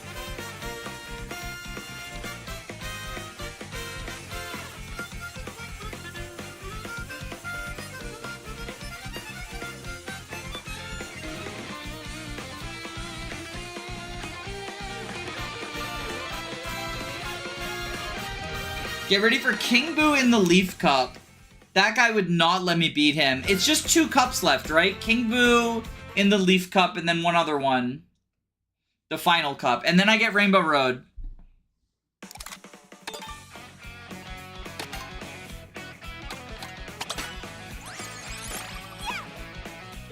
Get ready for King Boo in the Leaf Cup. That guy would not let me beat him. It's just 2 cups left, right? King Boo in the Leaf Cup and then one other one. The final cup. And then I get Rainbow Road.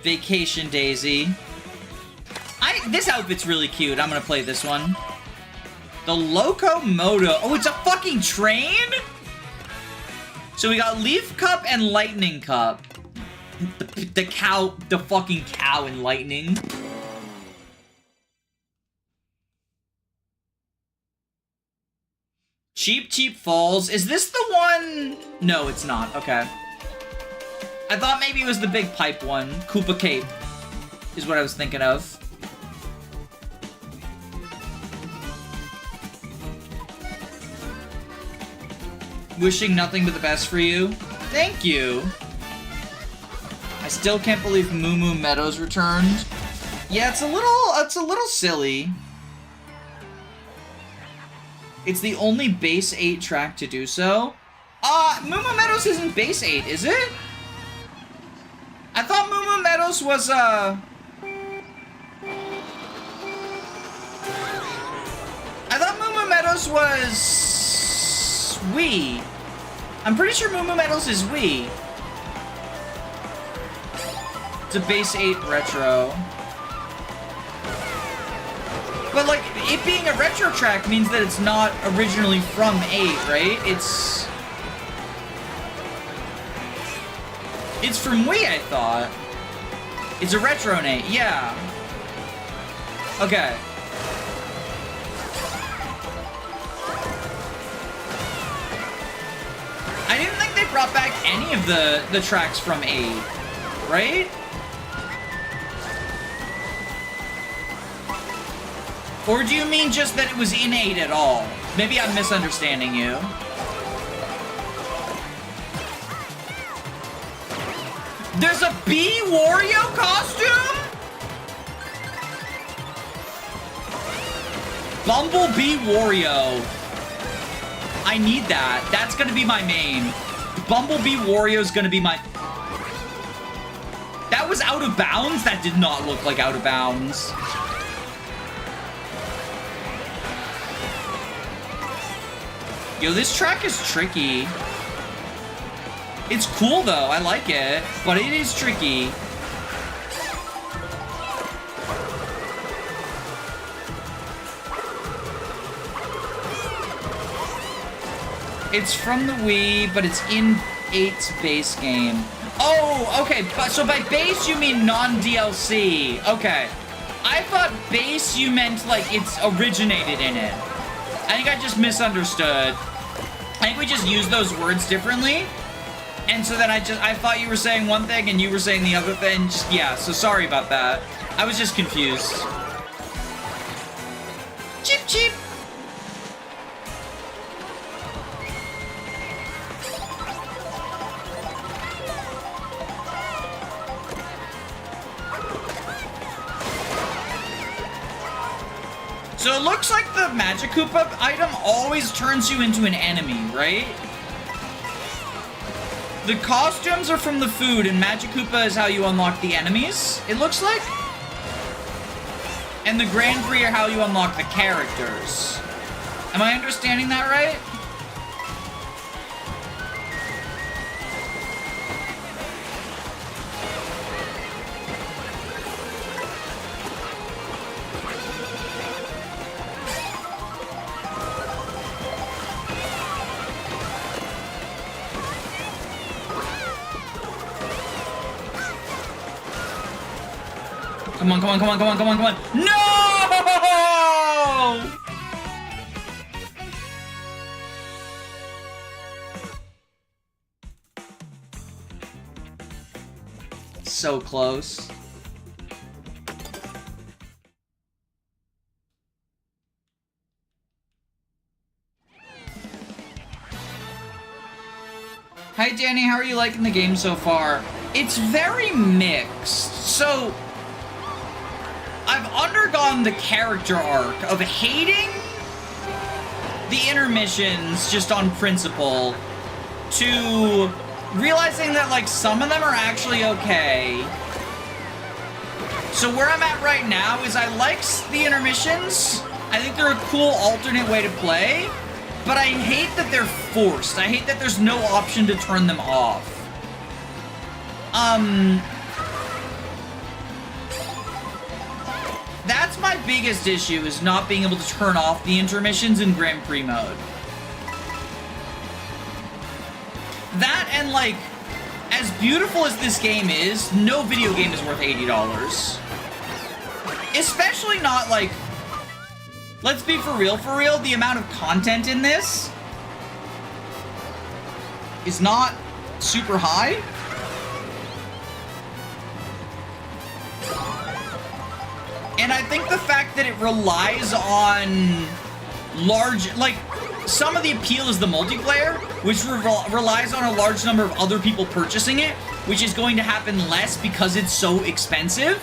Vacation Daisy. This outfit's really cute. I'm gonna play this one. The Locomoto. Oh, it's a fucking train? So we got Leaf Cup and Lightning Cup. The cow, the fucking cow and lightning. Cheap Cheap Falls. Is this the one? No, it's not. Okay. I thought maybe it was the big pipe one. Koopa Cape is what I was thinking of. Wishing nothing but the best for you. Thank you. I still can't believe Moo Moo Meadows returned. Yeah, it's a little silly. It's the only base 8 track to do so. Moo Moo Meadows isn't base 8, is it? I thought Moo Moo Meadows was, I thought Moo Moo Meadows was... Wii. I'm pretty sure Moo Moo Meadows is Wii. It's a base 8 retro. But, like, it being a retro track means that it's not originally from 8, right? It's from Wii, I thought. It's a retro Nate, yeah. Okay. I didn't think they brought back any of the tracks from 8, right? Or do you mean just that it was in 8 at all? Maybe I'm misunderstanding you. There's a Bee Wario costume? Bumblebee Wario. I need that. That's gonna be my main. Bumblebee Wario's gonna be my... That was out of bounds? That did not look like out of bounds. Yo, this track is tricky. It's cool though, I like it, but it is tricky. It's from the Wii, but it's in 8's base game. Oh, okay, so by base you mean non-DLC. Okay. I thought base you meant like it's originated in it. I think I just misunderstood. I think we just used those words differently. And so then I thought you were saying one thing and you were saying the other thing. Just, yeah, so sorry about that. I was just confused. Cheep, cheep. So it looks like the Magic Koopa item always turns you into an enemy, right? The costumes are from the food, and Magic Koopa is how you unlock the enemies, it looks like. And the Grand Prix are how you unlock the characters. Am I understanding that right? Come on, come on, come on, come on, come on, come on. No! So close. Hi Danny, how are you liking the game so far? It's very mixed. So I've undergone the character arc of hating the intermissions just on principle to realizing that, like, some of them are actually okay. So where I'm at right now is I like the intermissions. I think they're a cool alternate way to play, but I hate that they're forced. I hate that there's no option to turn them off. That's my biggest issue, is not being able to turn off the intermissions in Grand Prix mode. That and, like, as beautiful as this game is, no video game is worth $80. Especially not, like, let's be for real, the amount of content in this is not super high. And I think the fact that it relies on large, like, some of the appeal is the multiplayer, which relies on a large number of other people purchasing it, which is going to happen less because it's so expensive,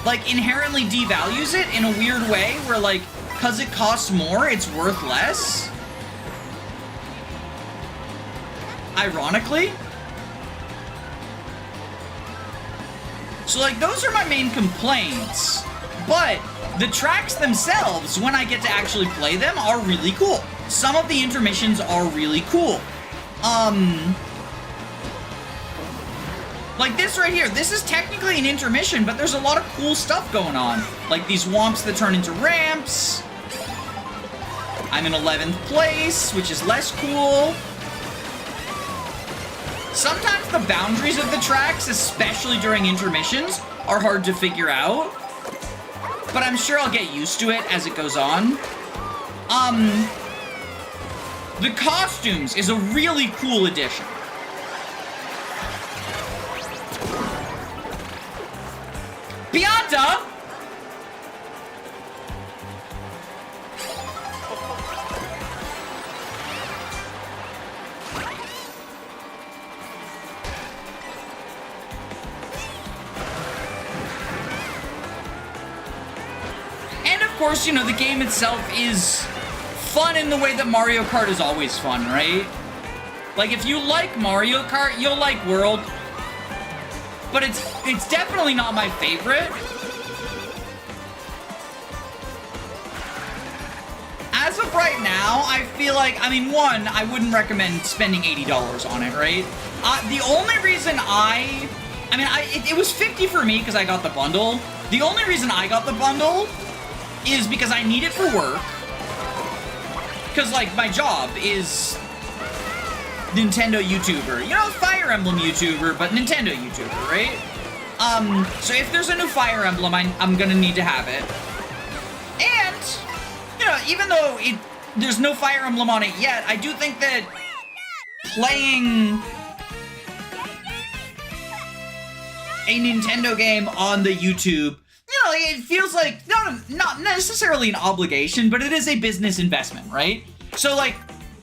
like, inherently devalues it in a weird way where, like, because it costs more, it's worth less. Ironically. So, like, those are my main complaints. But the tracks themselves, when I get to actually play them, are really cool. Some of the intermissions are really cool. Like this right here, this is technically an intermission, but there's a lot of cool stuff going on. Like these womps that turn into ramps. I'm in 11th place, which is less cool. Sometimes the boundaries of the tracks, especially during intermissions, are hard to figure out. But I'm sure I'll get used to it as it goes on. The costumes is a really cool addition. Bianta! And of course, you know, the game itself is fun in the way that Mario Kart is always fun, right? Like, if you like Mario Kart, you'll like World. But it's definitely not my favorite. as of right now, I feel like, I mean, one, I wouldn't recommend spending $80 on it, right? The only reason it was 50 for me because I got the bundle. The only reason I got the bundle is because I need it for work. Because, like, my job is Nintendo YouTuber. You know, Fire Emblem YouTuber, but Nintendo YouTuber, right? So if there's a new Fire Emblem, I'm gonna need to have it. And, you know, even though there's no Fire Emblem on it yet, I do think that playing a Nintendo game on the YouTube, you know, it feels like, not necessarily an obligation, but it is a business investment, right? So, like,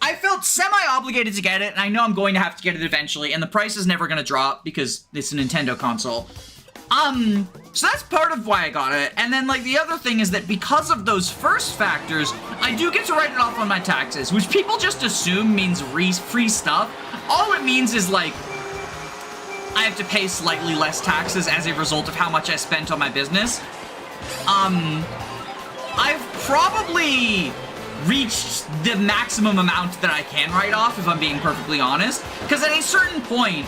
I felt semi-obligated to get it, and I know I'm going to have to get it eventually, and the price is never going to drop because it's a Nintendo console. So that's part of why I got it. And then, like, the other thing is that because of those first factors, I do get to write it off on my taxes, which people just assume means free stuff. All it means is, like, I have to pay slightly less taxes as a result of how much I spent on my business. I've probably reached the maximum amount that I can write off, if I'm being perfectly honest. Because at a certain point,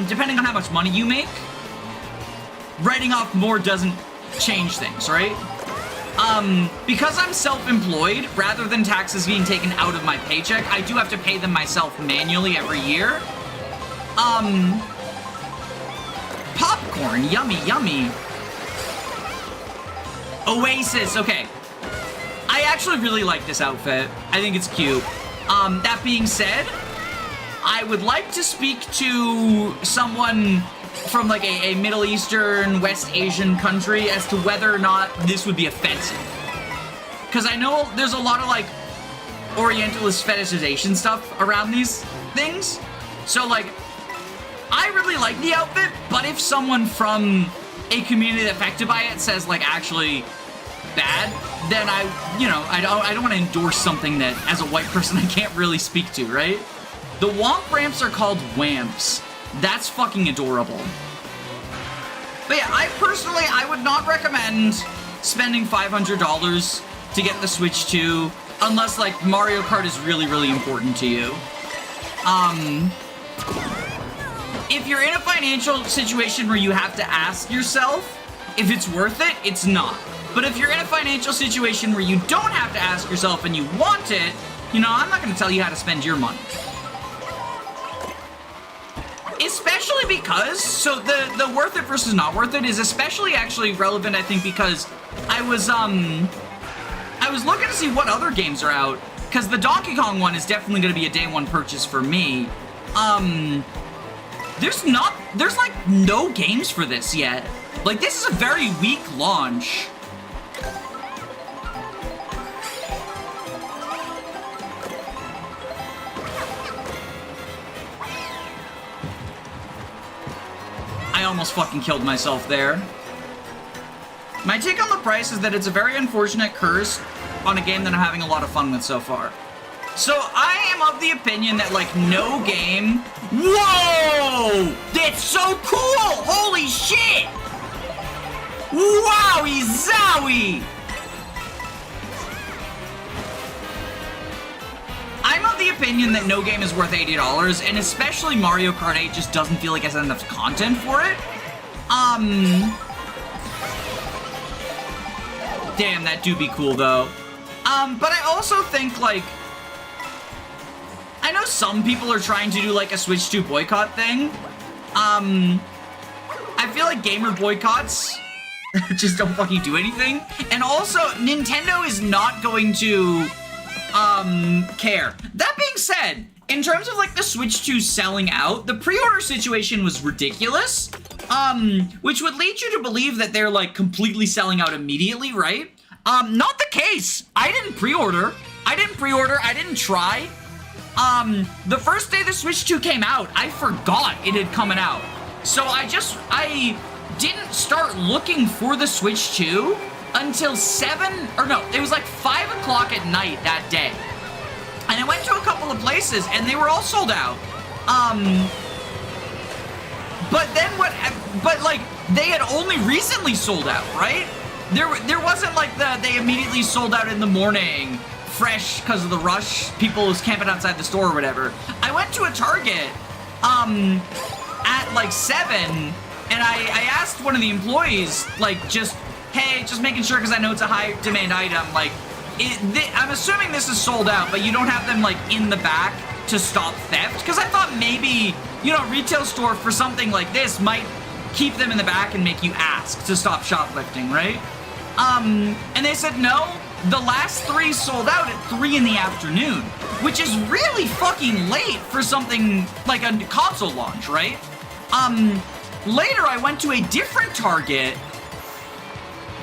depending on how much money you make, writing off more doesn't change things, right? Because I'm self-employed, rather than taxes being taken out of my paycheck, I do have to pay them myself manually every year. Popcorn, yummy, yummy. Oasis, okay. I actually really like this outfit. I think it's cute. That being said, I would like to speak to someone from like a Middle Eastern, West Asian country as to whether or not this would be offensive. Because I know there's a lot of like Orientalist fetishization stuff around these things. So like, I really like the outfit, but if someone from a community affected by it says like actually bad, then I don't want to endorse something that as a white person I can't really speak to, right? The womp ramps are called wamps. That's fucking adorable. But yeah, I would not recommend spending $500 to get the Switch 2 unless like Mario Kart is really, really important to you. If you're in a financial situation where you have to ask yourself if it's worth it, it's not. But if you're in a financial situation where you don't have to ask yourself and you want it, you know, I'm not going to tell you how to spend your money. Especially because, so the worth it versus not worth it is especially actually relevant, I think, because I was looking to see what other games are out, because the Donkey Kong one is definitely going to be a day one purchase for me. There's like no games for this yet. Like, this is a very weak launch. I almost fucking killed myself there. My take on the price is that it's a very unfortunate curse on a game that I'm having a lot of fun with so far. So I am of the opinion that like no game... Whoa! That's so cool! Holy shit! Wowie zowie! I'm of the opinion that no game is worth $80, and especially Mario Kart 8 just doesn't feel like it has enough content for it. Damn, that do be cool though. But I also think like, I know some people are trying to do like a Switch 2 boycott thing. I feel like gamer boycotts just don't fucking do anything. And also, Nintendo is not going to care. That being said, in terms of like the Switch 2 selling out, the pre-order situation was ridiculous. Which would lead you to believe that they're like completely selling out immediately, right? Not the case. I didn't pre-order. I didn't try. The first day the Switch 2 came out, I forgot it had come out. So I didn't start looking for the Switch 2 until it was like 5 o'clock at night that day. And I went to a couple of places and they were all sold out. But like, they had only recently sold out, right? There wasn't like they immediately sold out in the morning, fresh because of the rush. People was camping outside the store or whatever. I went to a Target at like 7, and I asked one of the employees, like, hey, just making sure because I know it's a high demand item, like, I'm assuming this is sold out, but you don't have them like in the back to stop theft? Because I thought maybe, you know, a retail store for something like this might keep them in the back and make you ask to stop shoplifting, right? And they said no, the last 3 sold out at 3 in the afternoon, which is really fucking late for something like a console launch, right? Later I went to a different Target.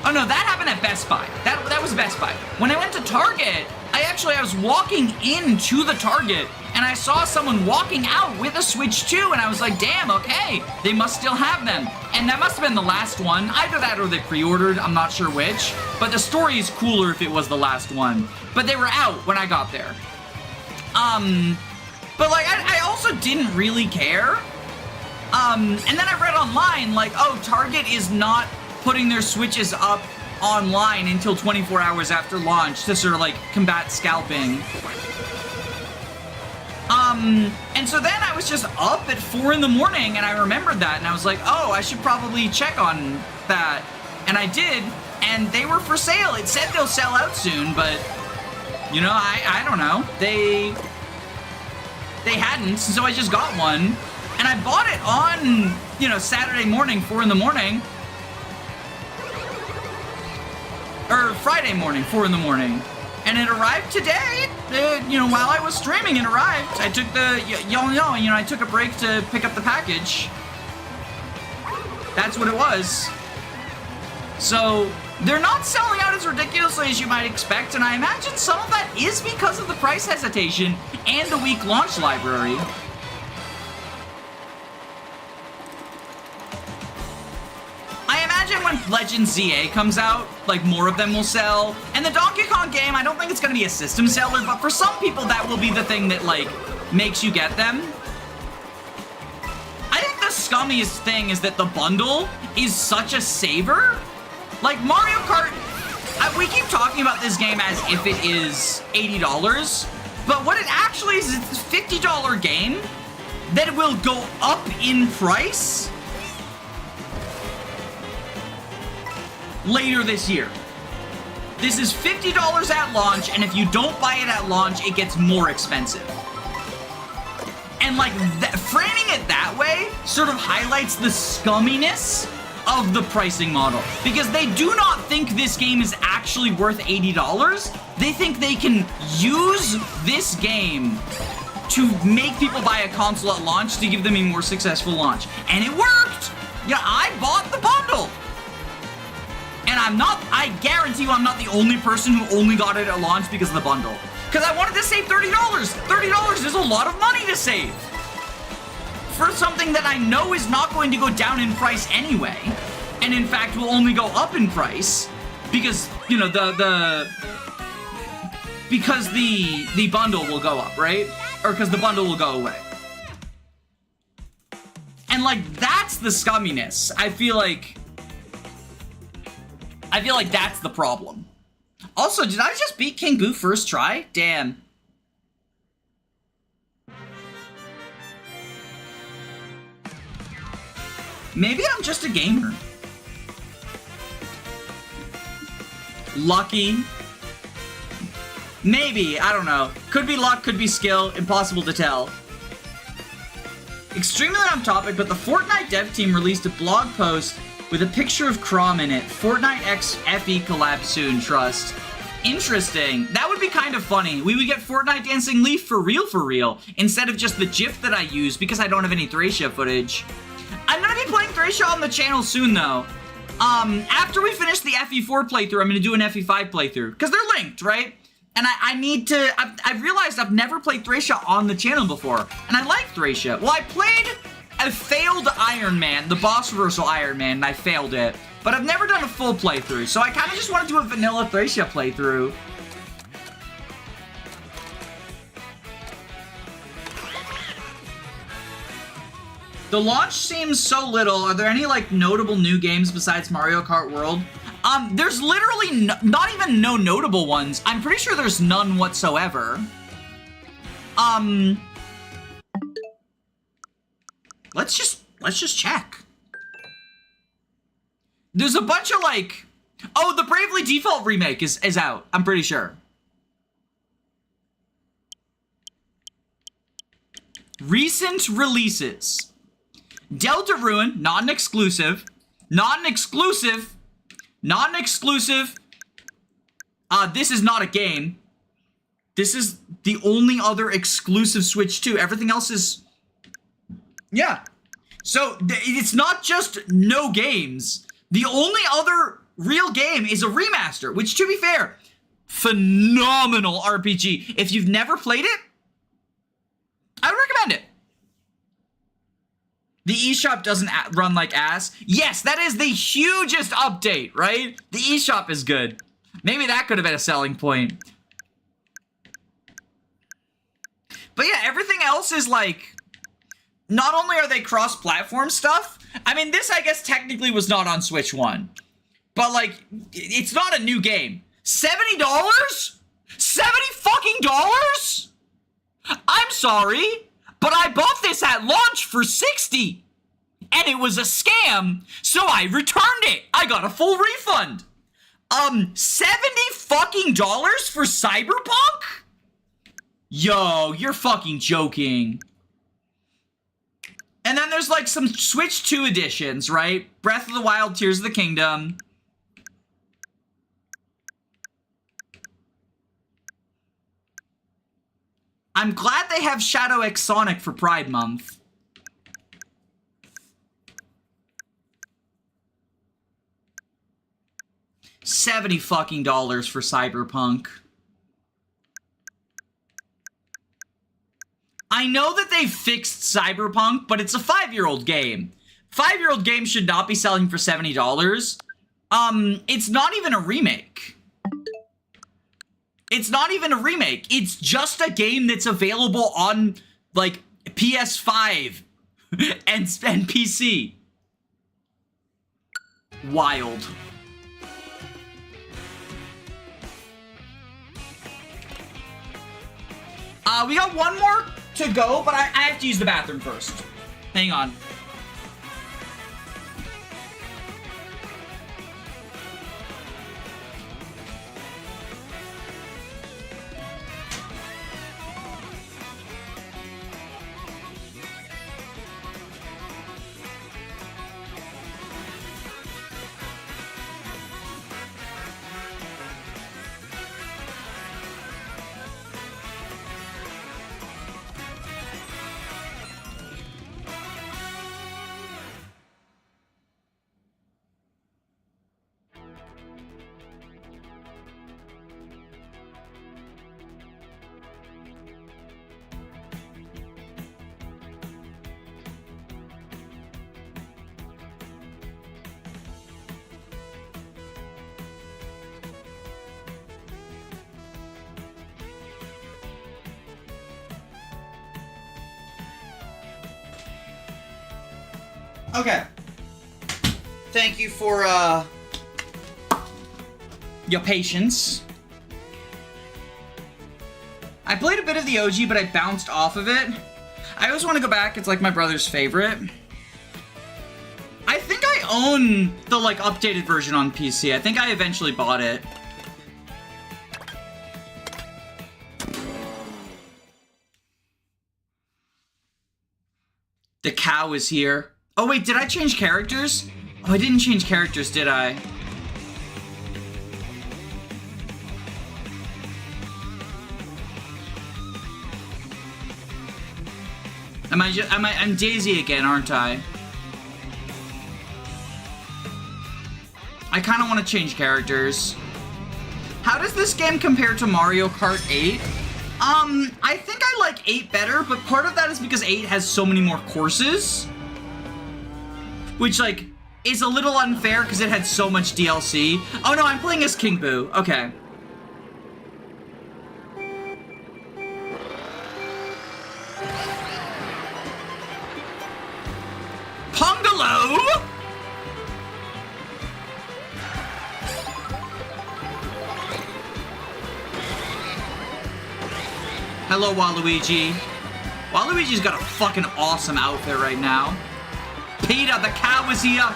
Oh no, that happened at Best Buy. That was Best Buy. When I went to Target, I was walking into the Target and I saw someone walking out with a Switch 2 and I was like, damn, okay, they must still have them. And that must have been the last one. Either that or they pre-ordered, I'm not sure which. But the story is cooler if it was the last one. But they were out when I got there. But like, I also didn't really care. And then I read online, like, oh, Target is not putting their Switches up online until 24 hours after launch to sort of like combat scalping. And so then I was just up at 4 in the morning and I remembered that and I was like, oh, I should probably check on that. And I did, and they were for sale. It said they'll sell out soon, but, you know, I don't know. They hadn't, so I just got one. And I bought it on, you know, Saturday morning, 4 in the morning. Or Friday morning, 4 in the morning. And it arrived today. You know, while I was streaming, it arrived. I took I took a break to pick up the package. That's what it was. So, they're not selling out as ridiculously as you might expect, and I imagine some of that is because of the price hesitation and the weak launch library. I imagine when Legend ZA comes out, like, more of them will sell. And the Donkey Kong game, I don't think it's gonna be a system seller, but for some people that will be the thing that, like, makes you get them. I think the scummiest thing is that the bundle is such a saver. Like, Mario Kart, we keep talking about this game as if it is $80, but what it actually is, it's a $50 game that will go up in price later this year. This is $50 at launch, and if you don't buy it at launch, it gets more expensive. And like, framing it that way sort of highlights the scumminess of the pricing model. Because they do not think this game is actually worth $80. They think they can use this game to make people buy a console at launch to give them a more successful launch. And it worked! Yeah, I bought the bundle! And I guarantee you I'm not the only person who only got it at launch because of the bundle. Because I wanted to save $30. $30 is a lot of money to save. For something that I know is not going to go down in price anyway. And in fact will only go up in price. Because, you know, because the bundle will go up, right? Or because the bundle will go away. And like, that's the scumminess. I feel like that's the problem. Also, did I just beat King Boo first try? Damn. Maybe I'm just a gamer. Lucky. Maybe, I don't know. Could be luck, could be skill, impossible to tell. Extremely on topic, but the Fortnite dev team released a blog post with a picture of Crom in it. Fortnite x FE collab soon, trust. Interesting. That would be kind of funny. We would get Fortnite Dancing Leaf for real, instead of just the GIF that I use because I don't have any Thracia footage. I'm gonna be playing Thracia on the channel soon, though. After we finish the FE4 playthrough, I'm gonna do an FE5 playthrough. Because they're linked, right? And I need to... I've realized I've never played Thracia on the channel before. And I like Thracia. Well, I played a failed Iron Man, the boss reversal Iron Man, and I failed it. But I've never done a full playthrough, so I kind of just want to do a vanilla Thracia playthrough. The launch seems so little. Are there any, like, notable new games besides Mario Kart World? There's literally not even no notable ones. I'm pretty sure there's none whatsoever. Let's just check. There's a bunch of like, oh, the Bravely Default remake is out. I'm pretty sure. Recent releases. Delta Ruin, not an exclusive. Not an exclusive. Not an exclusive. This is not a game. This is the only other exclusive Switch 2. Everything else is... Yeah. So, it's not just no games. The only other real game is a remaster, which, to be fair, phenomenal RPG. If you've never played it, I would recommend it. The eShop doesn't run like ass. Yes, that is the hugest update, right? The eShop is good. Maybe that could have been a selling point. But yeah, everything else is like... Not only are they cross-platform stuff, I mean, this, I guess, technically was not on Switch 1. But, like, it's not a new game. $70? $70 fucking dollars? I'm sorry, but I bought this at launch for $60. And it was a scam, so I returned it. I got a full refund. $70 fucking dollars for Cyberpunk? Yo, you're fucking joking. And then there's like some Switch 2 editions, right? Breath of the Wild, Tears of the Kingdom. I'm glad they have Shadow X Sonic for Pride Month. $70 fucking dollars for Cyberpunk. I know that they fixed Cyberpunk, but it's a 5-year-old game. 5-year-old games should not be selling for $70. It's not even a remake. It's not even a remake. It's just a game that's available on, like, PS5 and PC. Wild. We got one more to go, but I have to use the bathroom first. Hang on. Okay. Thank you for, your patience. I played a bit of the OG, but I bounced off of it. I always want to go back. It's like my brother's favorite. I think I own the, like, updated version on PC. I think I eventually bought it. The cow is here. Oh wait, did I change characters? Oh, I didn't change characters, did I? I'm Daisy again, aren't I? I kind of want to change characters. How does this game compare to Mario Kart 8? I think I like 8 better, but part of that is because 8 has so many more courses. Which, like, is a little unfair because it had so much DLC. Oh no, I'm playing as King Boo. Okay. Pongalo! Hello, Waluigi. Waluigi's got a fucking awesome outfit right now. Peter, the cow is here.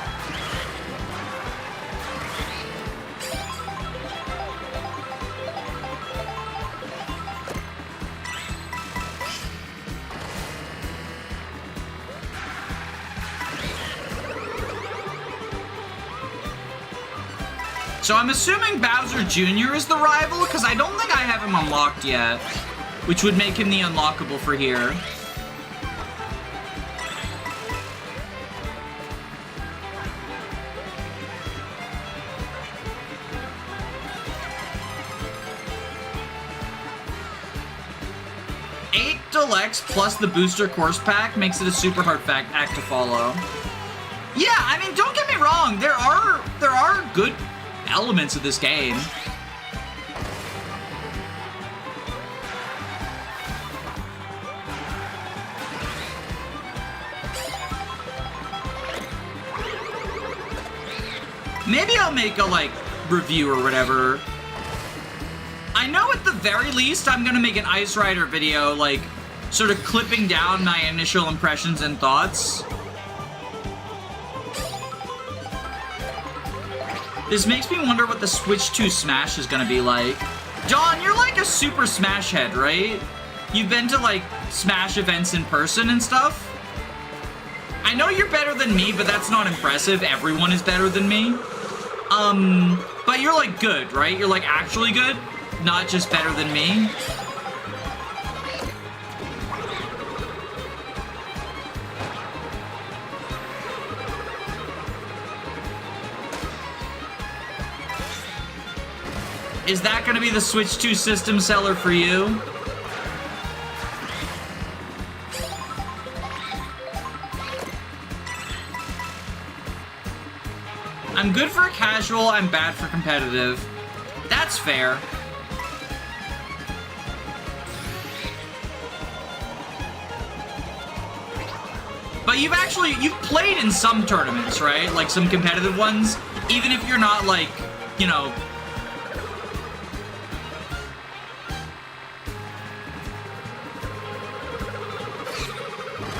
So I'm assuming Bowser Jr. is the rival, because I don't think I have him unlocked yet, which would make him the unlockable for here. $8 Deluxe plus the booster course pack makes it a super hard act to follow. Yeah, I mean, don't get me wrong, there are good elements of this game. Maybe I'll make a, like, review or whatever. I know at the very least I'm gonna make an Ice Rider video, like, sort of clipping down my initial impressions and thoughts. This makes me wonder what the Switch 2 Smash is gonna be like. John, you're like a super Smash head, right? You've been to, like, Smash events in person and stuff? I know you're better than me, but that's not impressive. Everyone is better than me. But you're, like, good, right? You're, like, actually good, not just better than me. Is that gonna be the Switch 2 system seller for you? I'm good for casual, I'm bad for competitive. That's fair. But you've played in some tournaments, right? Like some competitive ones, even if you're not like, you know,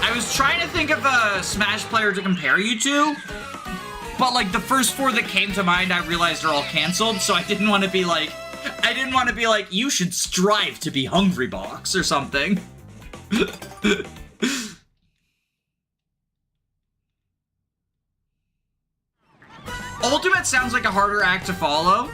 I was trying to think of a Smash player to compare you to, but like the first four that came to mind, I realized are all canceled, so I didn't want to be like, you should strive to be Hungry Box or something. Ultimate sounds like a harder act to follow.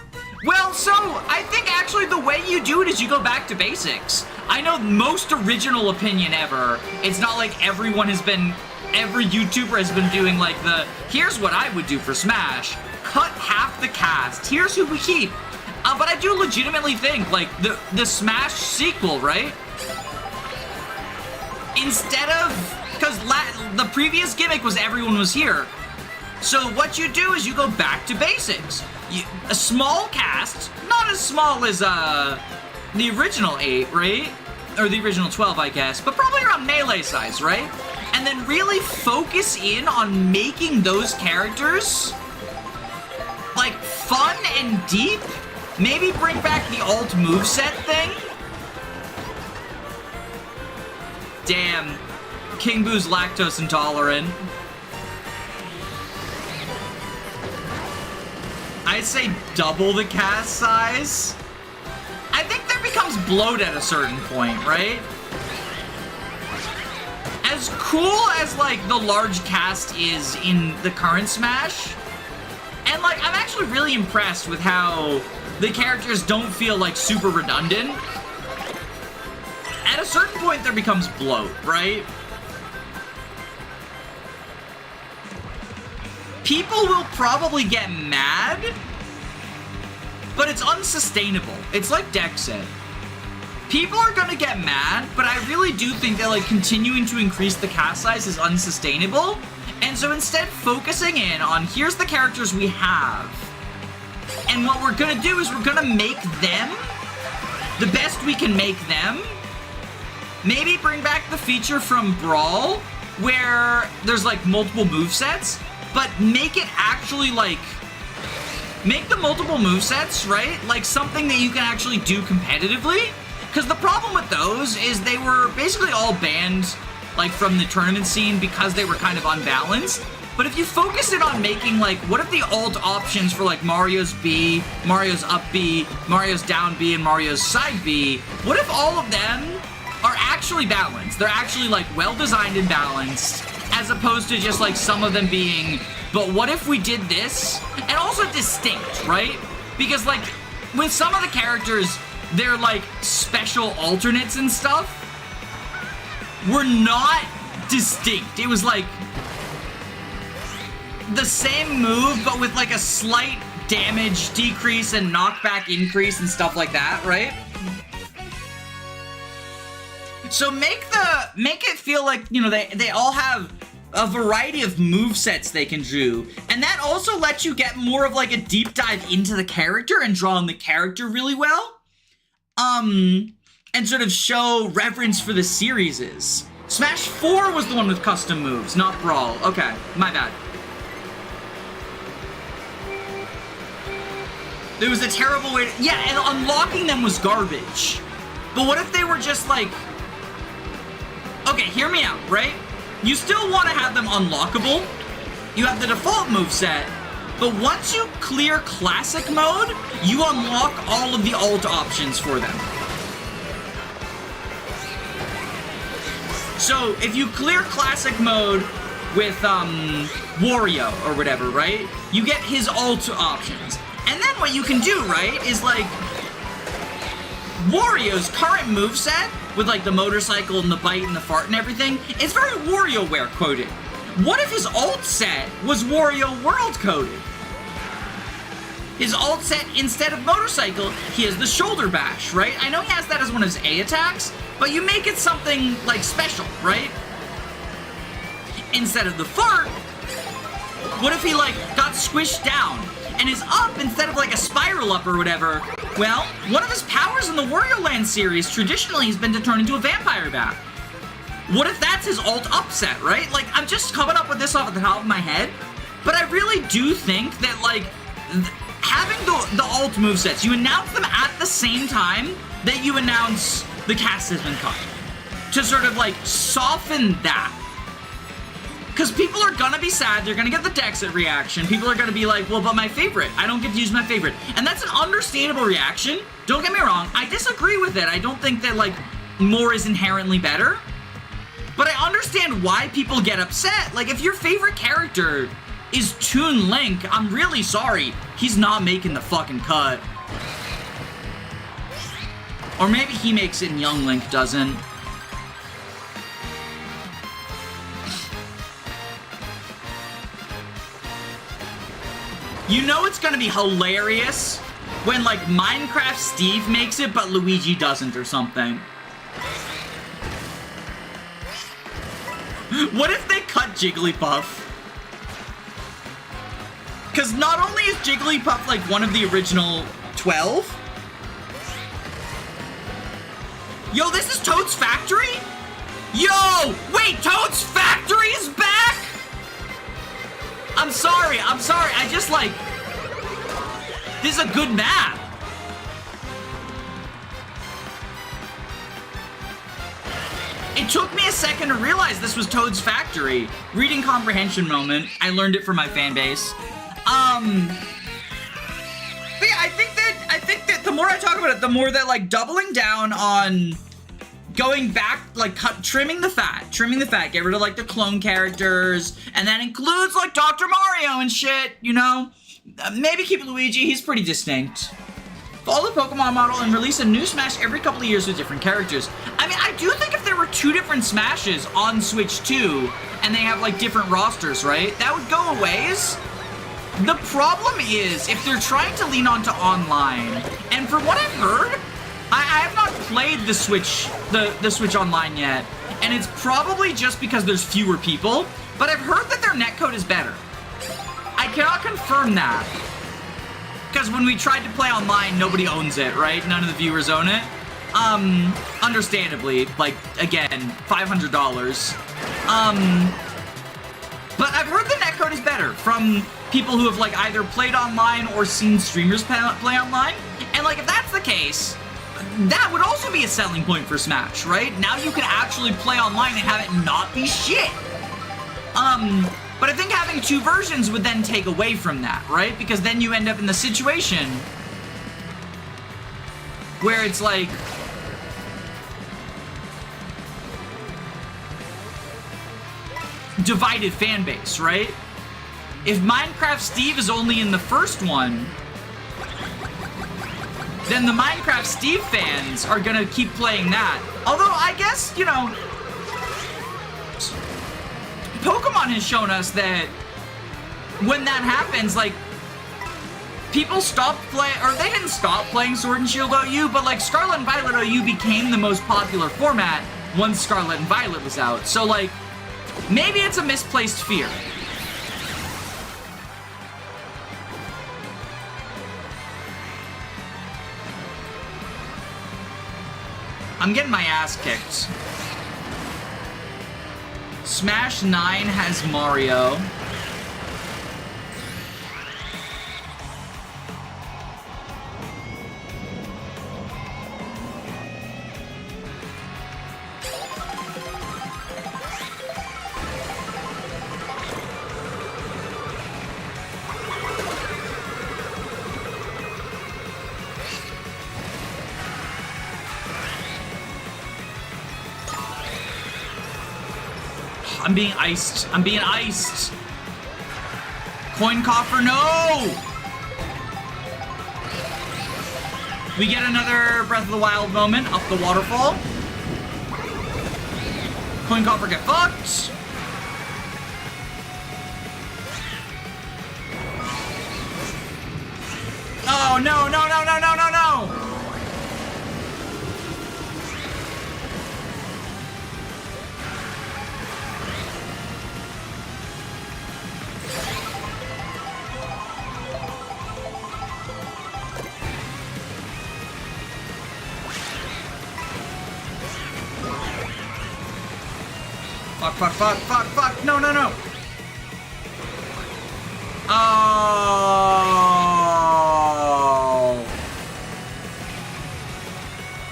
Well, so, I think actually the way you do it is you go back to basics. I know most original opinion ever. It's not like every YouTuber has been doing like here's what I would do for Smash. Cut half the cast. Here's who we keep. But I do legitimately think, like, the Smash sequel, right? Instead of, because the previous gimmick was everyone was here. So what you do is you go back to basics. A small cast, not as small as the original 8, right? Or the original 12, I guess, but probably around Melee size, right? And then really focus in on making those characters, like, fun and deep. Maybe bring back the alt moveset thing. Damn, King Boo's lactose intolerant. I'd say double the cast size. I think there becomes bloat at a certain point, right? As cool as, like, the large cast is in the current Smash, and, like, I'm actually really impressed with how the characters don't feel, like, super redundant. At a certain point, there becomes bloat, right? People will probably get mad, but it's unsustainable. It's like Deck said. People are gonna get mad, but I really do think that, like, continuing to increase the cast size is unsustainable. And so instead, focusing in on here's the characters we have. And what we're gonna do is we're gonna make them the best we can make them. Maybe bring back the feature from Brawl, where there's, like, multiple movesets, but make it actually, like, make the multiple movesets, right, like something that you can actually do competitively, Because the problem with those is they were basically all banned, like, from the tournament scene because they were kind of unbalanced. But if you focus it on making, like, what if the alt options for, like, Mario's B, Mario's up B, Mario's down B, and Mario's side B, what if all of them are actually balanced? They're actually, like, well-designed and balanced, as opposed to just, like, some of them being, but what if we did this? And also distinct, right? Because, like, with some of the characters, they're, like, special alternates and stuff, were not distinct. It was, like, the same move, but with, like, a slight damage decrease and knockback increase and stuff like that, right? So make it feel like, you know, they all have a variety of movesets they can do, and that also lets you get more of, like, a deep dive into the character and draw on the character really well, and sort of show reverence for the series. Smash 4 was the one with custom moves, not Brawl. Okay, my bad. It was a terrible way to, yeah, and unlocking them was garbage. But what if they were just like, okay, hear me out, right? You still want to have them unlockable. You have the default moveset, but once you clear classic mode, you unlock all of the alt options for them. So if you clear classic mode with Wario or whatever, right? You get his alt options. And then what you can do, right, is like Wario's current moveset with like the motorcycle and the bite and the fart and everything, it's very WarioWare coded. What if his alt set was Wario World coded? His alt set, instead of motorcycle, he has the shoulder bash, right? I know he has that as one of his A attacks, but you make it something like special, right? Instead of the fart, what if he like got squished down? And his up, instead of like a spiral up or whatever, well, one of his powers in the Wario Land series traditionally has been to turn into a vampire bat. What if that's his alt upset, right? Like, I'm just coming up with this off the top of my head, but I really do think that, like, having the alt movesets, you announce them at the same time that you announce the cast has been cut. To sort of, like, soften that. Because people are gonna be sad, they're gonna get the Dexit reaction, people are gonna be like, well, but my favorite, I don't get to use my favorite. And that's an understandable reaction, don't get me wrong, I disagree with it, I don't think that, like, more is inherently better. But I understand why people get upset. Like, if your favorite character is Toon Link, I'm really sorry, he's not making the fucking cut. Or maybe he makes it and Young Link doesn't. You know it's gonna be hilarious when, like, Minecraft Steve makes it, but Luigi doesn't or something. What if they cut Jigglypuff? Because not only is Jigglypuff, like, one of the original 12. Yo, this is Toad's Factory? Yo! Wait, Toad's Factory is back?! I'm sorry, I just, like, this is a good map. It took me a second to realize this was Toad's Factory. Reading comprehension moment, I learned it from my fan base. But yeah, I think that the more I talk about it, the more that, like, doubling down on going back, like, trimming the fat, get rid of, like, the clone characters, and that includes, like, Dr. Mario and shit, you know? Maybe keep Luigi, he's pretty distinct. Follow the Pokemon model and release a new Smash every couple of years with different characters. I mean, I do think if there were 2 different Smashes on Switch 2, and they have, like, different rosters, right? That would go a ways. The problem is, if they're trying to lean onto online, and from what I've heard, I have not played the Switch Online yet, and it's probably just because there's fewer people, but I've heard that their netcode is better. I cannot confirm that, because when we tried to play online, nobody owns it, right? None of the viewers own it. Understandably, like, again, $500. But I've heard the netcode is better from people who have, like, either played online or seen streamers play online, and, like, if that's the case, that would also be a selling point for Smash, right? Now you can actually play online and have it not be shit. But I think having 2 versions would then take away from that, right? Because then you end up in the situation where it's like, divided fan base, right? If Minecraft Steve is only in the first one, then the Minecraft Steve fans are gonna keep playing that. Although, I guess, you know, Pokemon has shown us that when that happens, like, people stopped playing, or they didn't stop playing Sword and Shield OU, but like Scarlet and Violet OU became the most popular format once Scarlet and Violet was out. So like, maybe it's a misplaced fear. I'm getting my ass kicked. Smash 9 has Mario. I'm being iced. I'm being iced. Coin coffer, no! We get another Breath of the Wild moment up the waterfall. Coin coffer get fucked. Oh, no, no, no, no, no, no, no! Fuck, fuck, fuck, fuck, fuck. No, no, no. Oh.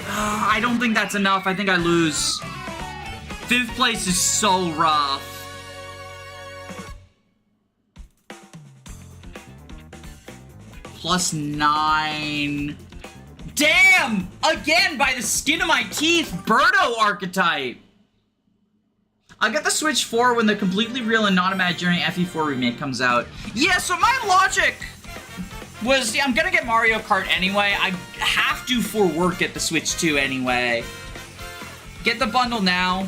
I don't think that's enough. I think I lose. 5th place is so rough. +9. Damn! Again, by the skin of my teeth, Birdo archetype. I'll get the Switch 4 when the completely real and not imaginary FE4 remake comes out. Yeah, so my logic was, yeah, I'm gonna get Mario Kart anyway. I have to for work get the Switch 2 anyway. Get the bundle now.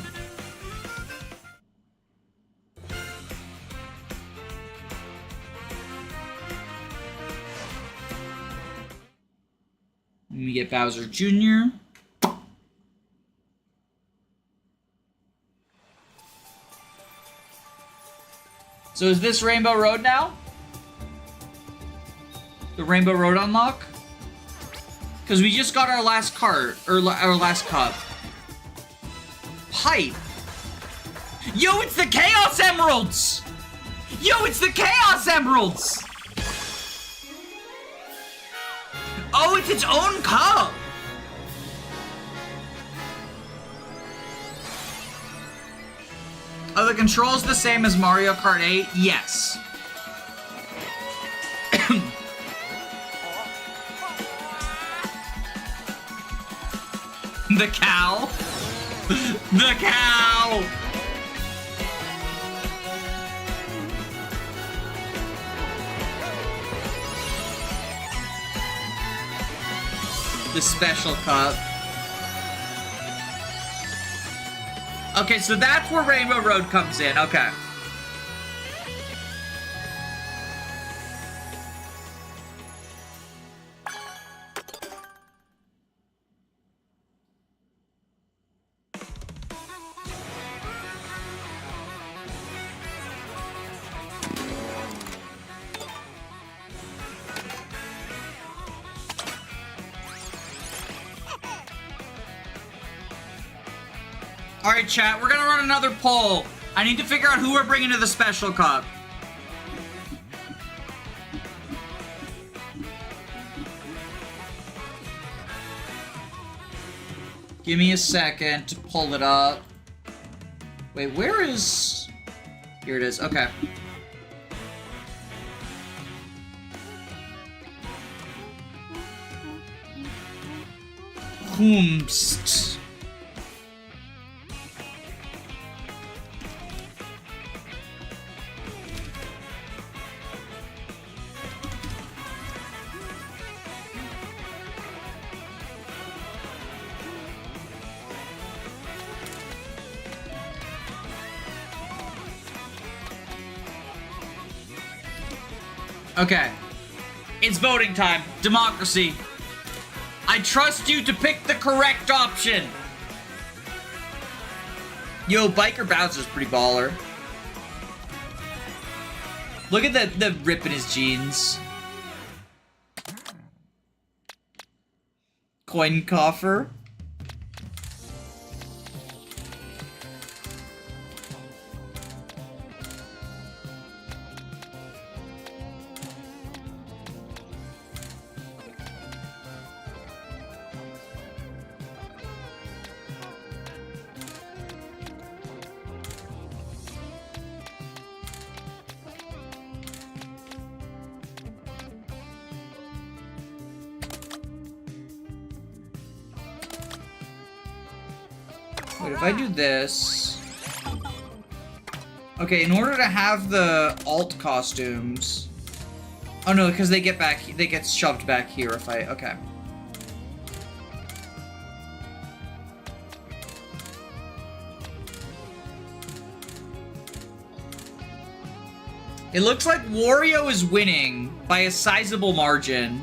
Let me get Bowser Jr. So is this Rainbow Road now? The Rainbow Road unlock? Because we just got our last cart, or our last cup. Pipe. Yo, it's the Chaos Emeralds! Yo, it's the Chaos Emeralds! Oh, it's its own cup! Are the controls the same as Mario Kart 8? Yes. The cow. The cow. The special cup. Okay, so that's where Rainbow Road comes in. Okay. Alright, chat, we're gonna run another poll. I need to figure out who we're bringing to the special cup. Give me a second to pull it up. Wait, where is... Here it is. Okay. Whomst. Okay. It's voting time. Democracy. I trust you to pick the correct option. Yo, Biker Bowser's pretty baller. Look at the rip in his jeans. Coin coffer. Wait, if I do this... Okay, in order to have the alt costumes... Oh no, because they get shoved back here if I... Okay. It looks like Wario is winning by a sizable margin.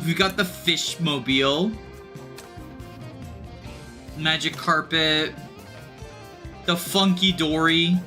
We got the fish mobile, magic carpet, the funky dory.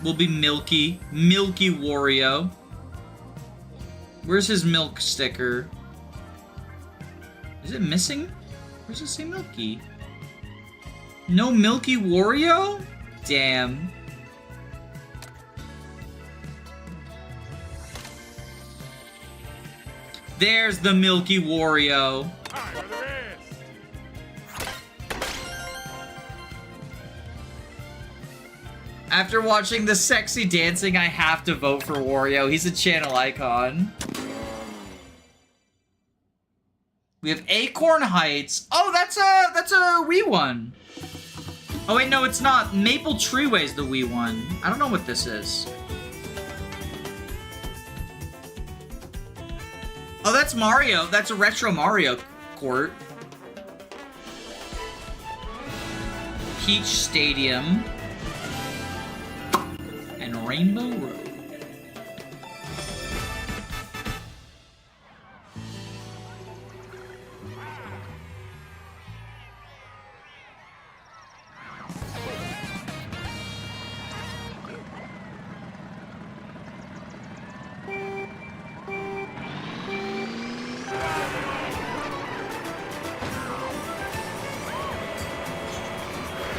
Will be Milky Wario. Where's his milk sticker? Is it missing? Where's it say Milky? No Milky Wario? Damn. There's the Milky Wario. After watching the sexy dancing, I have to vote for Wario. He's a channel icon. We have Acorn Heights. Oh, that's a Wii one. Oh wait, no, it's not. Maple Treeway's the Wii one. I don't know what this is. Oh, that's Mario. That's a retro Mario court. Peach Stadium. And Rainbow Road.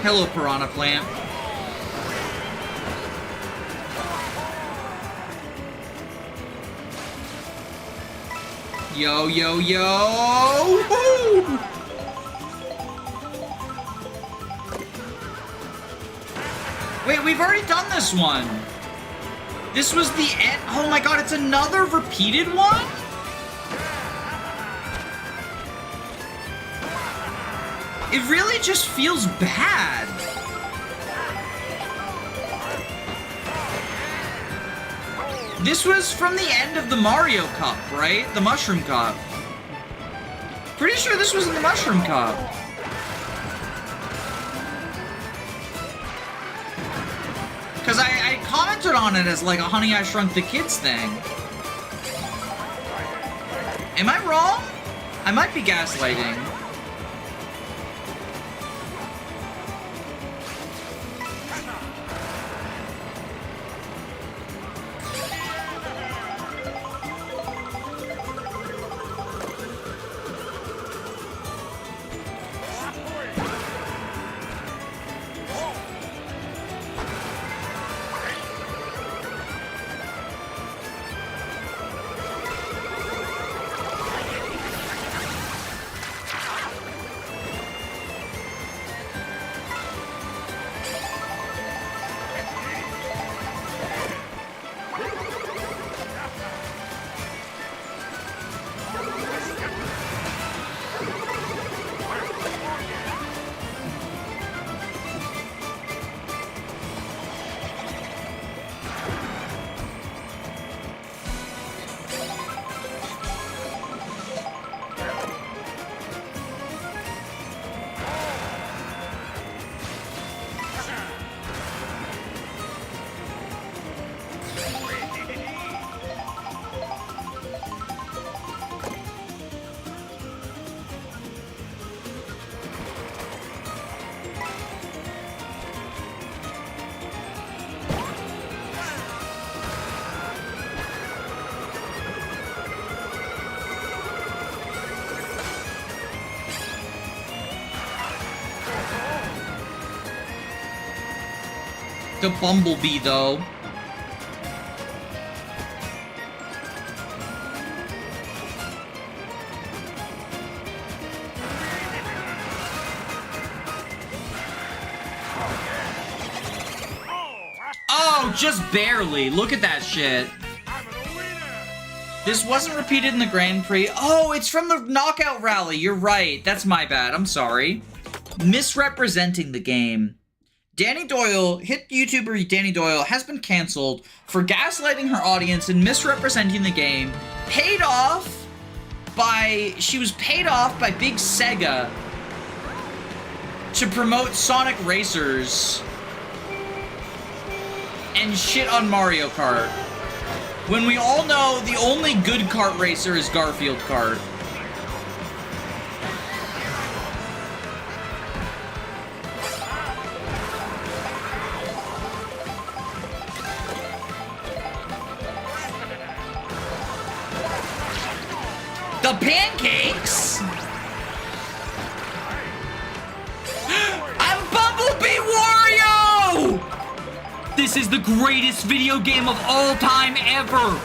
Hello, Piranha Plant. Yo, yo, yo! Woo! Wait, we've already done this one. This was the end. Oh my god, it's another repeated one? It really just feels bad. This was from the end of the Mario Cup, right? The Mushroom Cup. Pretty sure this was in the Mushroom Cup. Because I commented on it as like a Honey, I Shrunk the Kids thing. Am I wrong? I might be gaslighting. the Bumblebee, though. Oh, just barely. Look at that shit. I'm the winner. This wasn't repeated in the Grand Prix. Oh, it's from the Knockout Rally. You're right. That's my bad. I'm sorry. Misrepresenting the game. Danny Doyle, hit YouTuber Danny Doyle, has been canceled for gaslighting her audience and misrepresenting the game. She was paid off by Big Sega to promote Sonic Racers and shit on Mario Kart. When we all know the only good kart racer is Garfield Kart. The pancakes? I'm Bumblebee Wario! This is the greatest video game of all time ever!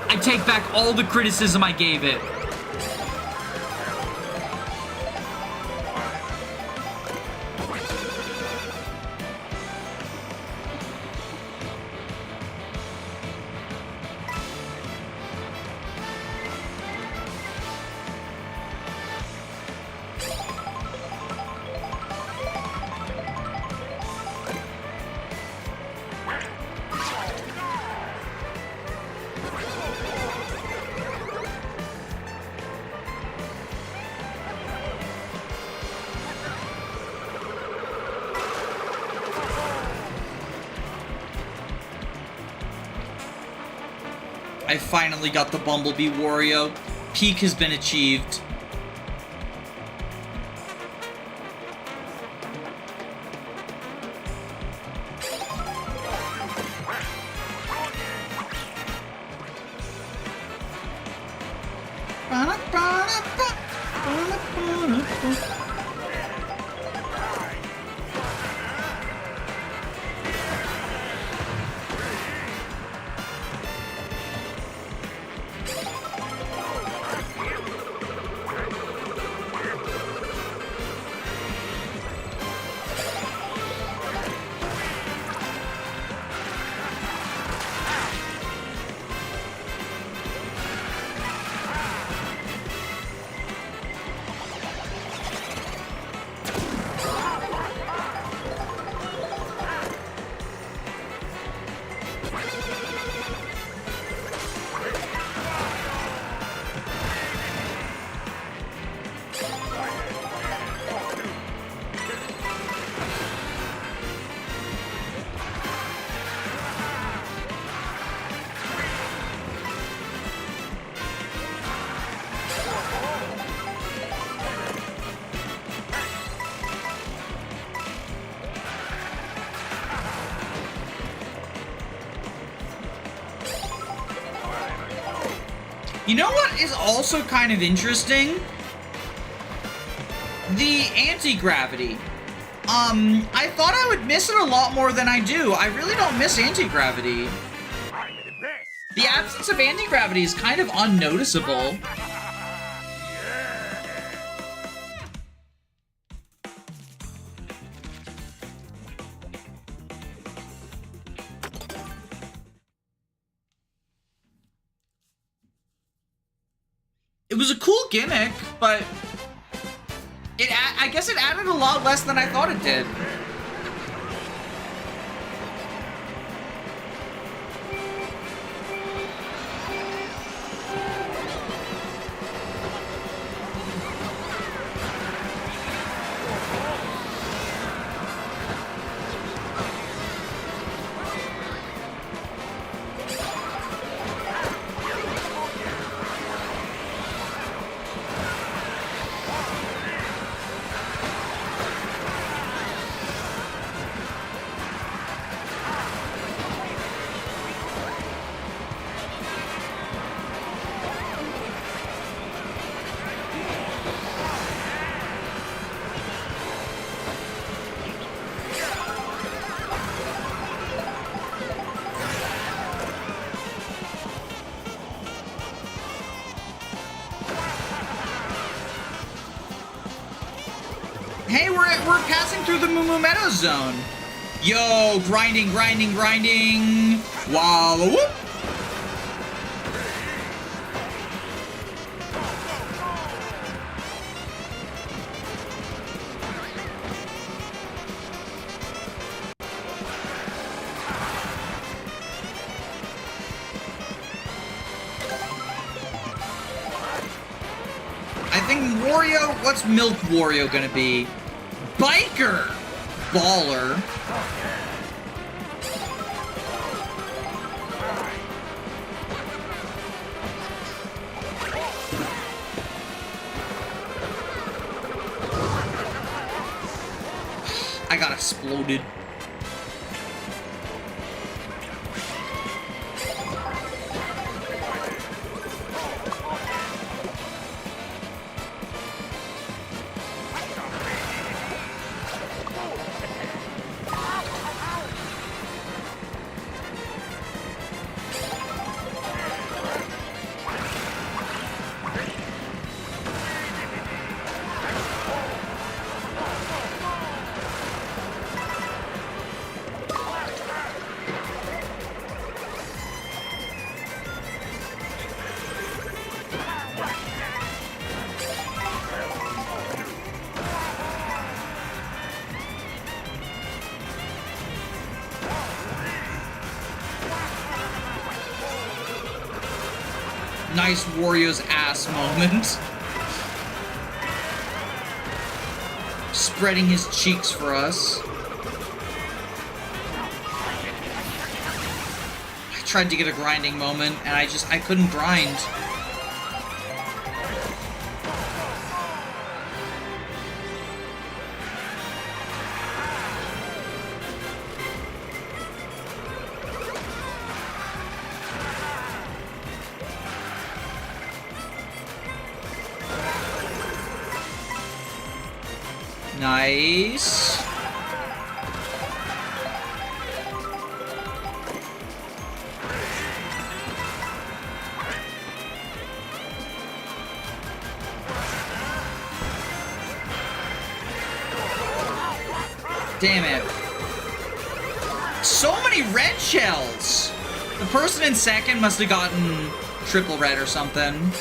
I take back all the criticism I gave it. I finally got the Bumblebee Wario. Peak has been achieved. You know what is also kind of interesting? The anti-gravity. I thought I would miss it a lot more than I do. I really don't miss anti-gravity. I'm the best. The absence of anti-gravity is kind of unnoticeable. It was a cool gimmick, but I guess it added a lot less than I thought it did. Hey, we're passing through the Moo Meadow zone. Yo, grinding. Wow, whoop. I think Wario, what's Milk Wario gonna be? Biker! Baller. I got exploded. Nice Wario's ass moment. Spreading his cheeks for us. I tried to get a grinding moment, and I couldn't grind. Nice. Damn it. So many red shells! The person in second must have gotten triple red or something.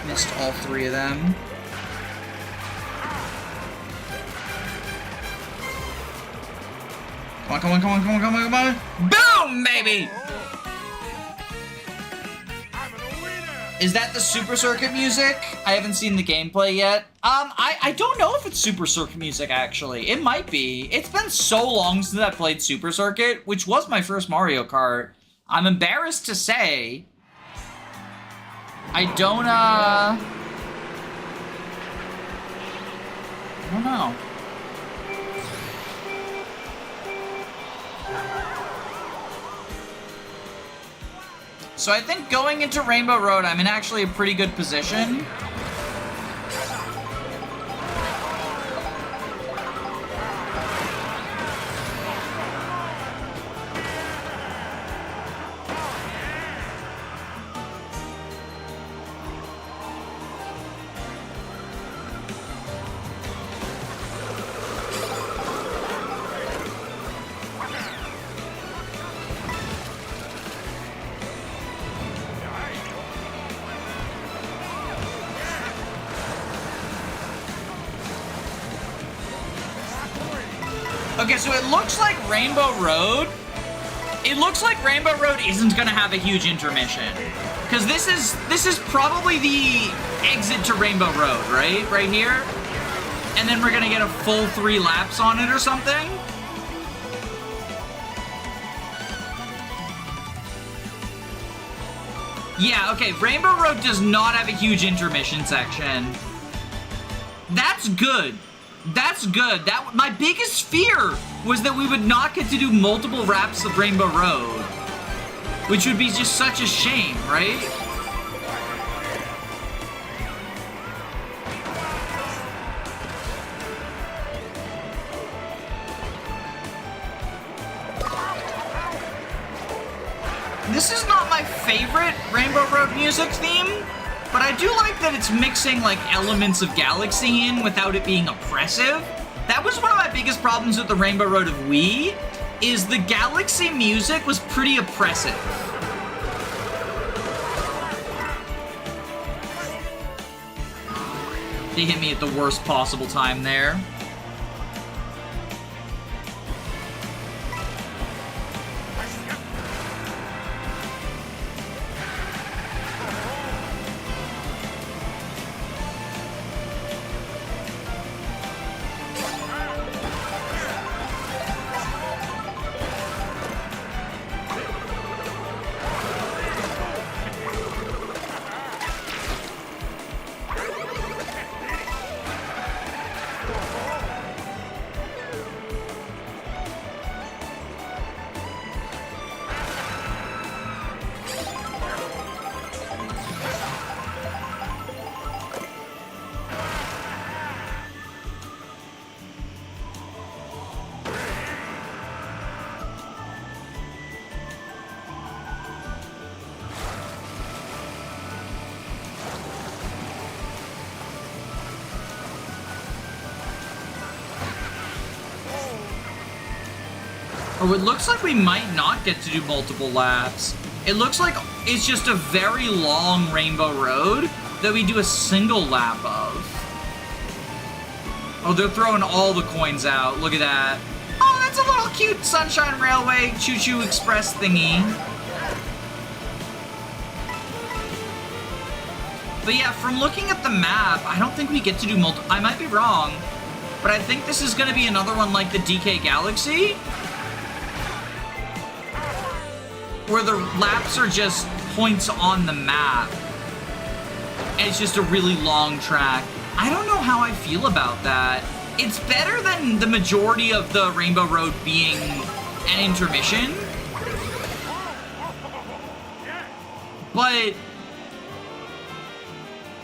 Missed all three of them. Come on. Boom, baby! Is that the Super Circuit music? I haven't seen the gameplay yet. I don't know if it's Super Circuit music, actually. It might be. It's been so long since I played Super Circuit, which was my first Mario Kart. I'm embarrassed to say. I don't know. So I think going into Rainbow Road, I'm in actually a pretty good position. Okay, so it looks like Rainbow Road. It looks like Rainbow Road isn't gonna have a huge intermission, because this is probably the exit to Rainbow Road, right? Right here, and then we're gonna get a full 3 laps on it or something. Yeah, okay. Rainbow Road does not have a huge intermission section. That's good. That's good. My biggest fear was that we would not get to do multiple laps of Rainbow Road, which would be just such a shame, right? This is not my favorite Rainbow Road music theme, but I do like that it's mixing like elements of Galaxy in without it being oppressive. That was one of my biggest problems with the Rainbow Road of Wii, is the Galaxy music was pretty oppressive. They hit me at the worst possible time there. Oh, it looks like we might not get to do multiple laps. It looks like it's just a very long Rainbow Road that we do a single lap of. Oh, they're throwing all the coins out. Look at that. Oh, that's a little cute Sunshine Railway Choo-Choo Express thingy. But yeah, from looking at the map, I don't think we get to do multiple... I might be wrong, but I think this is going to be another one like the DK Galaxy, where the laps are just points on the map, and it's just a really long track. I don't know how I feel about that. It's better than the majority of the Rainbow Road being an intermission, but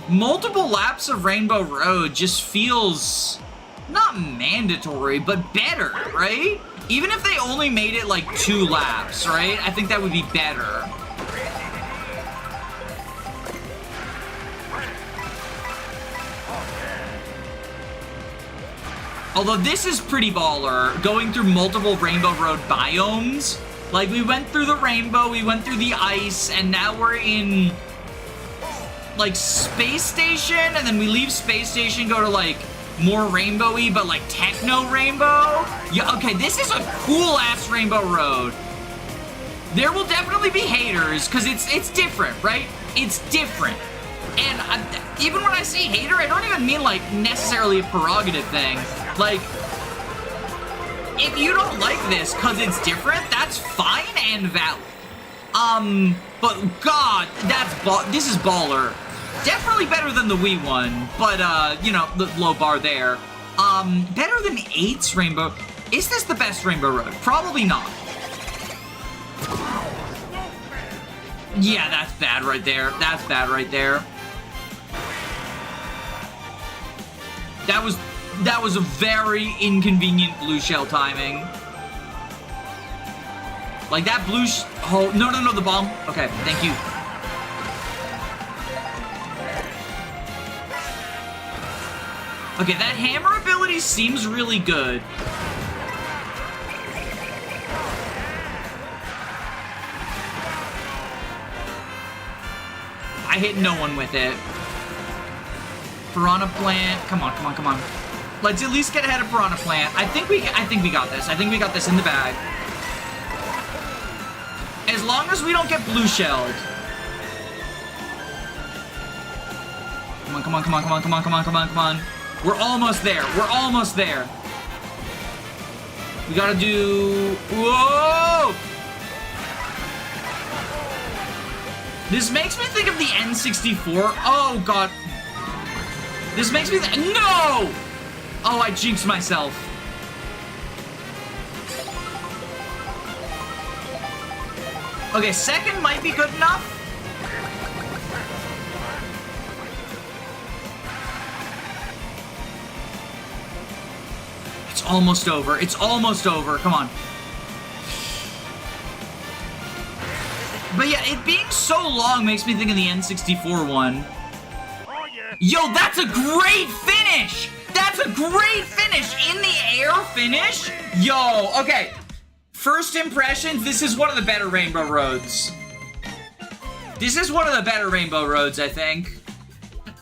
multiple laps of Rainbow Road just feels not mandatory, but better, right? Even if they only made it like 2 laps, right? I think that would be better. Although this is pretty baller, going through multiple Rainbow Road biomes. Like, we went through the rainbow, we went through the ice, and now we're in, like, Space Station, and then we leave Space Station, go to, like, more rainbowy, but, like, techno rainbow. Yeah, okay, this is a cool-ass Rainbow Road. There will definitely be haters, because it's different, right? It's different. And even when I say hater, I don't even mean, like, necessarily a prerogative thing. Like, if you don't like this because it's different, that's fine and valid. But God, this is baller. Definitely better than the Wii one, but, you know, the low bar there. Better than 8's Rainbow. Is this the best Rainbow Road? Probably not. Yeah, that's bad right there. That's bad right there. That was a very inconvenient blue shell timing. Like that blue oh, no, the bomb. Okay, thank you. Okay, that hammer ability seems really good. I hit no one with it. Piranha Plant. Come on, come on, come on. Let's at least get ahead of Piranha Plant. I think we got this. I think we got this in the bag. As long as we don't get blue shelled. Come on, come on, come on, come on, come on, come on, come on, come on. We're almost there. We're almost there. We gotta do... Whoa! This makes me think of the N64. Oh, God. This makes me no! Oh, I jinxed myself. Okay, second might be good enough. It's almost over. It's almost over. Come on. But yeah, it being so long makes me think of the N64 one. Oh yeah. Yo, that's a great finish! That's a great finish! In the air finish? Yo, okay. First impressions, this is one of the better Rainbow Roads. This is one of the better Rainbow Roads, I think.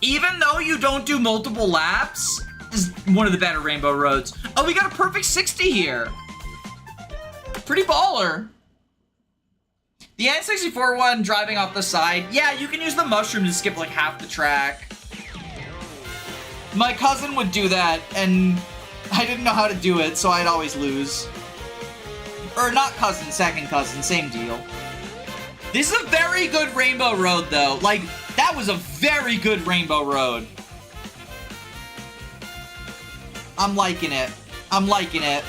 Even though you don't do multiple laps, this is one of the better Rainbow Roads. Oh, we got a perfect 60 here. Pretty baller. The N64 one, driving off the side, yeah, you can use the mushroom to skip like half the track. My cousin would do that, and I didn't know how to do it, so I'd always lose. Or not cousin, second cousin, same deal. This is a very good Rainbow Road, though. Like, that was a very good Rainbow Road. I'm liking it. I'm liking it.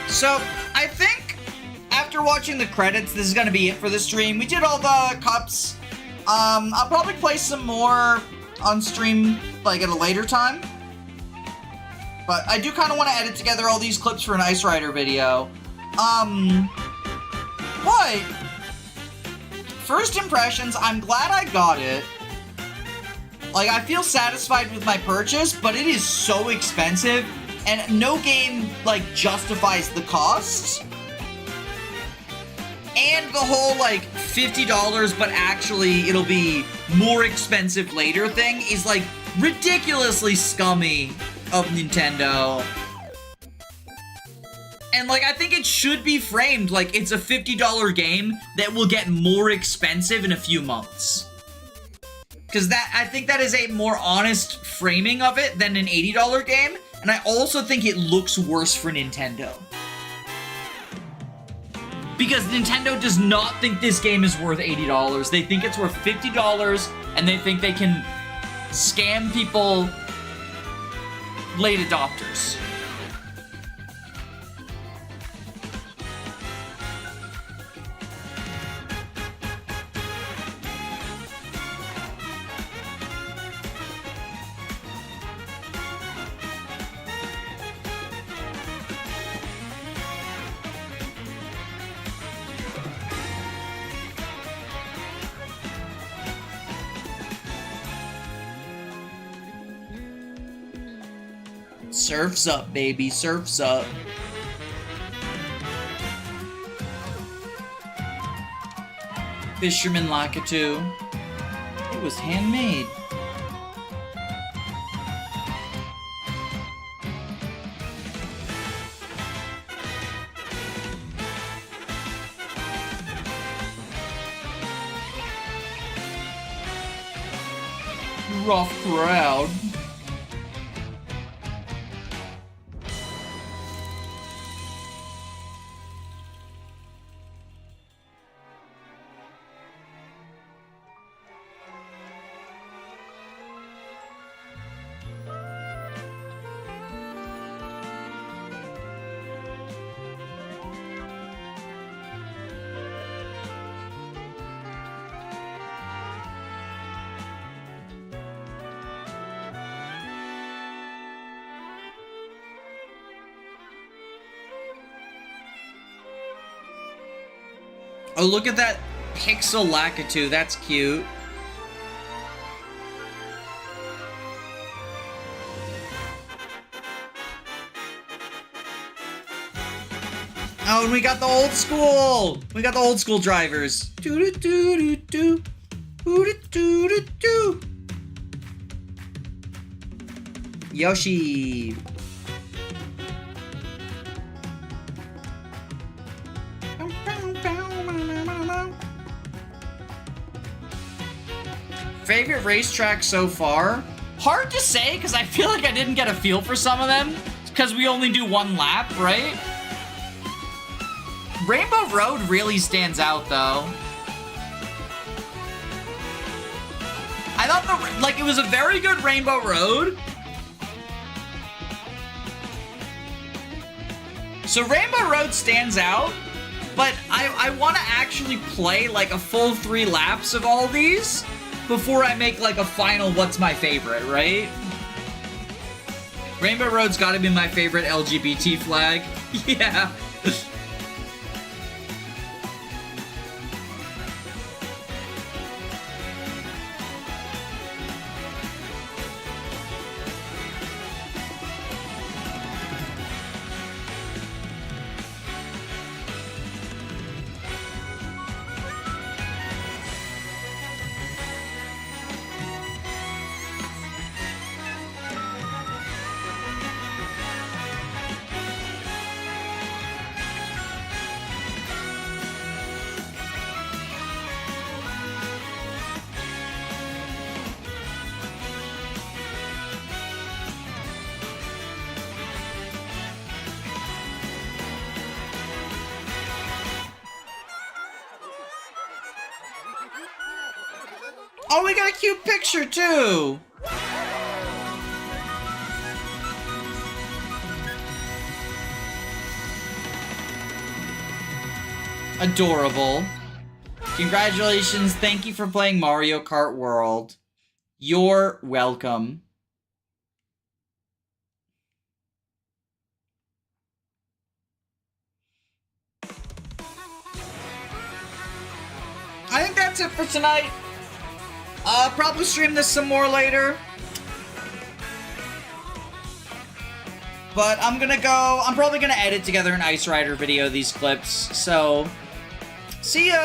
So, I think after watching the credits, this is going to be it for the stream. We did all the cups. I'll probably play some more on stream, like, at a later time. But I do kind of want to edit together all these clips for an Ice Rider video. But first impressions, I'm glad I got it. Like, I feel satisfied with my purchase, but it is so expensive. And no game, like, justifies the cost. And the whole, like, $50, but actually it'll be more expensive later thing is, like, ridiculously scummy of Nintendo. And, like, I think it should be framed like it's a $50 game that will get more expensive in a few months. Because I think that is a more honest framing of it than an $80 game. And I also think it looks worse for Nintendo. Because Nintendo does not think this game is worth $80. They think it's worth $50, and they think they can scam people, late adopters. Surf's up, baby. Surf's up. Fisherman Lakitu. It was handmade. Rough crowd. Oh, look at that pixel Lakitu. That's cute. Oh, and we got the old school. We got the old school drivers. Doo doo doo doo doo. Doo doo doo. Yoshi. Favorite racetrack so far? Hard to say, because I feel like I didn't get a feel for some of them, because we only do one lap, right? Rainbow Road really stands out, though. I thought like, it was a very good Rainbow Road. So Rainbow Road stands out, but I want to actually play like a full 3 laps of all these before I make like a final what's my favorite, right? Rainbow Road's gotta be my favorite LGBT flag. Yeah. Oh, we got a cute picture, too! Adorable. Congratulations, thank you for playing Mario Kart World. You're welcome. I think that's it for tonight. Probably stream this some more later. But I'm probably gonna edit together an Ice Rider video of these clips, so see ya!